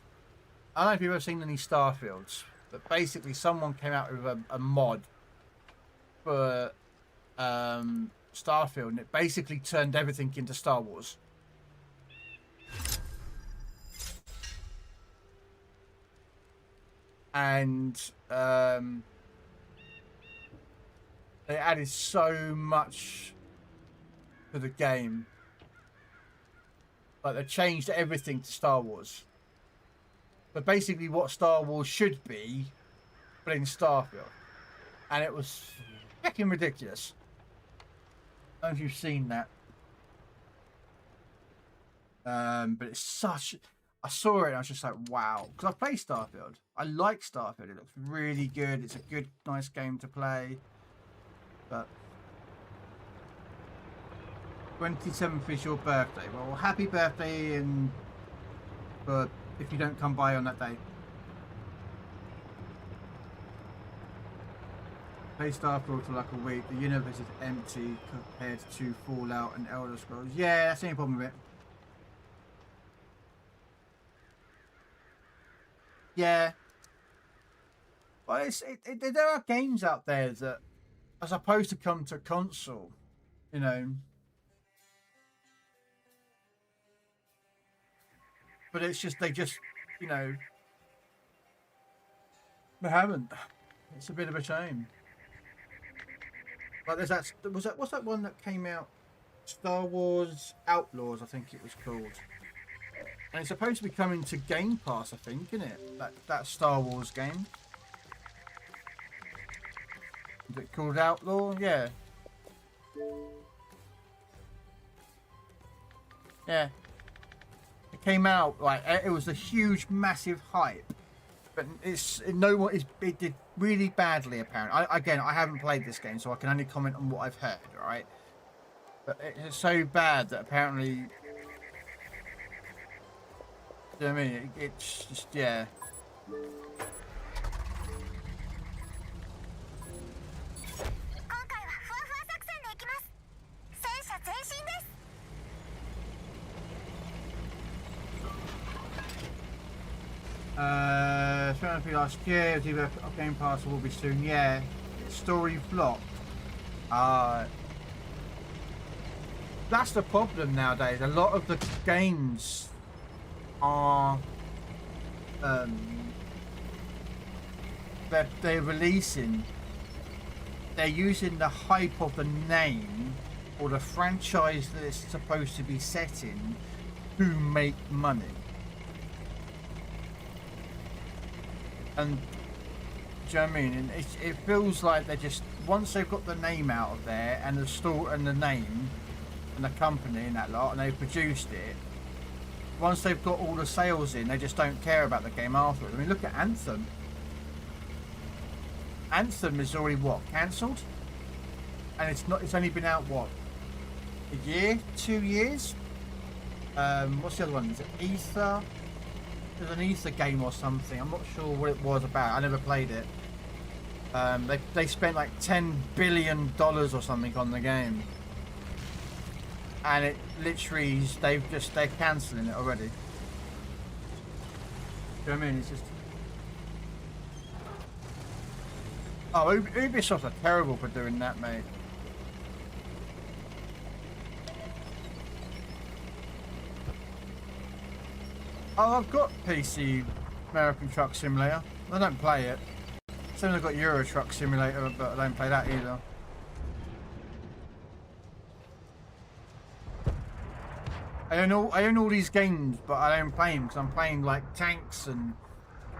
I don't know if you've ever seen any Starfields, but basically someone came out with a mod for Starfield, and it basically turned everything into Star Wars. And they added so much to the game. Like, they changed everything to Star Wars. But basically what Star Wars should be, but in Starfield. And it was fucking ridiculous. I don't know if you've seen that. But it's such... I saw it and I was just like, wow. Because I play Starfield. I like Starfield. It looks really good. It's a good, nice game to play. But 27th is your birthday. Well, happy birthday, and but if you don't come by on that day. Play Starfield for like a week. The universe is empty compared to Fallout and Elder Scrolls. Yeah, that's the only problem with it. Yeah. But there are games out there that are supposed to come to console, you know. But it's just, you know, they haven't. It's a bit of a shame. Like there's that, what's that one that came out? Star Wars Outlaws, I think it was called. And it's supposed to be coming to Game Pass, I think, isn't it? That Star Wars game. Is it called Outlaw? Yeah. Yeah. It came out, like, it was a huge, massive hype. But it did really badly, apparently. I haven't played this game, so I can only comment on what I've heard, alright? But it's so bad that apparently... You know what I mean? It's just, yeah. Jonathan last year, it was either Game Pass or will be soon. Yeah, story blocked. That's the problem nowadays. A lot of the games are they're releasing. They're using the hype of the name or the franchise that it's supposed to be set in to make money. And do you know what I mean? And it feels like they're just, once they've got the name out of there and the store and the name and the company and that lot, and they've produced it, once they've got all the sales in, they just don't care about the game afterwards. I mean, look at Anthem. Anthem is already what, cancelled? And it's only been out what, a year, 2 years? What's the other one? Is it Ether? There's an Ether game or something. I'm not sure what it was about. I never played it. They spent like $10 billion or something on the game, and it literally they're cancelling it already. Do you know what I mean? It's just Ubisoft are terrible for doing that, mate. Oh, I've got PC American Truck Simulator. I don't play it. Same as I've got Euro Truck Simulator, but I don't play that either. I own all these games, but I don't play them because I'm playing like tanks and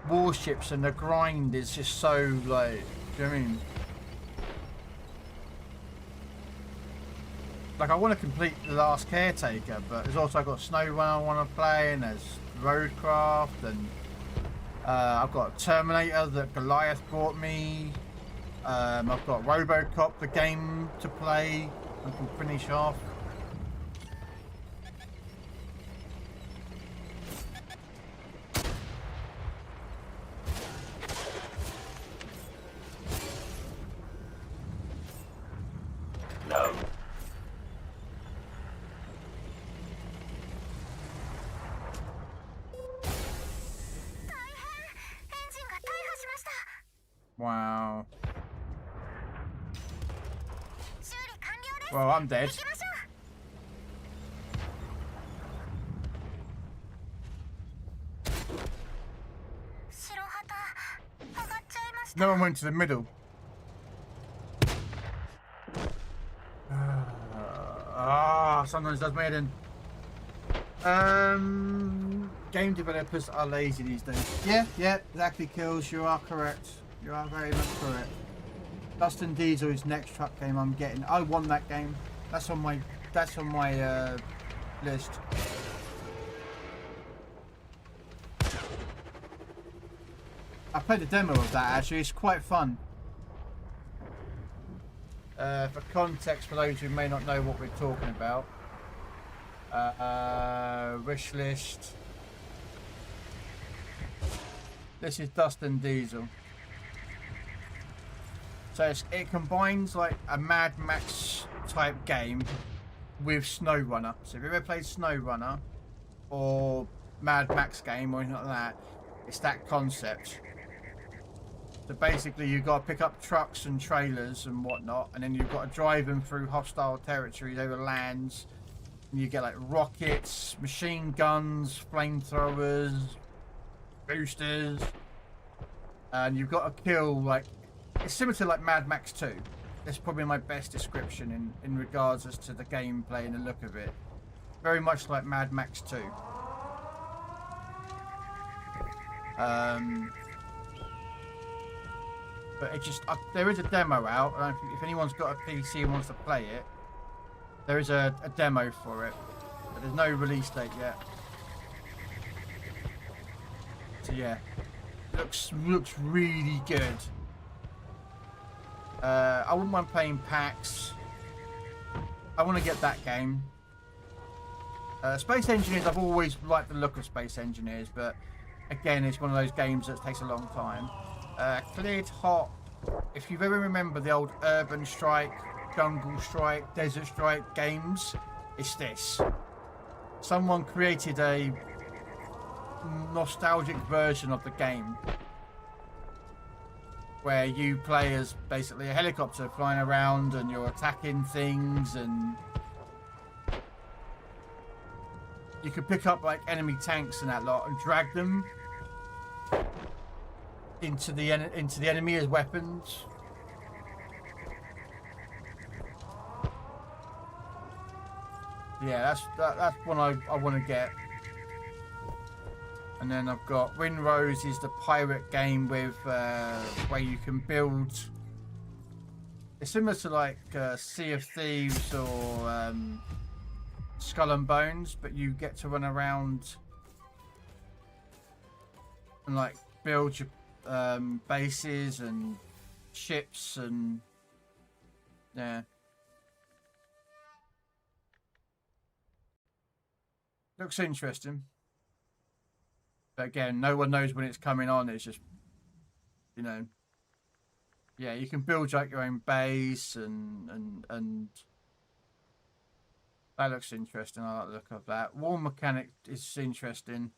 warships, and the grind is just so like. Do you know what I mean? Like I want to complete The Last Caretaker, but there's also I've got SnowRunner I want to play, and there's Roadcraft, and I've got Terminator that Goliath brought me. I've got Robocop, the game to play. I can finish off. No. Wow. Well, I'm dead. No one went to the middle. Sometimes does my head in. Game developers are lazy these days. Yeah, exactly, Kills. You are correct. You are very much correct. Dustin Diesel is next truck game I'm getting. I won that game. That's on my list. I played a demo of that actually. It's quite fun. For context, for those who may not know what we're talking about, wish list. This is Dustin Diesel. So it combines like a Mad Max type game with SnowRunner. So if you've ever played SnowRunner or Mad Max game or anything like that, it's that concept. So basically you've got to pick up trucks and trailers and whatnot, and then you've got to drive them through hostile territories over lands, and you get like rockets, machine guns, flamethrowers, boosters, and you've got to kill like, it's similar to like Mad Max 2. That's probably my best description in regards as to the gameplay and the look of it. Very much like Mad Max 2. But it just, there is a demo out, and if anyone's got a PC and wants to play it, there is a demo for it, but there's no release date yet. So yeah, looks really good. I wouldn't mind playing PAX. I want to get that game. Space Engineers, I've always liked the look of Space Engineers, but again, it's one of those games that takes a long time. Cleared Hot. If you ever remember the old Urban Strike, Jungle Strike, Desert Strike games, it's this. Someone created a nostalgic version of the game where you play as basically a helicopter flying around and you're attacking things, and you can pick up like enemy tanks and that lot and drag them into the enemy as weapons. Yeah, that's one I want to get. And then I've got Windrose is the pirate game with where you can build. It's similar to like Sea of Thieves or Skull and Bones, but you get to run around and like build your bases and ships and yeah. Looks interesting. But again, no one knows when it's coming on. It's just, you know, yeah, you can build like your own base and that looks interesting. I like the look of that. War mechanic is interesting.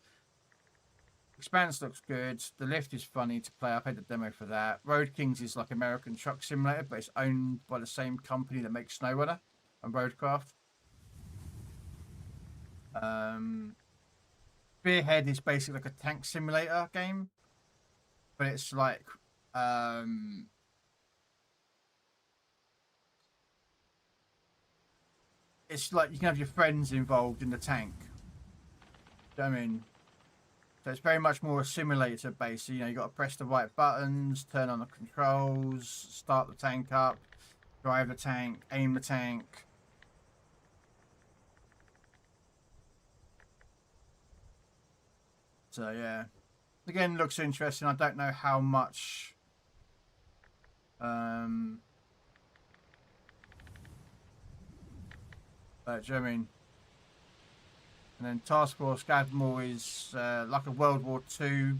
Expanse looks good. The lift is funny to play. I played the demo for that. Road Kings is like American Truck Simulator, but it's owned by the same company that makes SnowRunner and Roadcraft. Spearhead is basically like a tank simulator game, but it's like you can have your friends involved in the tank. Do you know what I mean? So it's very much more a simulator based. So, you know, you got to press the right buttons, turn on the controls, start the tank up, drive the tank, aim the tank. So yeah, again, looks interesting. I don't know how much but do you know what I mean? And then Task Force Gadmore is like a World War II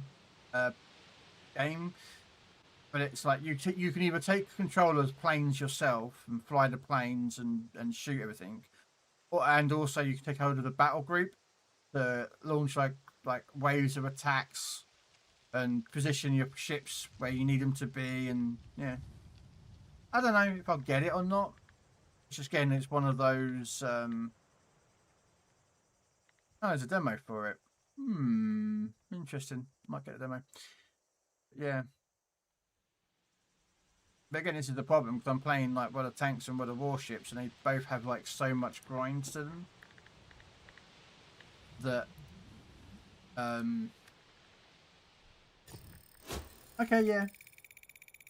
game, but it's like you can either take control as planes yourself and fly the planes and shoot everything, and also you can take hold of the battle group to launch like waves of attacks and position your ships where you need them to be. And yeah, I don't know if I'll get it or not. It's just again, it's one of those oh, there's a demo for it. Interesting. Might get a demo. Yeah, but again, this is the problem because I'm playing like World of Tanks and World of Warships, and they both have like so much grind to them that okay, yeah.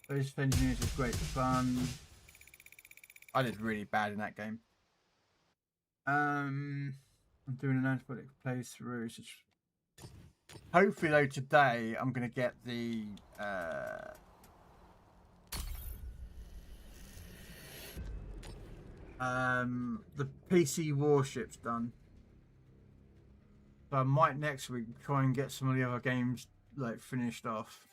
Those engineers is great fun. I did really bad in that game. I'm doing an antibiotic playthrough. So hopefully, though, today I'm going to get the PC warships done. So I might next week try and get some of the other games like finished off.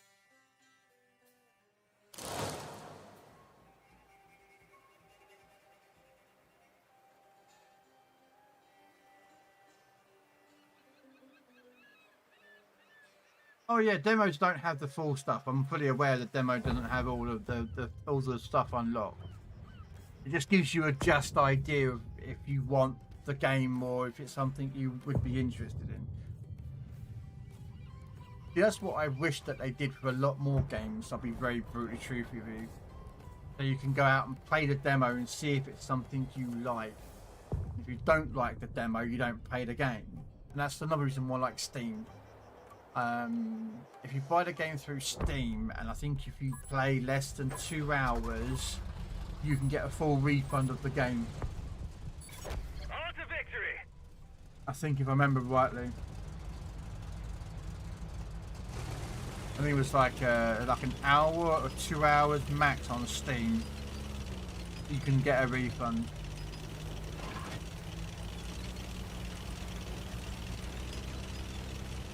Oh yeah, demos don't have the full stuff. I'm fully aware the demo doesn't have all of the stuff unlocked. It just gives you a just idea of if you want the game or if it's something you would be interested in. See, that's what I wish that they did for a lot more games. I'll be very brutally truthful with you. So you can go out and play the demo and see if it's something you like. If you don't like the demo, you don't play the game. And that's another reason why I like Steam. If you buy the game through Steam, and I think if you play less than 2 hours, you can get a full refund of the game. On to victory! I think if I remember rightly. I think it was like an hour or 2 hours max on Steam. You can get a refund.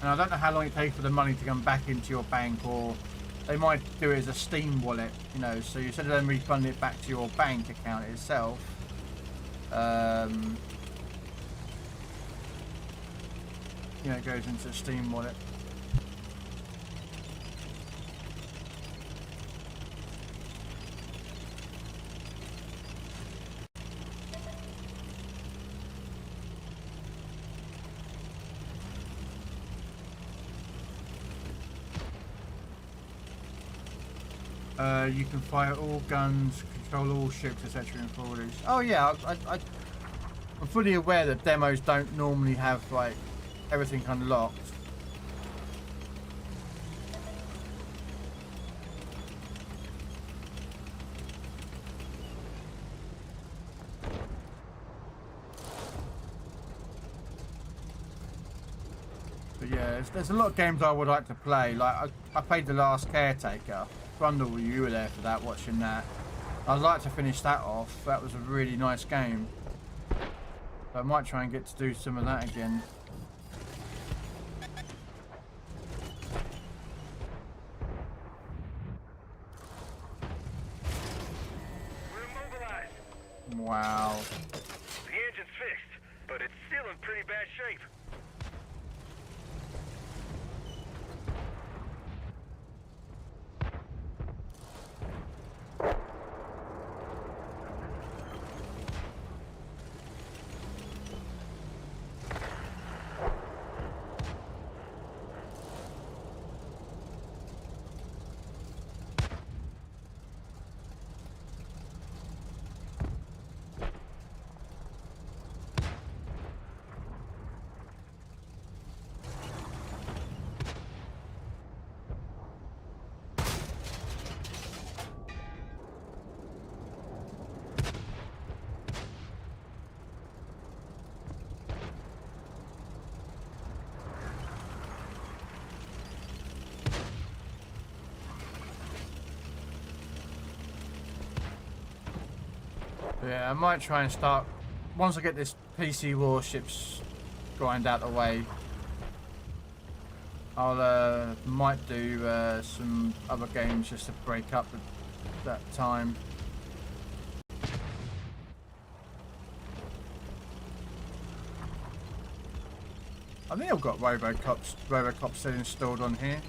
And I don't know how long it takes for the money to come back into your bank, or they might do it as a Steam wallet, you know, so instead of them refunding it back to your bank account itself, you know, it goes into the Steam wallet. You can fire all guns, control all ships, etc. in 4Ds. Oh yeah, I'm fully aware that demos don't normally have like everything unlocked. But yeah, there's a lot of games I would like to play. Like I played The Last Caretaker. Brundle, you were there for that, watching that. I'd like to finish that off. That was a really nice game. So I might try and get to do some of that again. We're immobilized. Wow. The engine's fixed, but it's still in pretty bad shape. Yeah, I might try and start once I get this PC warships grind out the way. I'll might do some other games just to break up that time. I think I've got Robocops still installed on here.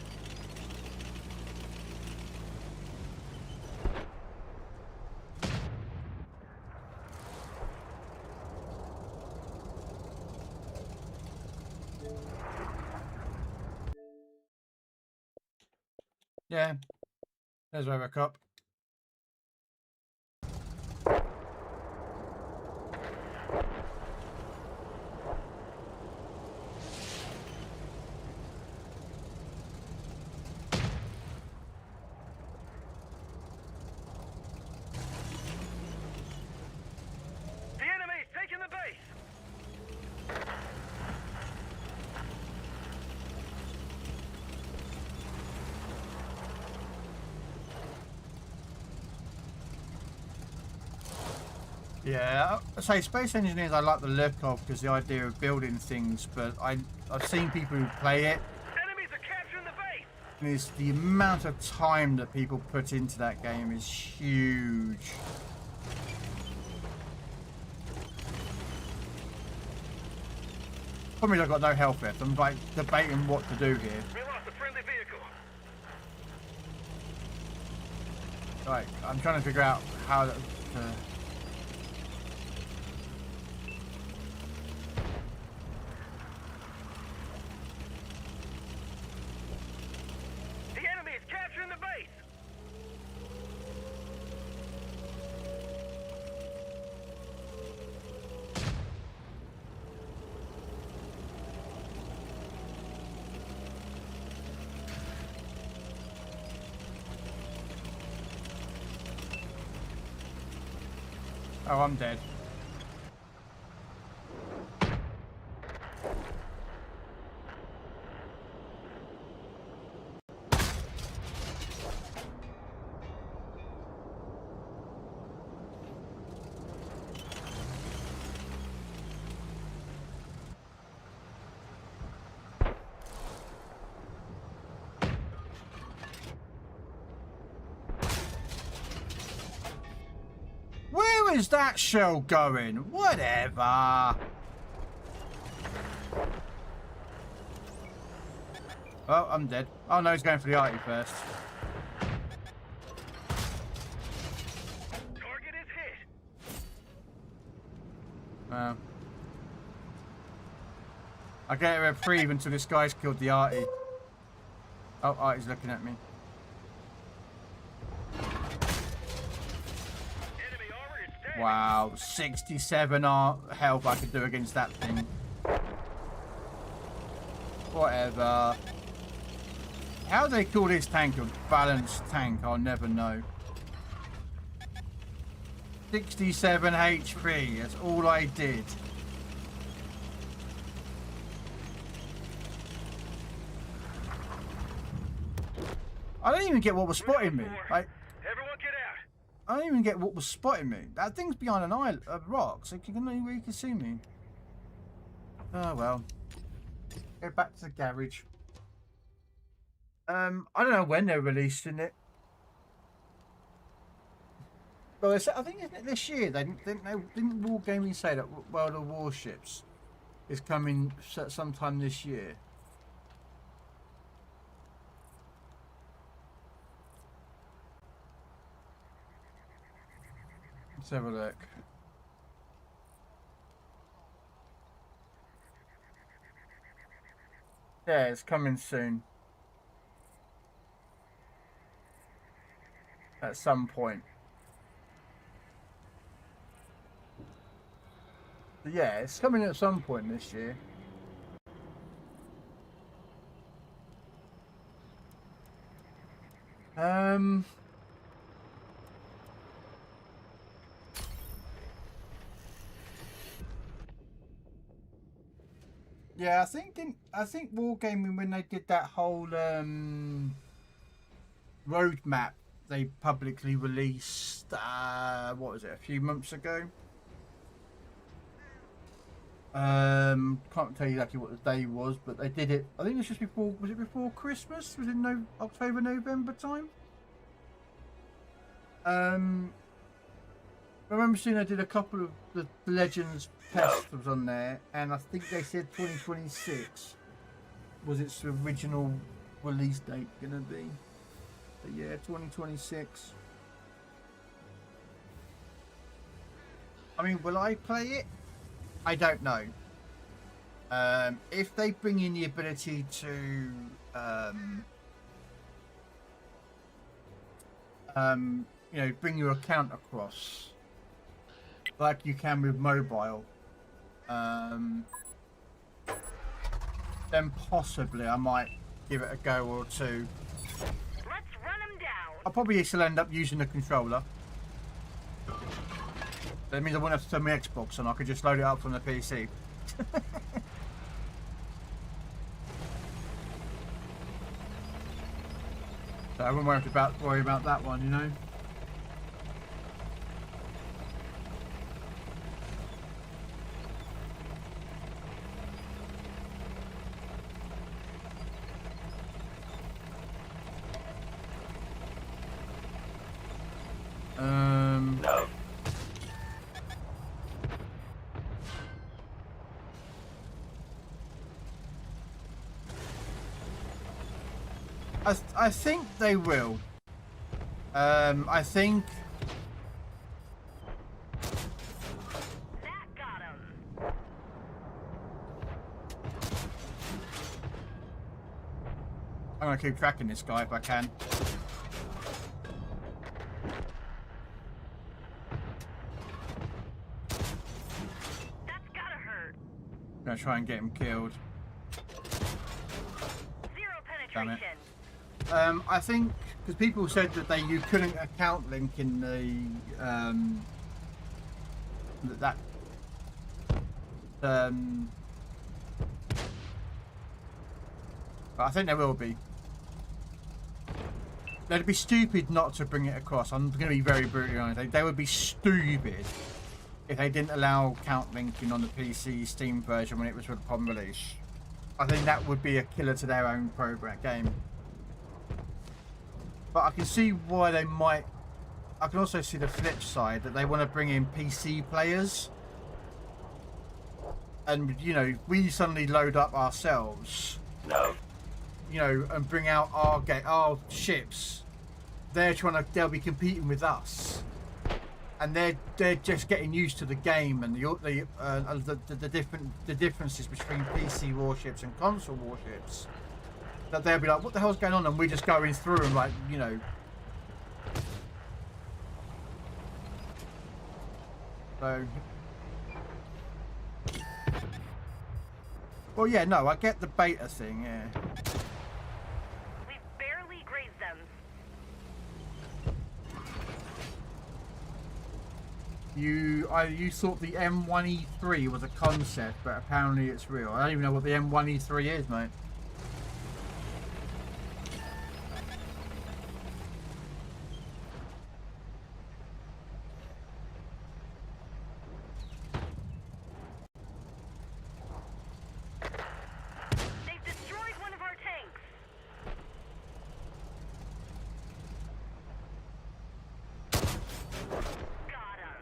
Yeah, there's Robocop. The enemy's taking the base. Yeah, I say Space Engineers I like the look of because the idea of building things, but I've seen people who play it, Enemies are capturing the base. and it's the amount of time that people put into that game is huge. Probably I've got no health left. I'm like debating what to do here. We lost a friendly vehicle. Right, I'm trying to figure out how to... The enemy is capturing the base. Oh, I'm dead. Where is that shell going? Whatever. Oh, I'm dead. Oh no, he's going for the arty first. Target is hit. I get a reprieve until this guy's killed the arty. Oh, arty's looking at me. Wow, 67 health I could do against that thing. Whatever. How they call this tank a balanced tank, I'll never know. 67 HP, that's all I did. I don't even get what was spotting me. Like, Everyone get out. I don't even get what was spotting me. That thing's behind an island, a rock, so you can know where you can see me. Oh well. Go back to the garage. I don't know when they're releasing it. Well, I think isn't it this year? Didn't Wargaming say that World of Warships is coming sometime this year? Let's have a look. Yeah, it's coming soon. At some point. But yeah, it's coming at some point this year. Yeah, I think Wargaming, when they did that whole roadmap they publicly released, what was it, a few months ago? Can't tell you exactly what the day was, but they did it. I think it was just before. Was it before Christmas? Was it October, November time? I remember seeing they did a couple of the Legends tests was on there, and I think they said 2026 was its original release date gonna be. But yeah, 2026. I mean, will I play it? I don't know. If they bring in the ability to you know, bring your account across like you can with mobile, then possibly I might give it a go or two. Let's run them down. I'll probably still end up using the controller. That means I won't have to turn my Xbox on. I could just load it up from the PC. So I wouldn't worry about that one, you know. No. I think they will. I think That got him. I'm gonna keep tracking this guy if I can. That's gotta hurt. I'm gonna try and get him killed. Zero Damn it. penetration. I think because people said that you couldn't account link in the but I think there will be. They'd be stupid not to bring it across. I'm going to be very brutally honest. They would be stupid if they didn't allow account linking on the PC Steam version when it was upon release. I think that would be a killer to their own game. But I can see why they might. I can also see the flip side that they want to bring in PC players, and you know, we suddenly load up ourselves. No. You know, and bring out our ships. They'll be competing with us, and they're just getting used to the game and the differences between PC warships and console warships. That they'll be like, what the hell's going on? And we're just going through and like, you know. So, well, yeah, no, I get the beta thing. Yeah. We barely grazed them. You thought the M1E3 was a concept, but apparently it's real. I don't even know what the M1E3 is, mate. They've destroyed one of our tanks. Got him.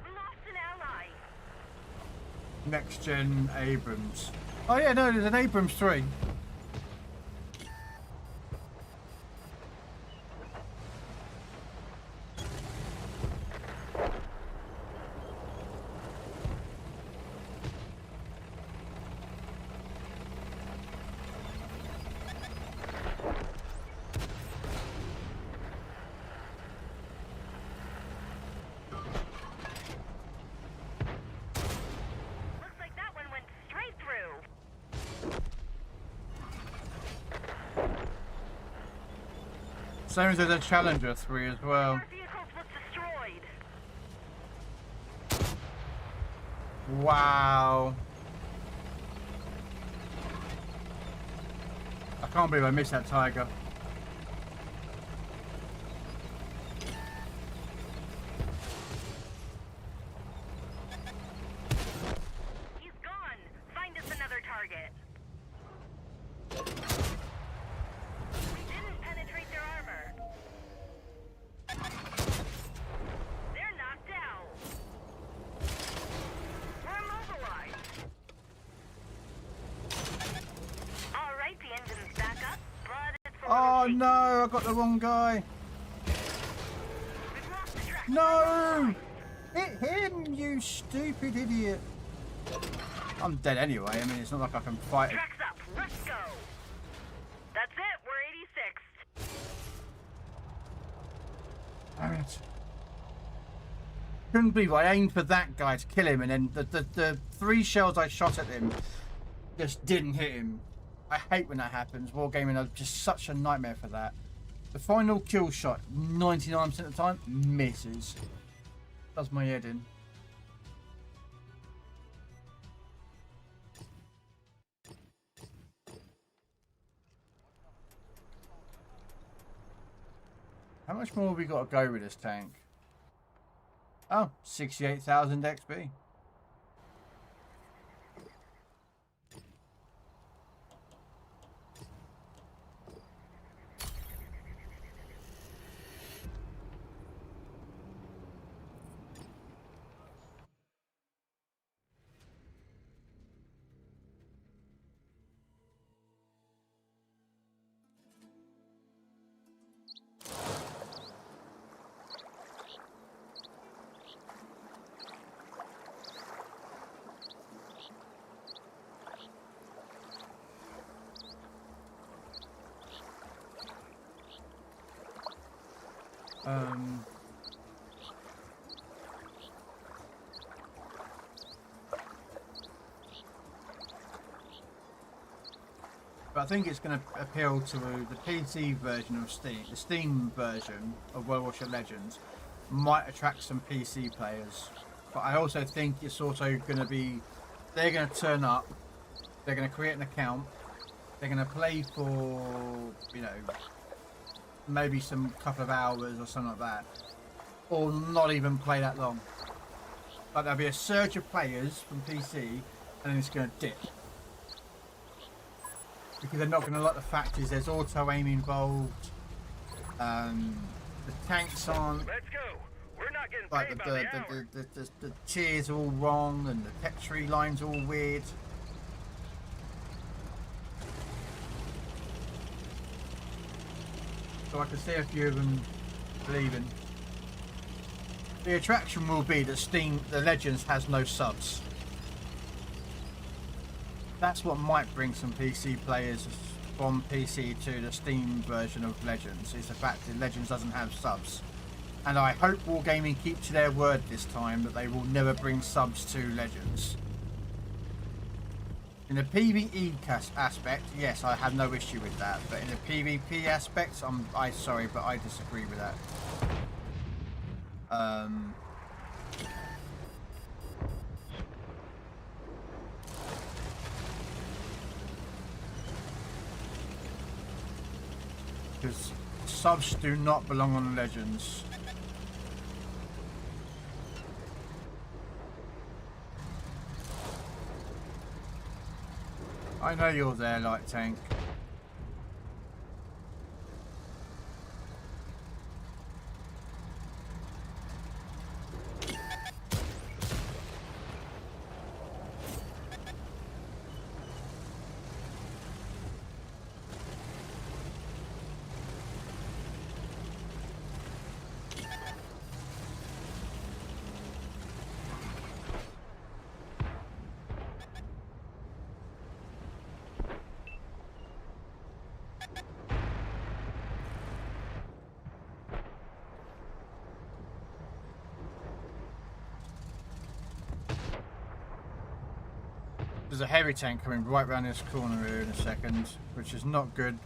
We lost an ally. Next gen Abrams. Oh yeah, no, there's an Abrams 3. Looks like that one went straight through. Same as there's a Challenger 3 as well. Our vehicles was destroyed. Wow. I can't believe I missed that Tiger. He's gone. Find us another target. We didn't penetrate their armor. They're knocked out. We're immobilized. All right, the engine's back up, but it's for Oh rotation. no, I got the wrong guy. We've lost the track. No! Hit him, you stupid idiot. I'm dead anyway. I mean, it's not like I can fight it. Tracks up. Let's go. That's it. We're 86th. Damn it. Couldn't believe I aimed for that guy to kill him, and then the 3 shells I shot at him just didn't hit him. I hate when that happens. Wargaming are just such a nightmare for that. The final kill shot, 99% of the time, misses. Does my head in. How much more have we got to go with this tank? Oh, 68,000 XP. But I think it's going to appeal to the PC version of Steam. The Steam version of World War II Legends might attract some PC players. But I also think it's also going to be, they're going to turn up, they're going to create an account, they're going to play for, you know, maybe some couple of hours or something like that. Or not even play that long. But there'll be a surge of players from PC and then it's going to dip. Because they're not going to like the fact is there's auto aim involved. The tanks aren't. Let's go. We're not getting like the tiers are all wrong and the texture lines are all weird. So I can see a few of them leaving. The attraction will be that the Legends has no subs. That's what might bring some PC players from PC to the Steam version of Legends, is the fact that Legends doesn't have subs. And I hope Wargaming keep to their word this time that they will never bring subs to Legends. In the PvE aspect, yes, I have no issue with that. But in the PvP aspects, I'm sorry, but I disagree with that. Because subs do not belong on Legends. I know you're there, Light Tank. There's a heavy tank coming right around this corner here in a second, which is not good.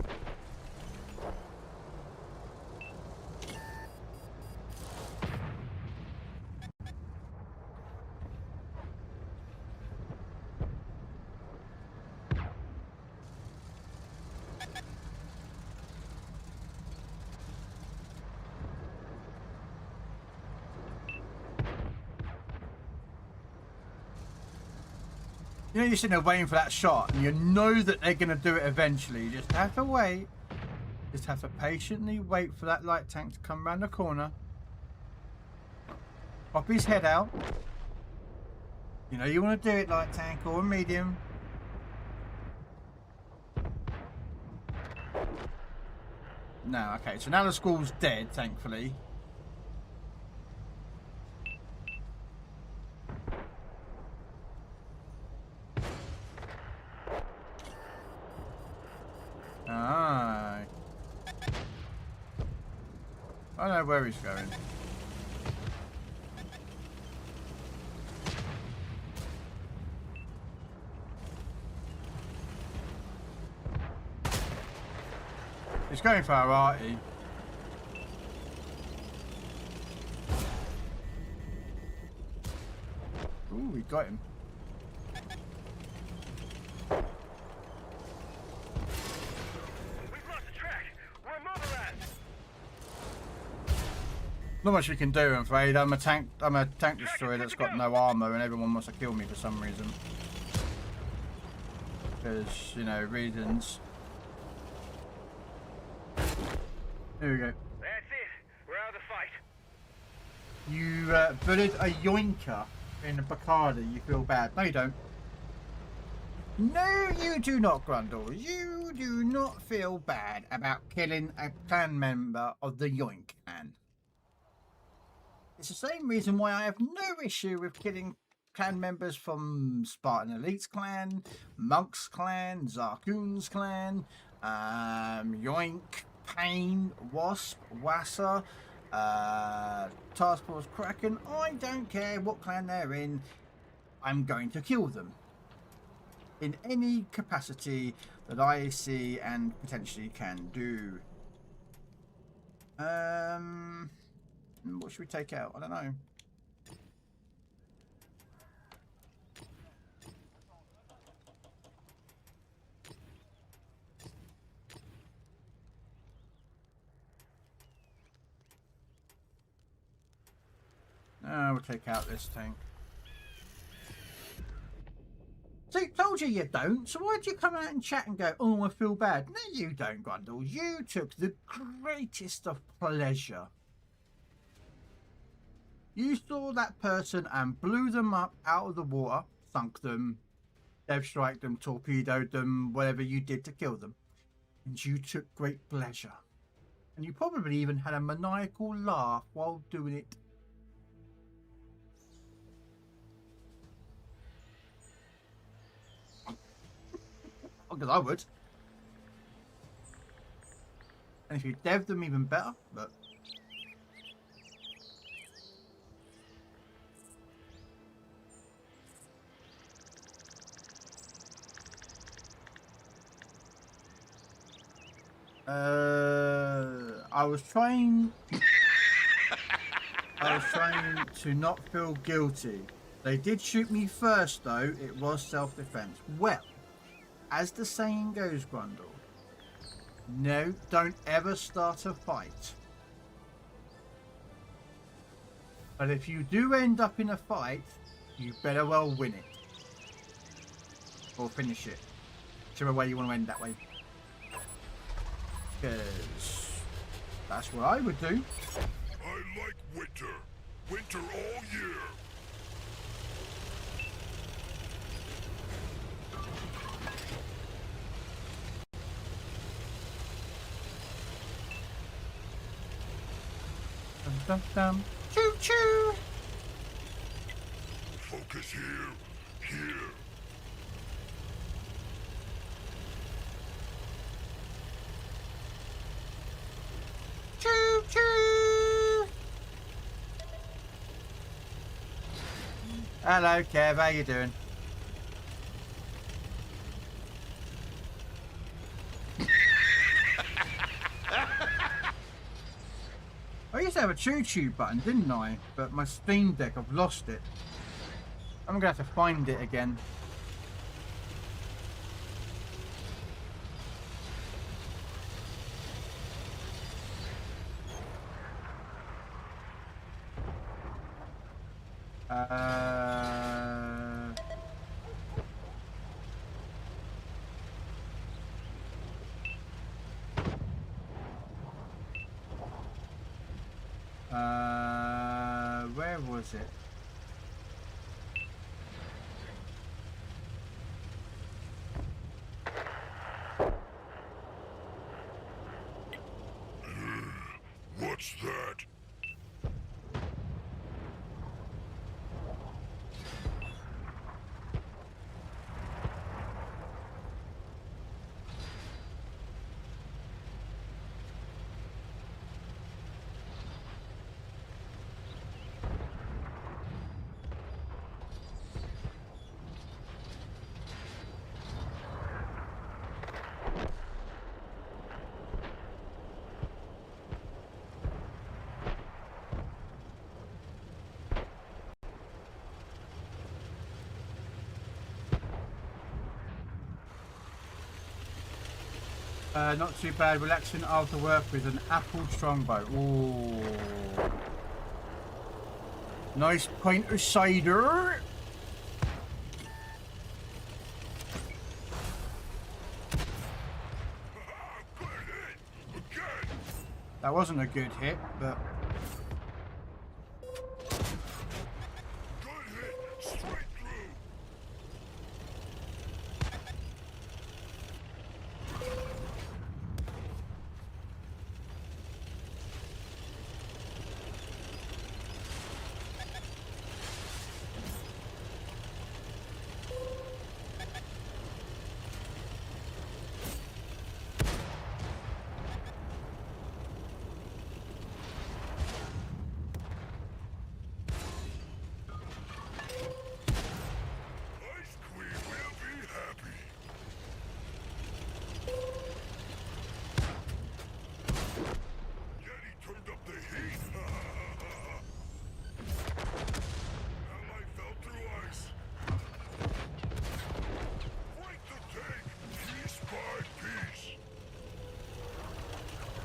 You know, you're sitting there waiting for that shot, and you know that they're going to do it eventually. You just have to wait. Just have to patiently wait for that light tank to come around the corner. Pop his head out. You know you want to do it, light tank or a medium. No, okay, so now the school's dead, thankfully. Ah. I know where he's going. He's going for our arty. Ooh, we got him. Not much you can do, I'm afraid. I'm a tank destroyer that's got no armor, and everyone wants to kill me for some reason. Because, you know, reasons. Here we go. That's it. We're out of the fight. You bullied a yoinker in a Bacardi. You feel bad. No, you don't. No, you do not, Grundle. You do not feel bad about killing a clan member of the Yoink clan. It's the same reason why I have no issue with killing clan members from Spartan Elite's clan, Monk's clan, Zarkoon's clan, Yoink, Pain, Wasp, Wassa, Task Force Kraken. I don't care what clan they're in. I'm going to kill them. In any capacity that I see and potentially can do. What should we take out? I don't know. We'll take out this tank. See, told you you don't. So why'd you come out and chat and go, oh, I feel bad? No, you don't, Grundle. You took the greatest of pleasure You saw that person and blew them up out of the water, sunk them, dev strike them, torpedoed them, whatever you did to kill them. And you took great pleasure. And you probably even had a maniacal laugh while doing it. Because I would. And if you dev them, even better, but... I was trying to not feel guilty. They did shoot me first though, it was self-defense. Well, as the saying goes, Grundle, no, don't ever start a fight. But if you do end up in a fight, you better well win it. Or finish it. Whichever way you want to end that way. Because that's what I would do. I like winter. Winter all year. Dum dum dum. Choo choo. Focus here. Here. Choo choo. Hello, Kev. How you doing? I used to have a choo-choo button, didn't I? But my Steam Deck, I've lost it. I'm gonna have to find it again. Where was it? What's that? Not too bad. Relaxing after work with an apple strongbow. Ooh. Nice pint of cider. Good hit! Again! That wasn't a good hit, but... Good hit! Straight through! Ice Queen will be happy. Yeti turned up the heat. Ally fell through ice. Break the tank. Piece by piece.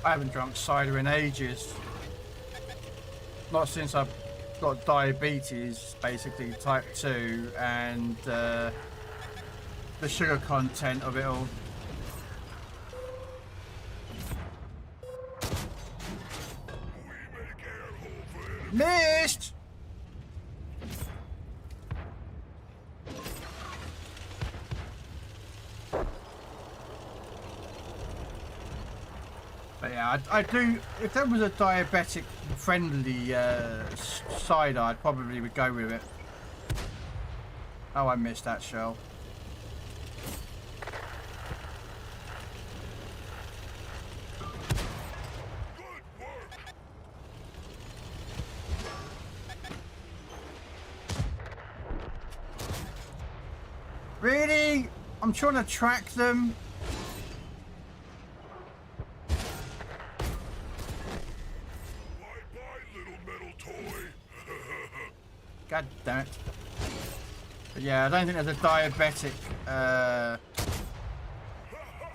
I haven't drunk cider in ages. Not since I've got diabetes, basically type 2, and the sugar content of it all. We make air hole for enemies. Missed! Yeah, I do. If there was a diabetic friendly cider, I'd probably would go with it. Oh, I missed that shell. Really? I'm trying to track them. God damn it. But yeah, I don't think there's a diabetic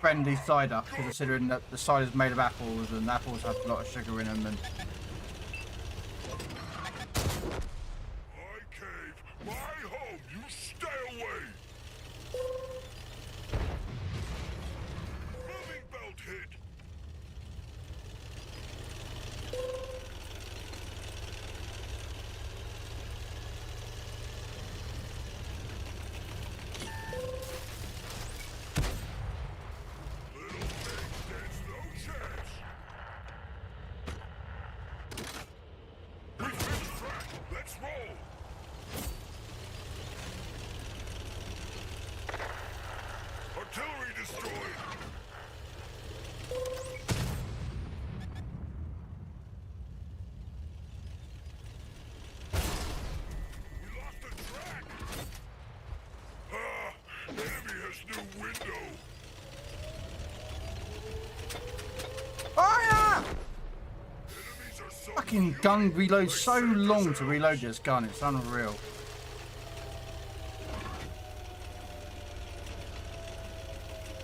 friendly cider, considering that the cider's made of apples and apples have a lot of sugar in them. And My cave, my home, you stay away! Moving belt hit! Little thing stands no chance! We finished track! Let's roll! Artillery destroyed! We lost the track! Ah! Enemy has new window! fire! Enemies are so Fucking gun reloads so long to reload this gun. It's unreal.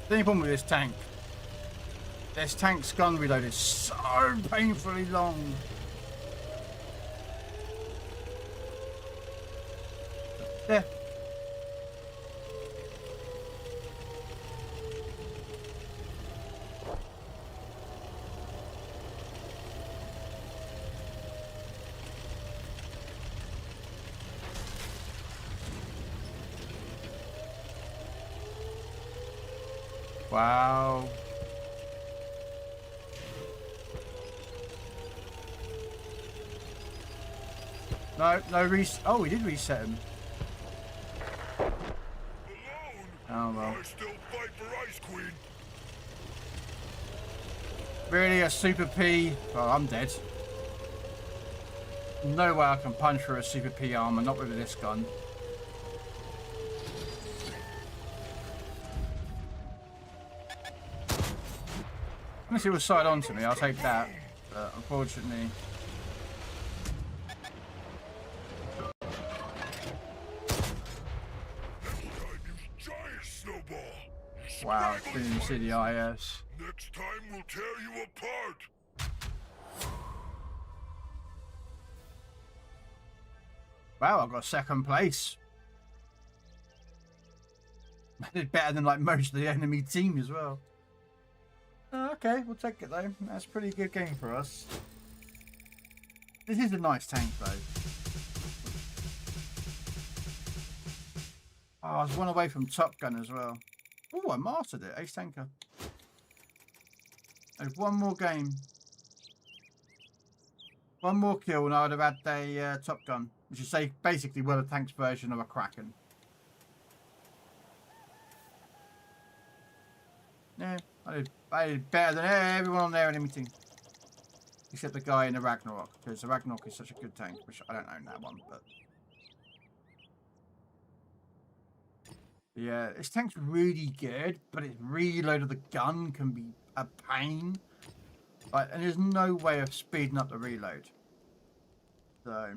The only problem with this tank. This tank's gun reload is so painfully long. There. Wow. No reset. Oh, we did reset him. alone! Oh well. I still fight for Ice Queen! Really, a super P? Oh, I'm dead. No way I can punch through a super P armor, not with this gun. Unless it was side on to me, I'll take that. But unfortunately. Next time use giant snowball! Wow, Scrabble didn't even see the IS. Next time we'll tear you apart! Wow, I got second place. I did better than like most of the enemy team as well. Okay, we'll take it though. That's a pretty good game for us. This is a nice tank though. Oh, I was one away from Top Gun as well. Oh, I mastered it. Ace Tanker. There's one more game. One more kill and I would have had a Top Gun. Which is basically well a tank's version of a Kraken. Yeah, I did better than everyone on there in enemy team. Except the guy in the Ragnarok. Because the Ragnarok is such a good tank. Which I don't own that one, but... Yeah, this tank's really good, but its reload of the gun can be a pain. Like, and there's no way of speeding up the reload. So,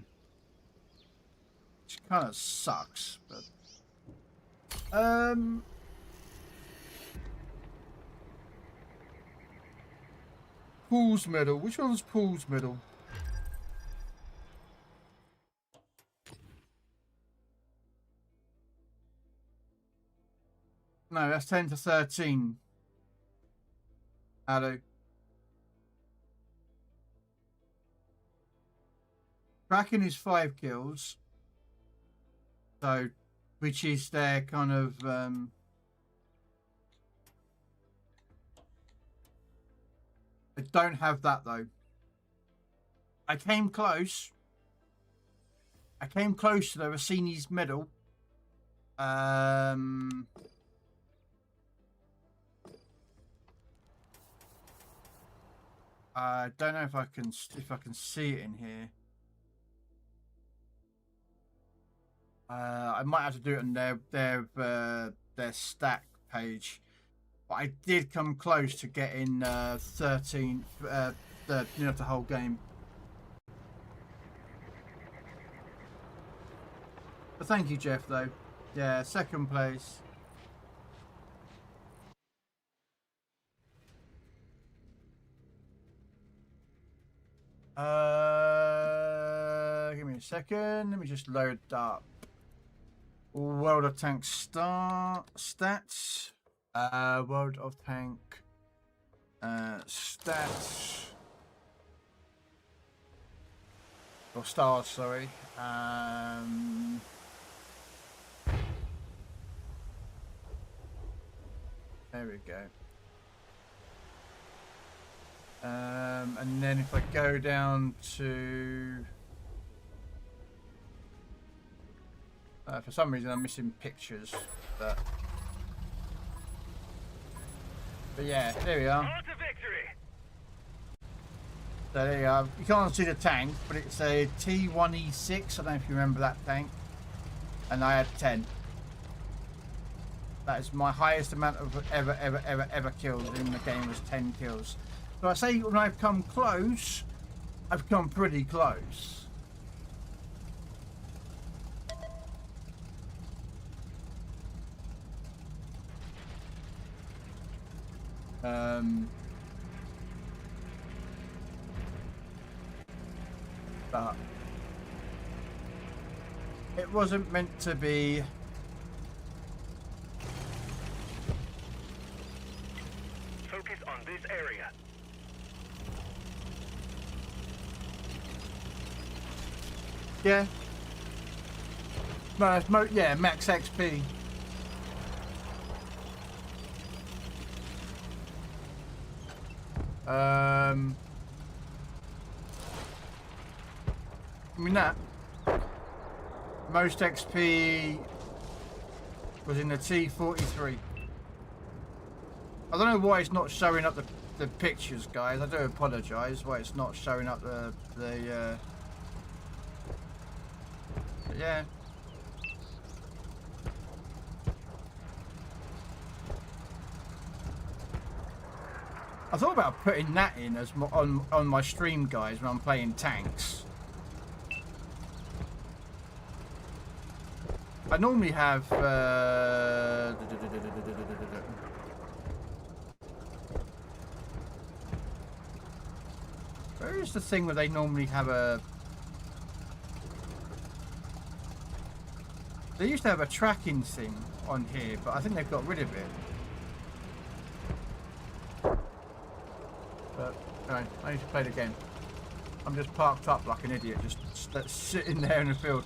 which kind of sucks, but Paul's medal. Which one's Paul's medal? No, that's 10 to 13. Hello. Kraken is 5 kills. So, which is their kind of I don't have that though. I came close. I came close to the Rossini's medal. I don't know if I can see it in here. I might have to do it on their stack page. But I did come close to getting 13 the whole game. But thank you, Jeff, though. Yeah, second place. Give me a second. Let me just load up. World of Tank stats. World of Tank stats. Or stars, sorry. There we go. And then if I go down to... for some reason I'm missing pictures, but yeah, there we are. On to victory. So there you are. You can't see the tank, but it's a T1E6. I don't know if you remember that tank. And I had 10. That is my highest amount of ever kills in the game, was 10 kills. So I say when I've come close, I've come pretty close. But it wasn't meant to be. Focus on this area. Yeah. No, it's yeah, max XP. I mean that most XP was in the T43. I don't know why it's not showing up the pictures, guys. I do apologise why it's not showing up the but yeah. I thought about putting that in as on my stream, guys, when I'm playing tanks. I normally have where is the thing where they normally have a... They used to have a tracking thing on here, but I think they've got rid of it. But anyway, I need to play the game. I'm just parked up like an idiot, just sitting there in the field.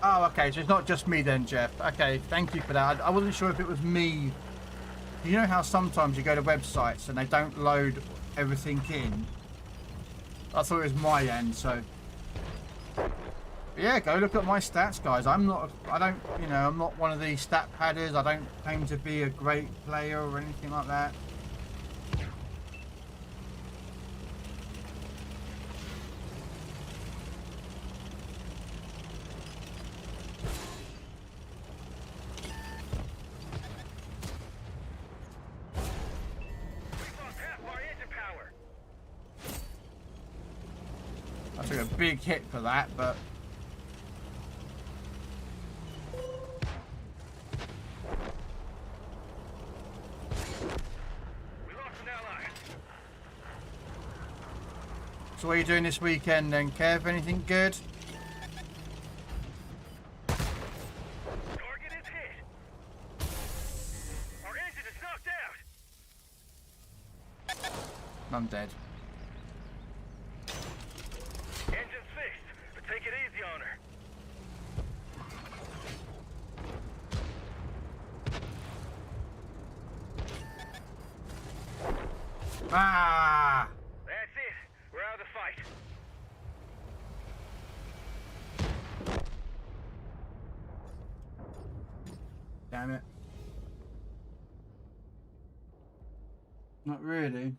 Oh, okay, so it's not just me then, Jeff. Okay, thank you for that. I wasn't sure if it was me. You know how sometimes you go to websites and they don't load everything in? I thought it was my end, so... But yeah, go look at my stats, guys. I'm not one of these stat padders. I don't claim to be a great player or anything like that. I took a big hit for that, but... So what are you doing this weekend then, Kev? Anything good? Target is hit. Our engine is knocked out. I'm dead. Engine's fixed, but take it easy on her. Ah! That's it. We're out of the fight. Damn it. Not really.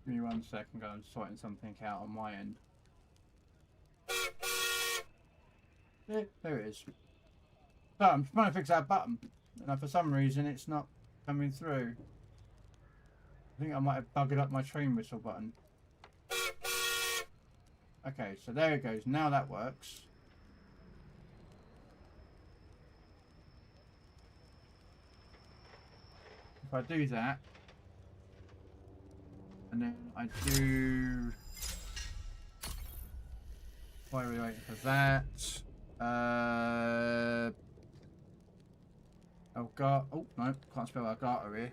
Give me 1 second, I'm sorting something out on my end. Yeah, there it is. So I'm trying to fix that button, and for some reason it's not coming through. I think I might have buggered up my train whistle button. Okay, so there it goes. Now that works. If I do that, and then I do... Why are we waiting for that? Elgate. Oh no, can't spell Elgate here.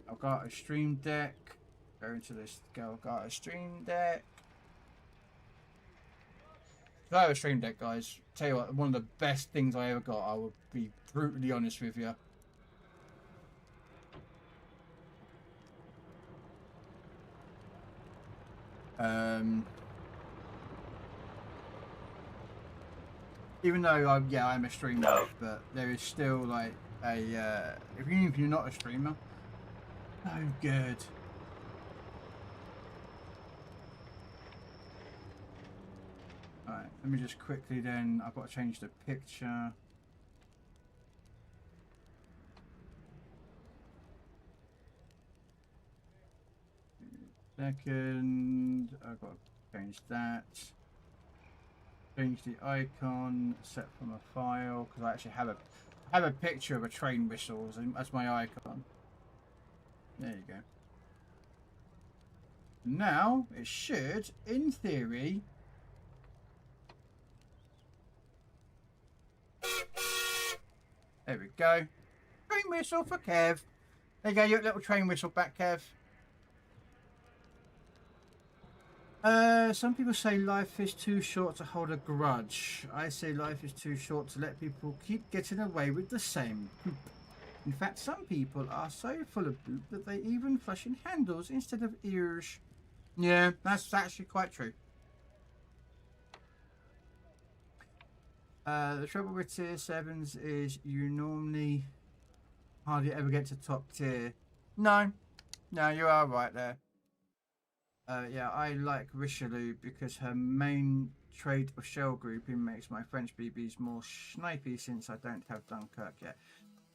Elgate Stream Deck. Go into this Elgate Stream Deck. If I have a Stream Deck, guys, tell you what, one of the best things I ever got. I will be brutally honest with you. Even though I'm a streamer, but there is still like a even if you're not a streamer, oh good. Alright, let me just quickly then, I've got to change the picture. Second, I've got to change that. Change the icon, set from a file, because I actually have a picture of a train whistle as my icon. There you go. Now it should, in theory, there we go. Train whistle for Kev. There you go, your little train whistle back, Kev. Some people say life is too short to hold a grudge. I say life is too short to let people keep getting away with the same poop. In fact, some people are so full of poop that they even flush in handles instead of ears. Yeah, that's actually quite true. The trouble with tier 7s is you normally hardly ever get to top tier. No, you are right there. Yeah, I like Richelieu because her main trait of shell grouping makes my French BBs more snipey since I don't have Dunkirk yet.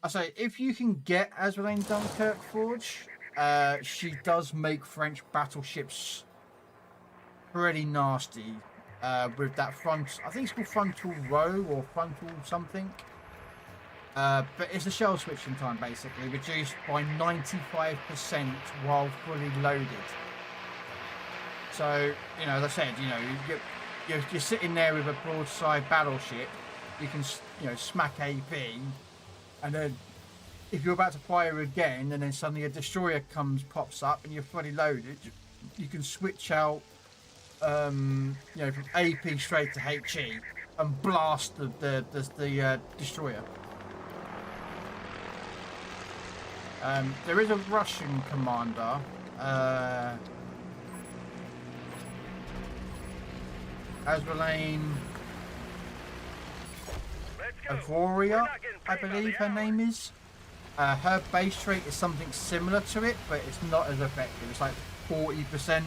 I say, if you can get Azraline Dunkirk Forge, she does make French battleships pretty nasty with that front, I think it's called frontal row or frontal something. But it's a shell switching time basically, reduced by 95% while fully loaded. So, you know, as I said, you know, you're sitting there with a broadside battleship, you can, you know, smack AP, and then if you're about to fire again, and then suddenly a destroyer pops up, and you're fully loaded, you can switch out, you know, from AP straight to HE, and blast the destroyer. There is a Russian commander. Azraline Avoria, I believe her name is. Her base trait is something similar to it, but it's not as effective. It's like 40%.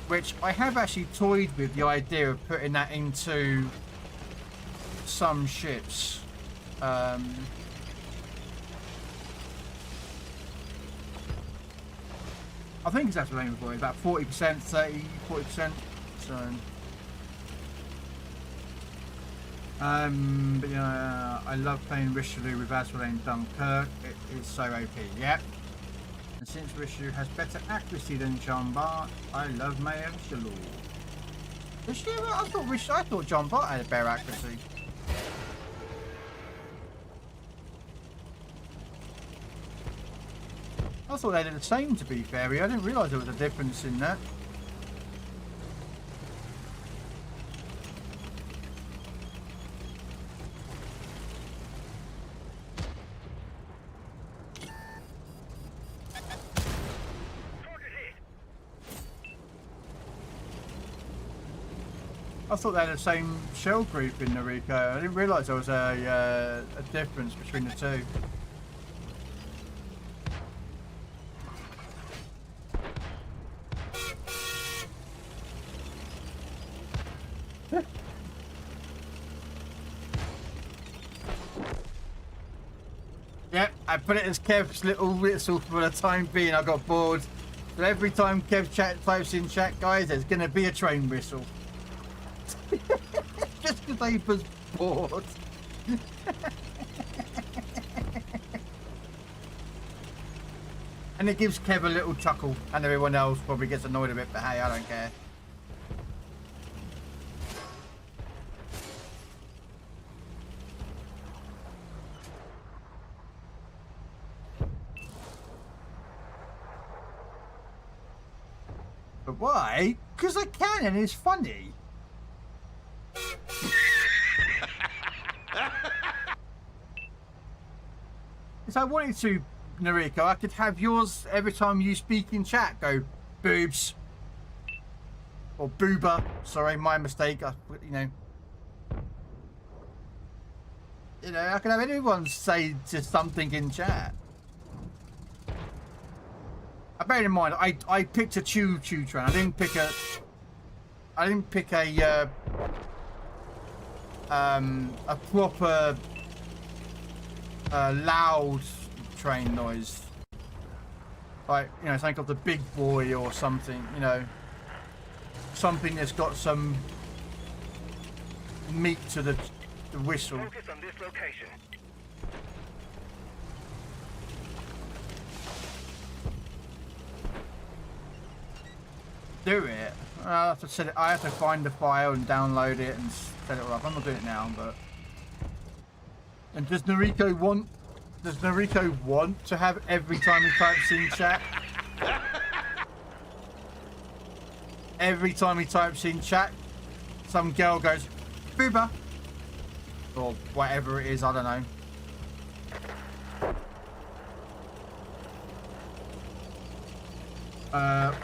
Which I have actually toyed with the idea of putting that into some ships. I think it's actually aiming for about 40%, 40%. So, but yeah, I love playing Richelieu with Azraline Dunkirk. It's so OP. Yep. And since Rishu has better accuracy than John Bart, I love Mayor Shalom. I thought John Bart had a better accuracy. I thought they did the same, to be fair. I didn't realise there was a difference in that. I thought they had the same shell group in Noriko. I didn't realise there was a difference between the two. Yep, I put it as Kev's little whistle for the time being. I got bored. So every time Kev types in chat, guys, there's going to be a train whistle. Just because I was bored. And it gives Kev a little chuckle, and everyone else probably gets annoyed a bit, but hey, I don't care. But why? Because I can, and it's funny. If I wanted to, Noriko, I could have yours every time you speak in chat go boobs or booba. Sorry, my mistake. You know, I could have anyone say just something in chat. Bear in mind, I picked a choo train. I didn't pick a proper loud train noise, like, you know, something of the big boy or something, you know, something that's got some meat to the whistle. Focus on this location. Do it. I have to set it. I have to find the file and download it and set it all up. I'm not doing it now, but. And does Noriko want to have every time he types in chat? Every time he types in chat, some girl goes, booba. Or whatever it is, I don't know.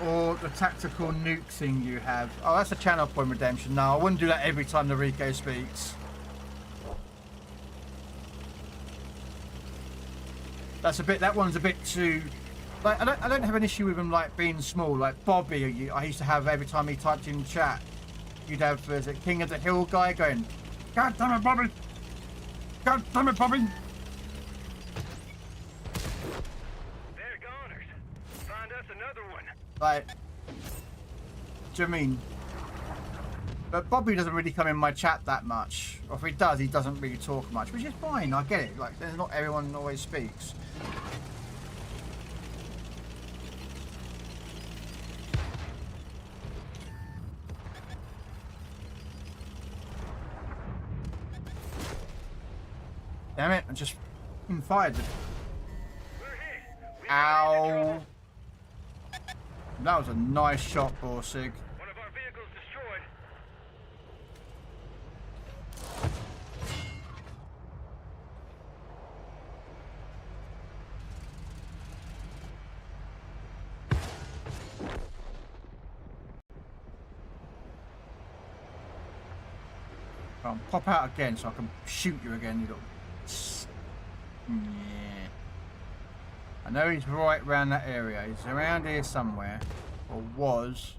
Or the tactical nuke thing you have. Oh, that's a channel point redemption. No, I wouldn't do that every time Noriko speaks. That one's a bit too, like, I don't have an issue with him like being small. Like Bobby, I used to have every time he typed in chat, you'd have the King of the Hill guy going, God damn it, Bobby! God damn it, Bobby! They're goners. Find us another one. Like, do you mean? But Bobby doesn't really come in my chat that much. Or if he does, he doesn't really talk much, which is fine. I get it. Like, not everyone always speaks. Damn it! I just fired. We're hit. Ow! That was a nice shot, Borsig. One of our vehicles destroyed. I'll pop out again so I can shoot you again, you little... Yeah. I know he's right around that area. He's around here somewhere. Or was.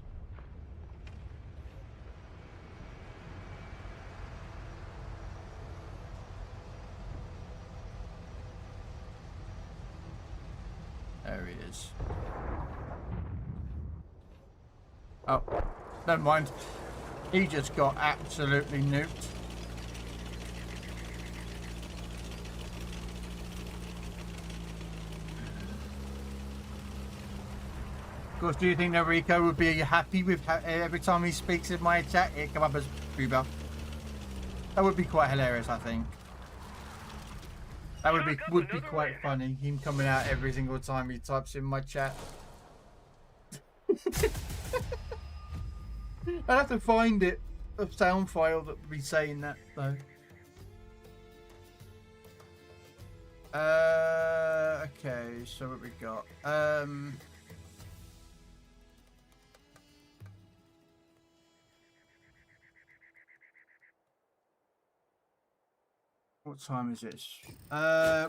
There he is. Oh, never mind. He just got absolutely nuked. course, do you think that Rico would be happy with every time he speaks in my chat, it come up as Boober? That would be quite hilarious, I think. That would be quite funny. Him coming out every single time he types in my chat. I'd have to find it, a sound file that would be saying that though. Okay, so what we got? What time is it?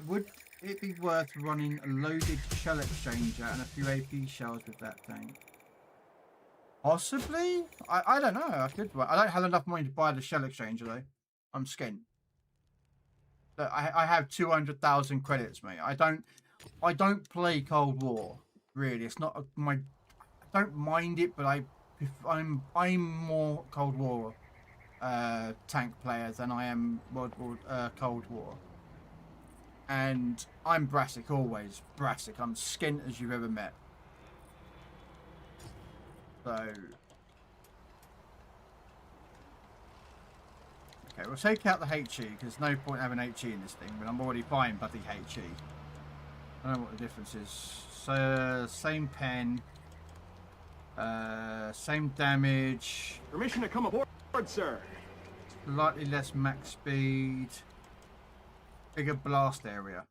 Would it be worth running a loaded shell exchanger and a few AP shells with that tank? Possibly? I don't know. I could. I don't have enough money to buy the shell exchanger though. I'm skint. Look, I have 200,000 credits, mate. I don't play Cold War. Really, it's not my. I don't mind it, but I'm more Cold War tank player than I am Cold War. And I'm Brassic always. Brassic. I'm skint as you've ever met. So, okay, we'll take out the HE because there's no point having HE in this thing when I'm already buying bloody HE. I don't know what the difference is. So, same pen, same damage. Permission to come aboard, sir. Slightly less max speed, bigger blast area.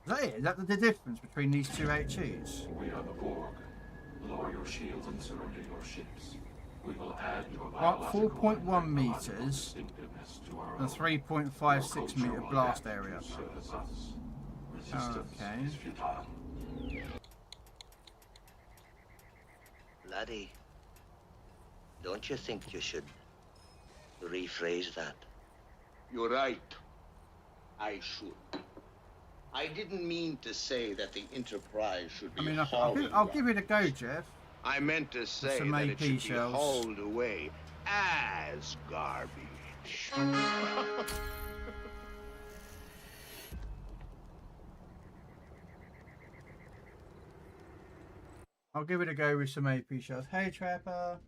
Is that it? Is that the difference between these two HEs? We are the Borg. Lower your shields and surrender your ships. We will add your About biological 4.1 and meters distinctiveness to our and own. 3.56 meter blast area. Resistance Okay. is futile. Laddie, don't you think you should rephrase that? You're right. I should. I didn't mean to say that the Enterprise should be I mean, hauled I'll give it a go, Jeff. I meant to say some that AP it should shells. be hauled away as garbage. I'll give it a go with some AP shells. Hey, Trapper.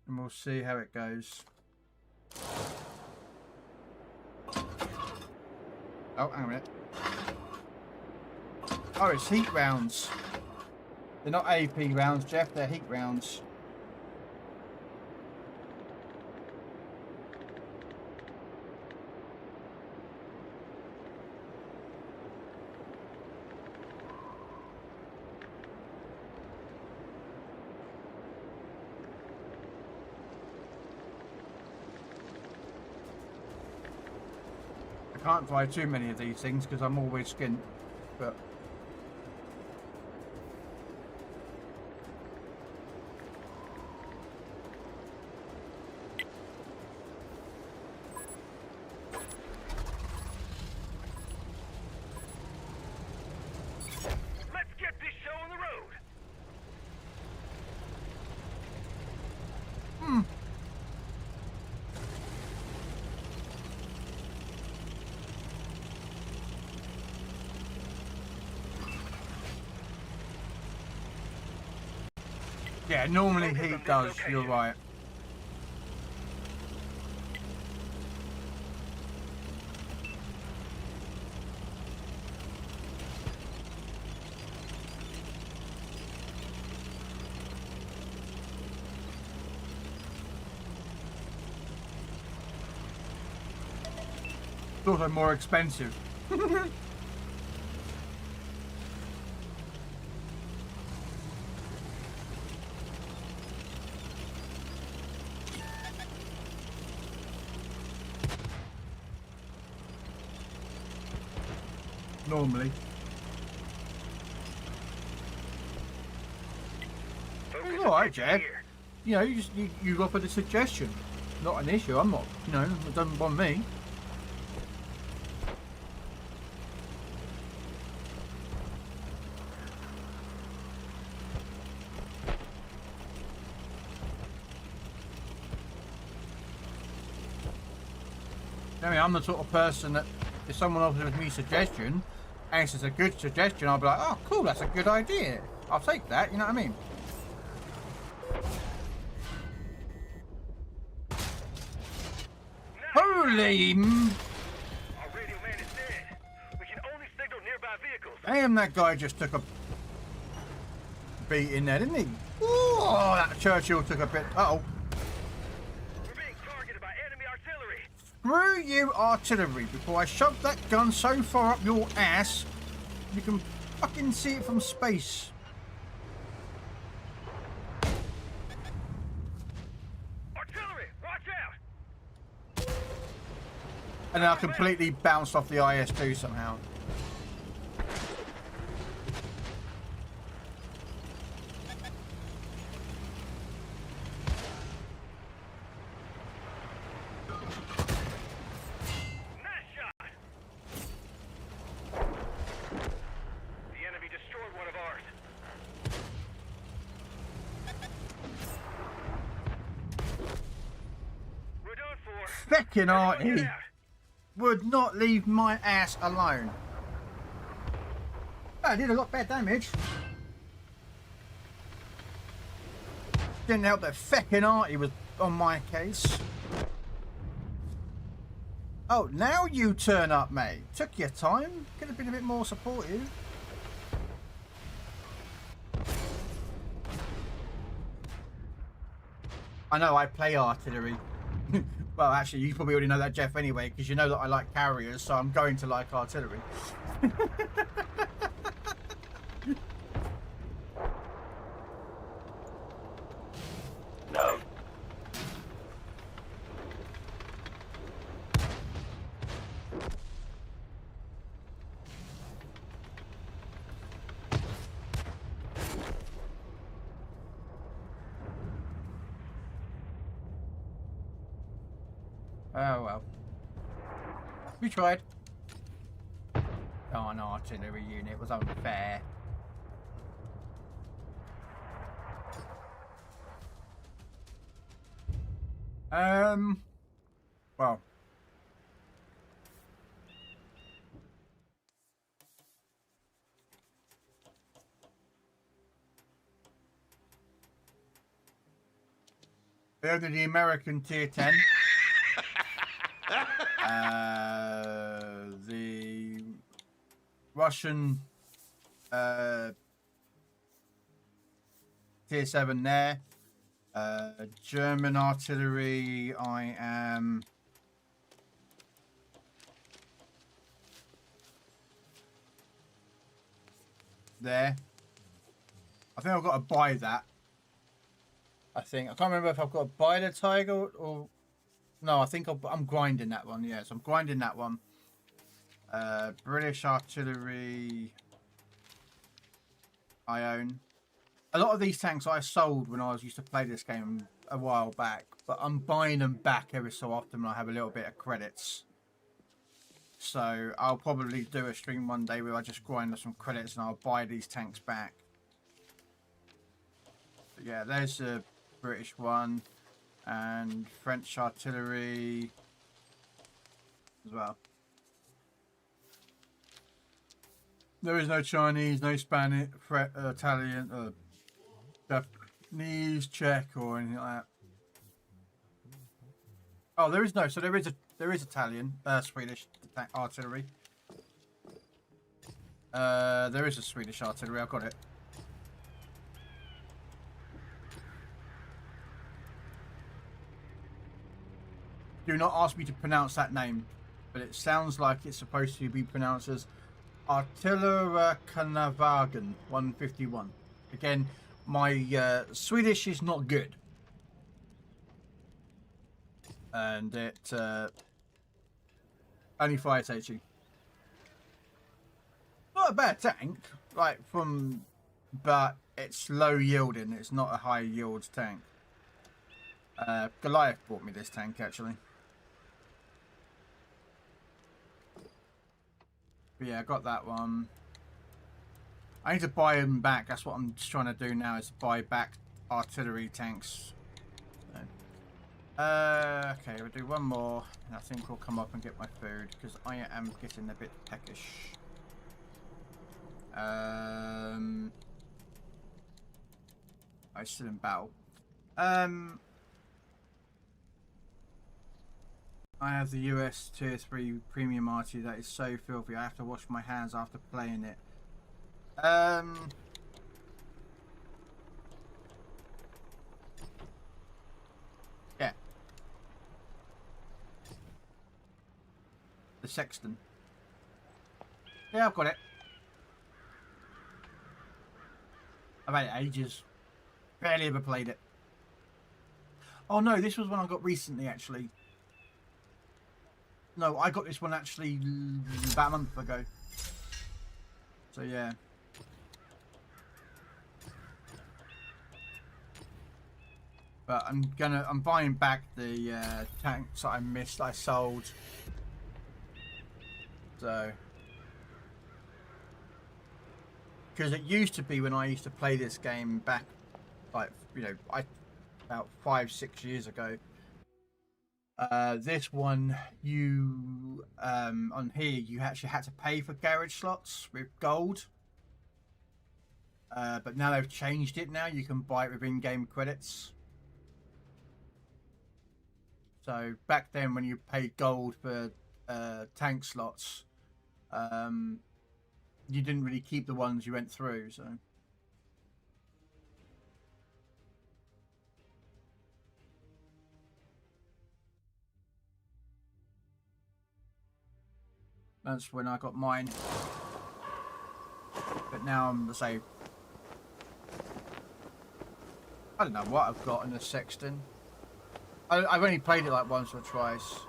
And we'll see how it goes. Oh, hang on a minute. Oh, it's heat rounds. They're not AP rounds, Jeff. They're heat rounds. I can't buy too many of these things because I'm always skint, but Let's get this show on the road. yeah, normally heat does. You're right. It's also more expensive. Normally. Focus It's all right, attention Jeff. here. You know, you offered a suggestion, not an issue. I'm not, you know, it doesn't bother me. I mean, I'm the sort of person that if someone offers me a suggestion, and it's a good suggestion, I'll be like, oh, cool, that's a good idea. I'll take that, you know what I mean? Holy... Our radio man is dead. We can only signal nearby vehicles. Damn, that guy just took a beat in there, didn't he? Oh, that Churchill took a bit... Uh-oh. We're being targeted by enemy artillery. Screw you, artillery, before I shove that gun so far up your ass, you can fucking see it from space. Artillery, watch out! And then I completely bounced off the IS-2 somehow. Nice shot! The enemy destroyed one of ours. We're done for. Feckin' Artie Get out. would not leave my ass alone. I did a lot better damage. Didn't help that feckin' Artie was on my case. Oh, now you turn up, mate. Took your time. Could have been a bit more supportive. I know I play artillery. Well, actually, you probably already know that, Jeff, anyway, because you know that I like carriers, so I'm going to like artillery. No. Oh, well. We tried. Oh, an artillery unit was unfair. Well. They're the American tier 10. The Russian tier 7 there. German artillery, I am there. I think I've got to buy that. I can't remember if I've got to buy the Tiger or no, I think I'm grinding that one. Yes, I'm grinding that one. British artillery I own. A lot of these tanks I sold when I used to play this game a while back, but I'm buying them back every so often when I have a little bit of credits. So I'll probably do a stream one day where I just grind some credits and I'll buy these tanks back. But yeah, there's a British one and French artillery as well. There is no Chinese, no Spanish, Italian, Japanese, Czech, or anything like that. Oh, there is no. So there is Italian, Swedish artillery. There is a Swedish artillery. I've got it. Do not ask me to pronounce that name, but it sounds like it's supposed to be pronounced as Artillerikanavagen 151. Again, my Swedish is not good. And it only fires HE. Not a bad tank, but it's low yielding. It's not a high yield tank. Goliath bought me this tank actually. But yeah, I got that one. I need to buy them back. That's what I'm just trying to do now, is buy back artillery tanks. Okay, we'll do one more, and I think we'll come up and get my food, because I am getting a bit peckish. I'm still in battle. I have the US Tier 3 Premium RT that is so filthy, I have to wash my hands after playing it. Yeah. The Sexton. Yeah, I've got it. I've had it ages. Barely ever played it. Oh no, this was one I got recently actually. No, I got this one actually about a month ago. So yeah. But I'm buying back the tanks that I missed, I sold. So. Because it used to be when I used to play this game back, like, you know, about 5-6 years ago. This one, you on here, you actually had to pay for garage slots with gold. But now they've changed it. Now you can buy it with in-game credits. So back then, when you paid gold for tank slots, you didn't really keep the ones you went through. So. That's when I got mine. But now I'm the same. I don't know what I've got in the Sexton. I've only played it like once or twice.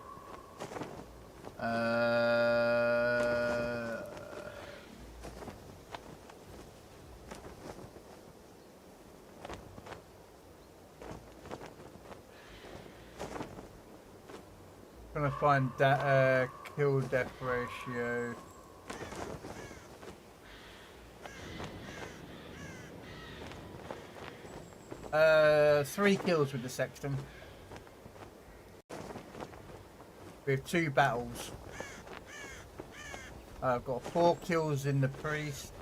Trying to find that kill death ratio. Three kills with the Sexton. With 2 battles. I've got 4 kills in the priest.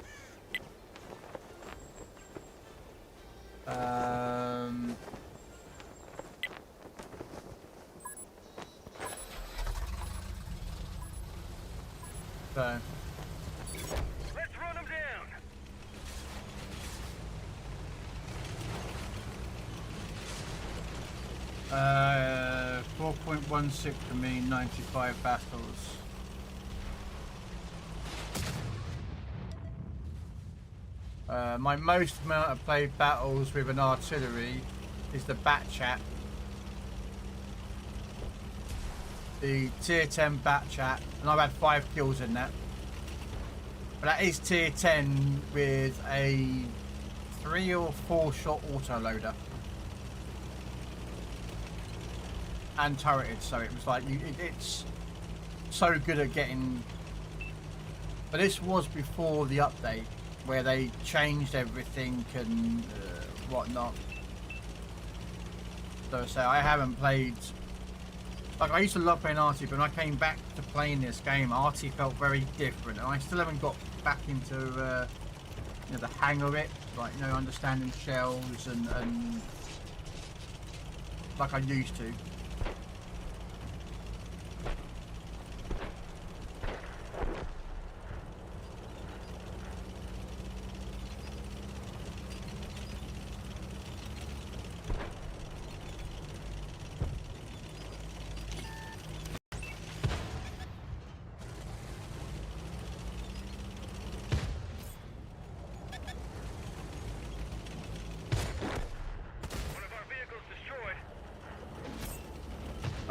So. Let's run them down. 4.16 for me, 95 battles. My most amount of played battles with an artillery is the Bat Chat. The tier 10 Bat Chat, and I've had 5 kills in that. But that is tier 10 with a 3 or 4 shot autoloader. And turreted, so it was like, it's so good at getting... But this was before the update, where they changed everything and whatnot. So I haven't played... Like, I used to love playing Arty, but when I came back to playing this game, Arty felt very different, and I still haven't got back into you know, the hang of it, like, you know, understanding shells and like I used to.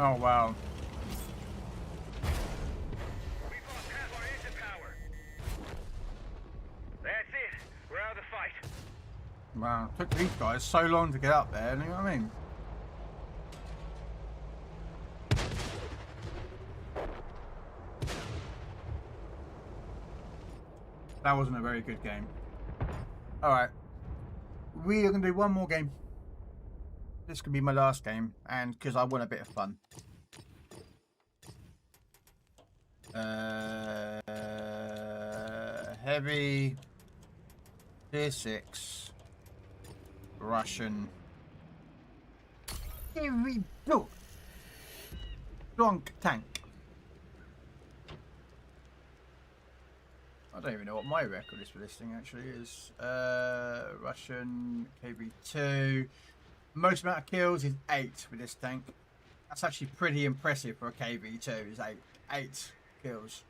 Oh wow. We've lost half our engine power. That's it. We're out of the fight. Wow, it took these guys so long to get up there, you know what I mean? That wasn't a very good game. Alright. We are going to do one more game. This could be my last game, and because I want a bit of fun. Heavy, tier 6, Russian. Here we go. Strong tank. I don't even know what my record is for this thing actually is. Russian KV2. Most amount of kills is 8 with this tank. That's actually pretty impressive for a KV2. Is 8 kills.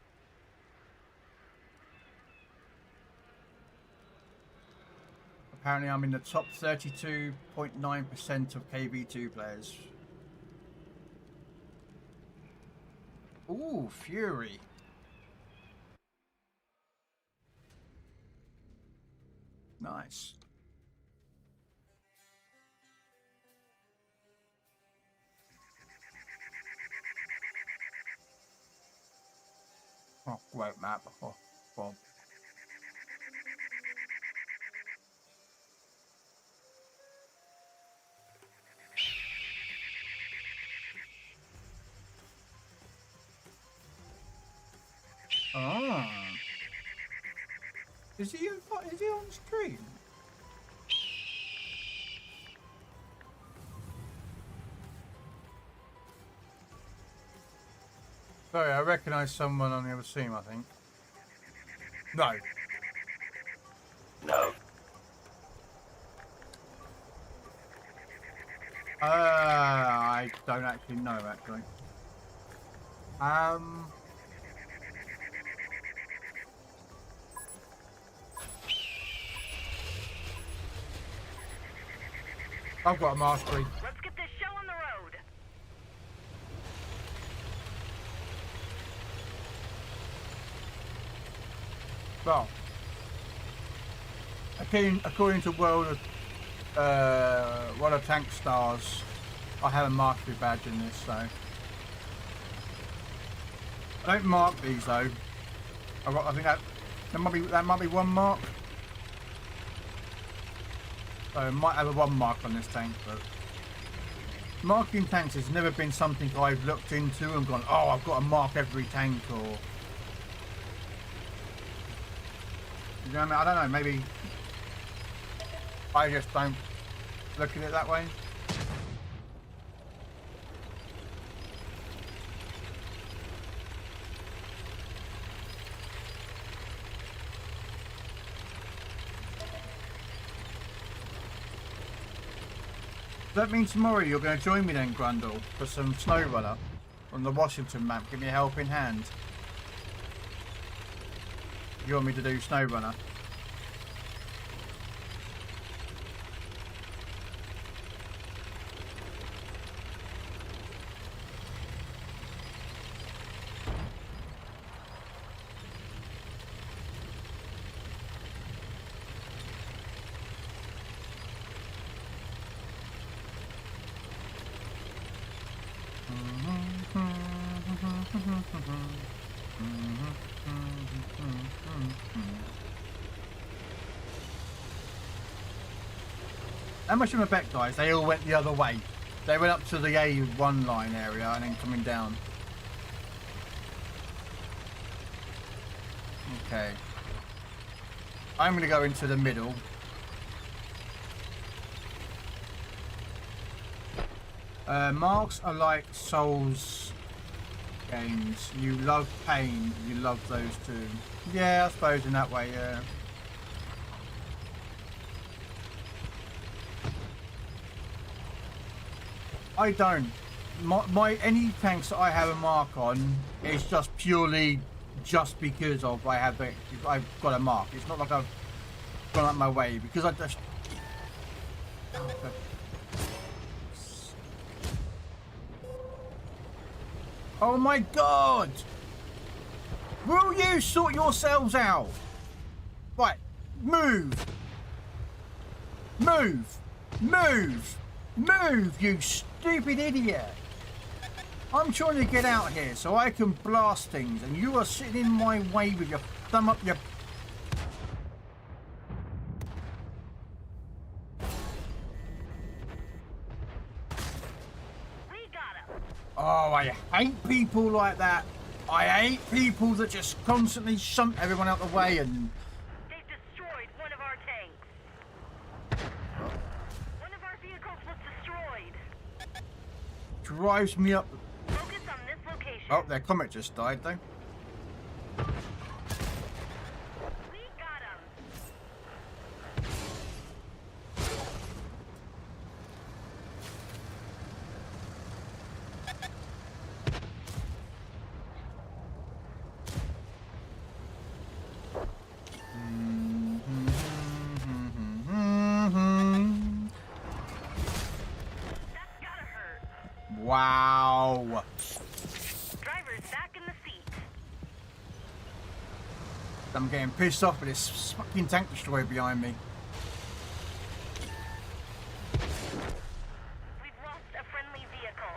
Apparently I'm in the top 32.9% of KV2 players. Ooh, Fury. Nice. Oh, great map. Oh, Bob. Oh. Is he on stream? Sorry, I recognise someone on the other team, I think. No. No. I don't actually know, actually. I've got a mastery. Let's get this show on the road. Well, according to World of Tank Stars, I have a mastery badge in this, so I don't mark these though. I think that might be one mark. So I might have a 1 mark on this tank, but marking tanks has never been something I've looked into and gone, oh, I've got to mark every tank, or you know what I mean? I don't know, maybe I just don't look at it that way. Does that mean tomorrow you're going to join me then, Grundle, for some snow runner on the Washington map? Give me a helping hand. You want me to do snow runner? How much of a bet, guys? They all went the other way. They went up to the A1 line area and then coming down. Okay. I'm going to go into the middle. Marks are like Souls games. You love pain, you love those too. Yeah, I suppose in that way, yeah. I don't. My any tanks that I have a mark on is just purely just because of I've got a mark. It's not like I've gone out my way because I just. Oh my God! Will you sort yourselves out? Right, move! Move! Move! Move, you stupid idiot! I'm trying to get out here so I can blast things and you are sitting in my way with your thumb up your... Oh, I hate people like that. I hate people that just constantly shunt everyone out the way and... They've destroyed one of our tanks. One of our vehicles was destroyed. drives me up. Focus on this location. Oh, their comet just died, though. We got him. That's gotta hurt. Wow. Driver's back in the seat. I'm getting pissed off with this fucking tank destroyer behind me. We've lost a friendly vehicle.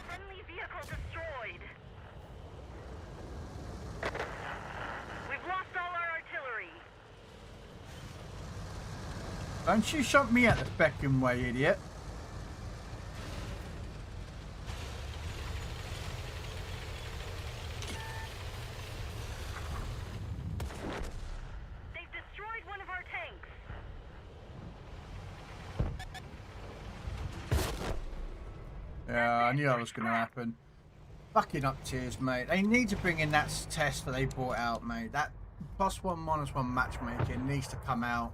Friendly vehicle destroyed. We've lost all our artillery. Don't you shunt me out the fucking way, idiot. They've destroyed one of our tanks. Yeah, I knew that was going to happen. Fucking up tiers, mate. They need to bring in that test that they brought out, mate. That +1, -1 matchmaking needs to come out.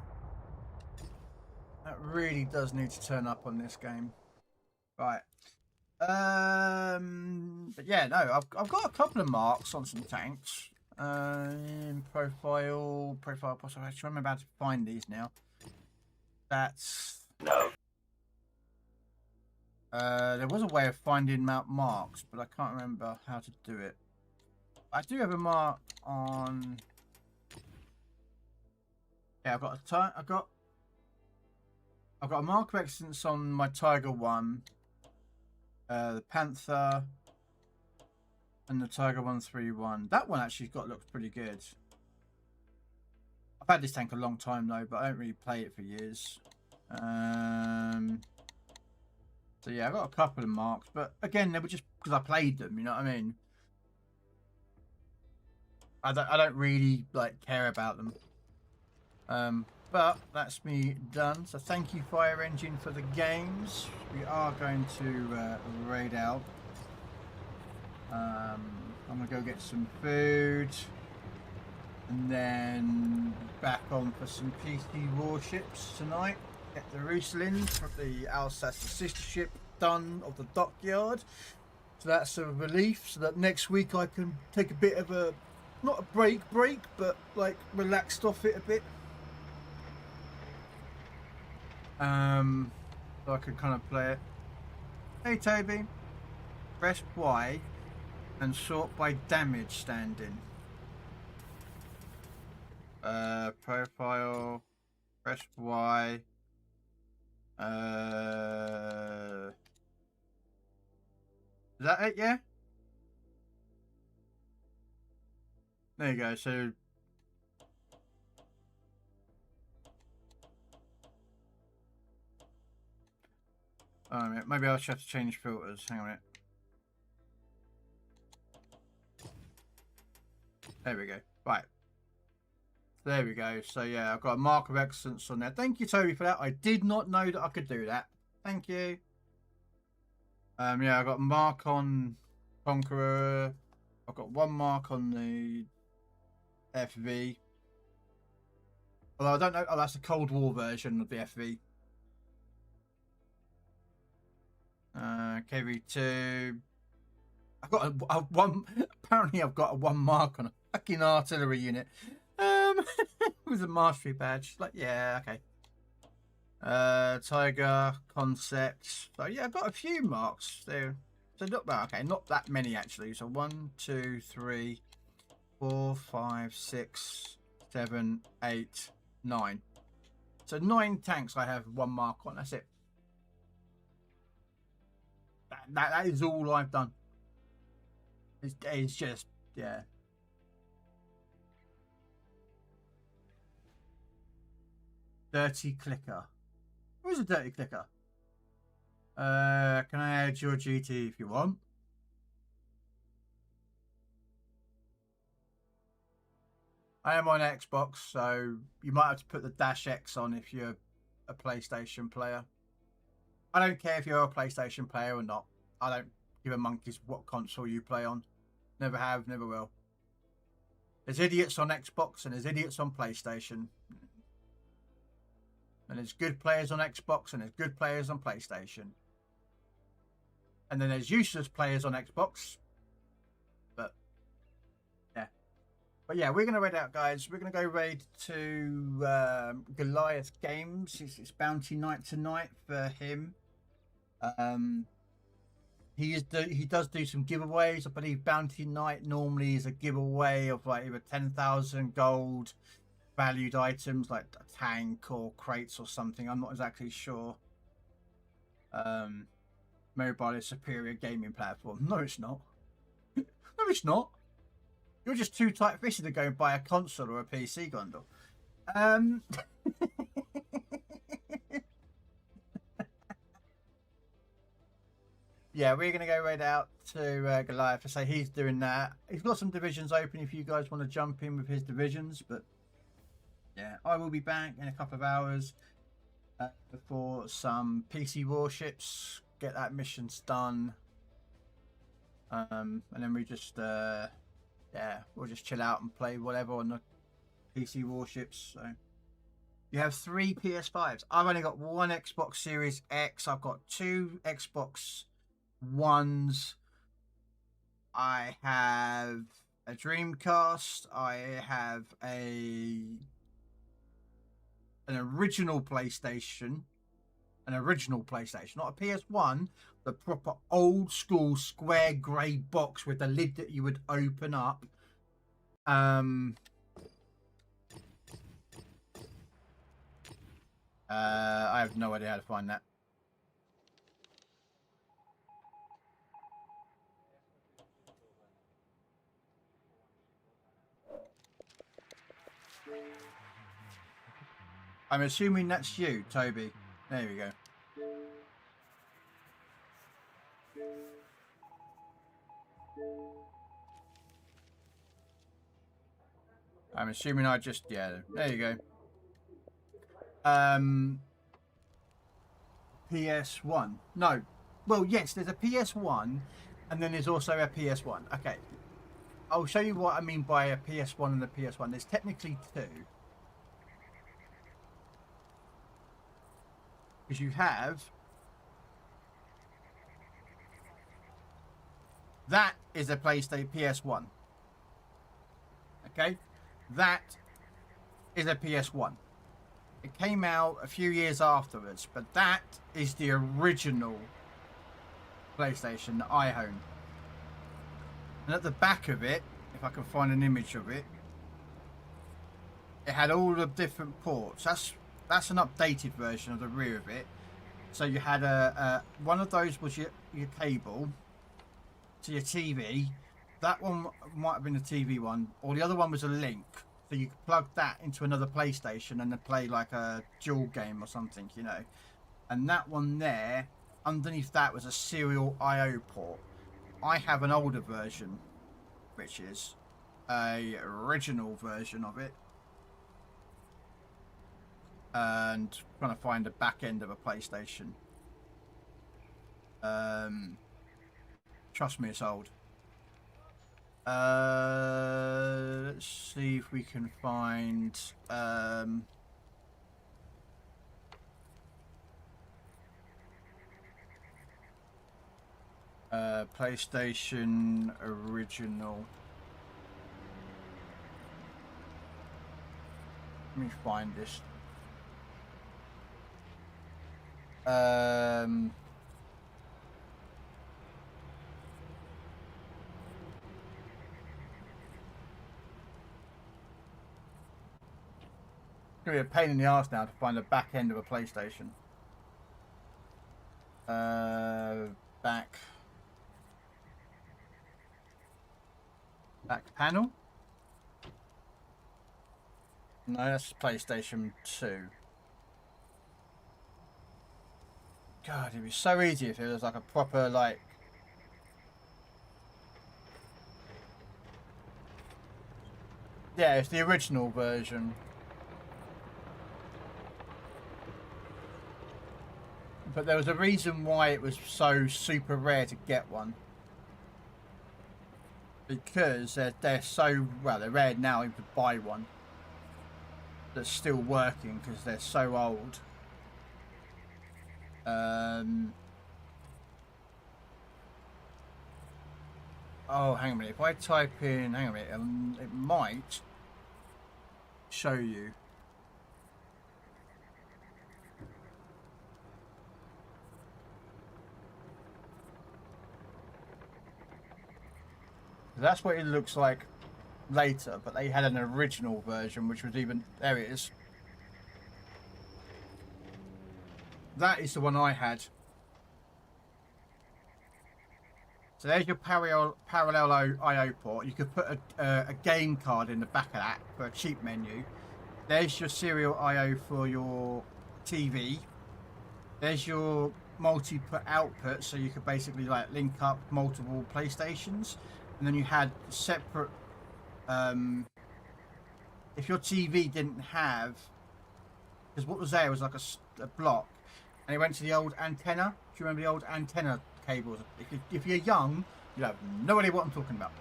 That really does need to turn up on this game. Right. But yeah, no, I've got a couple of marks on some tanks. Profile, possible. Actually, I'm about to find these now. That's No. there was a way of finding out marks, but I can't remember how to do it. I do have a mark on. Yeah, I've got a mark of excellence on my Tiger 1, the Panther, and the Tiger 131. That one actually looks pretty good. I've had this tank a long time though, but I don't really play it for years. So yeah, I got a couple of marks, but again, they were just because I played them. You know what I mean? I don't really like care about them. But that's me done. So thank you, Fire Engine, for the games. We are going to raid out. I'm gonna go get some food, and then back on for some PC warships tonight. Get the Riesling for the Alsace sister ship done of the dockyard. So that's a relief. So that next week I can take a bit of a, not a break, but like relaxed off it a bit. So I could kind of play it. Hey Toby, press Y and sort by damage standing. Profile, press Y. Is that it? Yeah. There you go. So. Oh, maybe I'll just have to change filters. Hang on a minute. There we go. Right. There we go. So yeah, I've got a mark of excellence on there. Thank you, Toby, for that. I did not know that I could do that. Thank you. Yeah, I got a mark on Conqueror. I've got one mark on the FV. Although I don't know. Oh, that's the Cold War version of the FV. KV2. I've got a one. Apparently, I've got a 1 mark on a fucking artillery unit. With a mastery badge. Like, yeah, okay. Tiger concepts. So yeah, I've got a few marks there. So not well, okay, not that many actually. So 1, 2, 3, 4, 5, 6, 7, 8, 9. So 9 tanks I have 1 mark on. That's it. That is all I've done. It's just, yeah. Dirty clicker. Who's a dirty clicker? Can I add your GT if you want? I am on Xbox, so you might have to put the Dash X on if you're a PlayStation player. I don't care if you're a PlayStation player or not. I don't give a monkey's what console you play on. Never have, never will. There's idiots on Xbox and there's idiots on PlayStation. And there's good players on Xbox and there's good players on PlayStation. And then there's useless players on Xbox. But yeah, we're going to raid out, guys. We're going to go raid to Goliath Games. It's bounty night tonight for him. He does do some giveaways. I believe bounty night normally is a giveaway of like either 10,000 gold valued items like a tank or crates or something. I'm not exactly sure. Mobile is superior gaming platform. No, it's not. No, it's not. You're just too tight-fisted to go and buy a console or a PC, Gondor. Yeah, we're going to go right out to Goliath to say he's doing that. He's got some divisions open if you guys want to jump in with his divisions. But yeah, I will be back in a couple of hours for some PC warships. Get that missions done. And then we just... yeah, we'll just chill out and play whatever on the PC warships. So you have 3 PS5s. I've only got 1 Xbox Series X. I've got 2 Xbox Ones. I have a Dreamcast. I have an original PlayStation. An original PlayStation, not a PS1. The proper old school square grey box with the lid that you would open up. I have no idea how to find that. I'm assuming that's you, Toby. There we go. I'm assuming I just, yeah, there you go. PS1. No. Well, yes, there's a PS1 and then there's also a PS1. Okay. I'll show you what I mean by a PS1 and a PS1. There's technically 2. Because you have... That is a PlayStation PS1. Okay? That is a PS1. It came out a few years afterwards, but that is the original PlayStation that I own. And at the back of it, if I can find an image of it, it had all the different ports. That's an updated version of the rear of it. So you had one of those was your cable to your TV. That one might have been the TV one, or the other one was a link. So you could plug that into another PlayStation and then play like a dual game or something, you know. And that one there, underneath that was a serial I/O port. I have an older version, which is a original version of it. And trying to find the back end of a PlayStation. Trust me, it's old. Let's see if we can find PlayStation original. Let me find this. It's gonna be a pain in the arse now to find the back end of a PlayStation. Back panel? No, that's PlayStation 2. God, it'd be so easy if it was like a proper, like... Yeah, it's the original version. But there was a reason why it was so super rare to get one. Because they're so... Well, they're rare now even to buy one that's still working because they're so old. Oh, hang on a minute. If I type in... Hang on a minute. It might show you. That's what it looks like later, but they had an original version which was even... There it is. That is the one I had. So there's your parallel I/O port. You could put a game card in the back of that for a cheap menu. There's your serial I/O for your TV. There's your multi-put output, so you could basically like link up multiple PlayStations. And then you had separate. If your TV didn't have, because what was there was like a block, and it went to the old antenna. Do you remember the old antenna cables? If you're young, you have no idea what I'm talking about.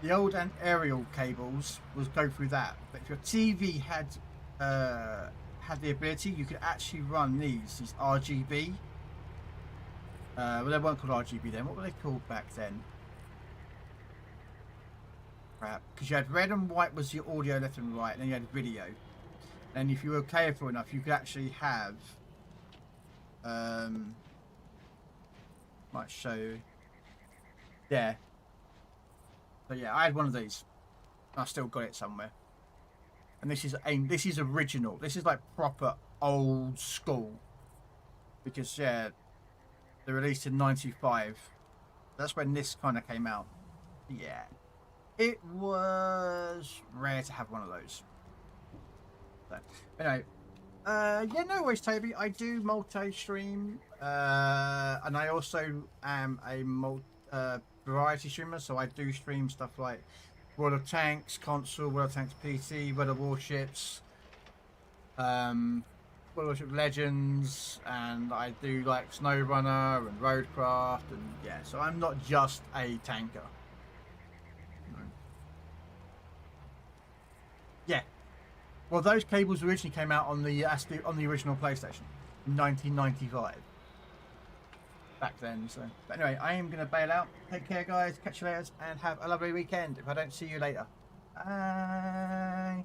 The old aerial cables was go through that. But if your TV had the ability, you could actually run these RGB. Well, they weren't called RGB then. What were they called back then? Crap. Because you had red and white was your audio left and right, and then you had video. And if you were careful enough, you could actually have. Might show you. Yeah. So yeah, I had one of these. I still got it somewhere. And this is original. This is like proper old school. Because yeah, they released in '95. That's when this kind of came out. Yeah. It was rare to have one of those. So, anyway, yeah, no worries, Toby. I do multi-stream, and I also am a variety streamer. So I do stream stuff like World of Tanks console, World of Tanks PC, World of Warships, World of Warship Legends, and I do like SnowRunner and Roadcraft, and yeah. So I'm not just a tanker. Yeah. Well, those cables originally came out on the original PlayStation in 1995. Back then, so. But anyway, I am going to bail out. Take care, guys. Catch you later, and have a lovely weekend. If I don't see you later. Bye.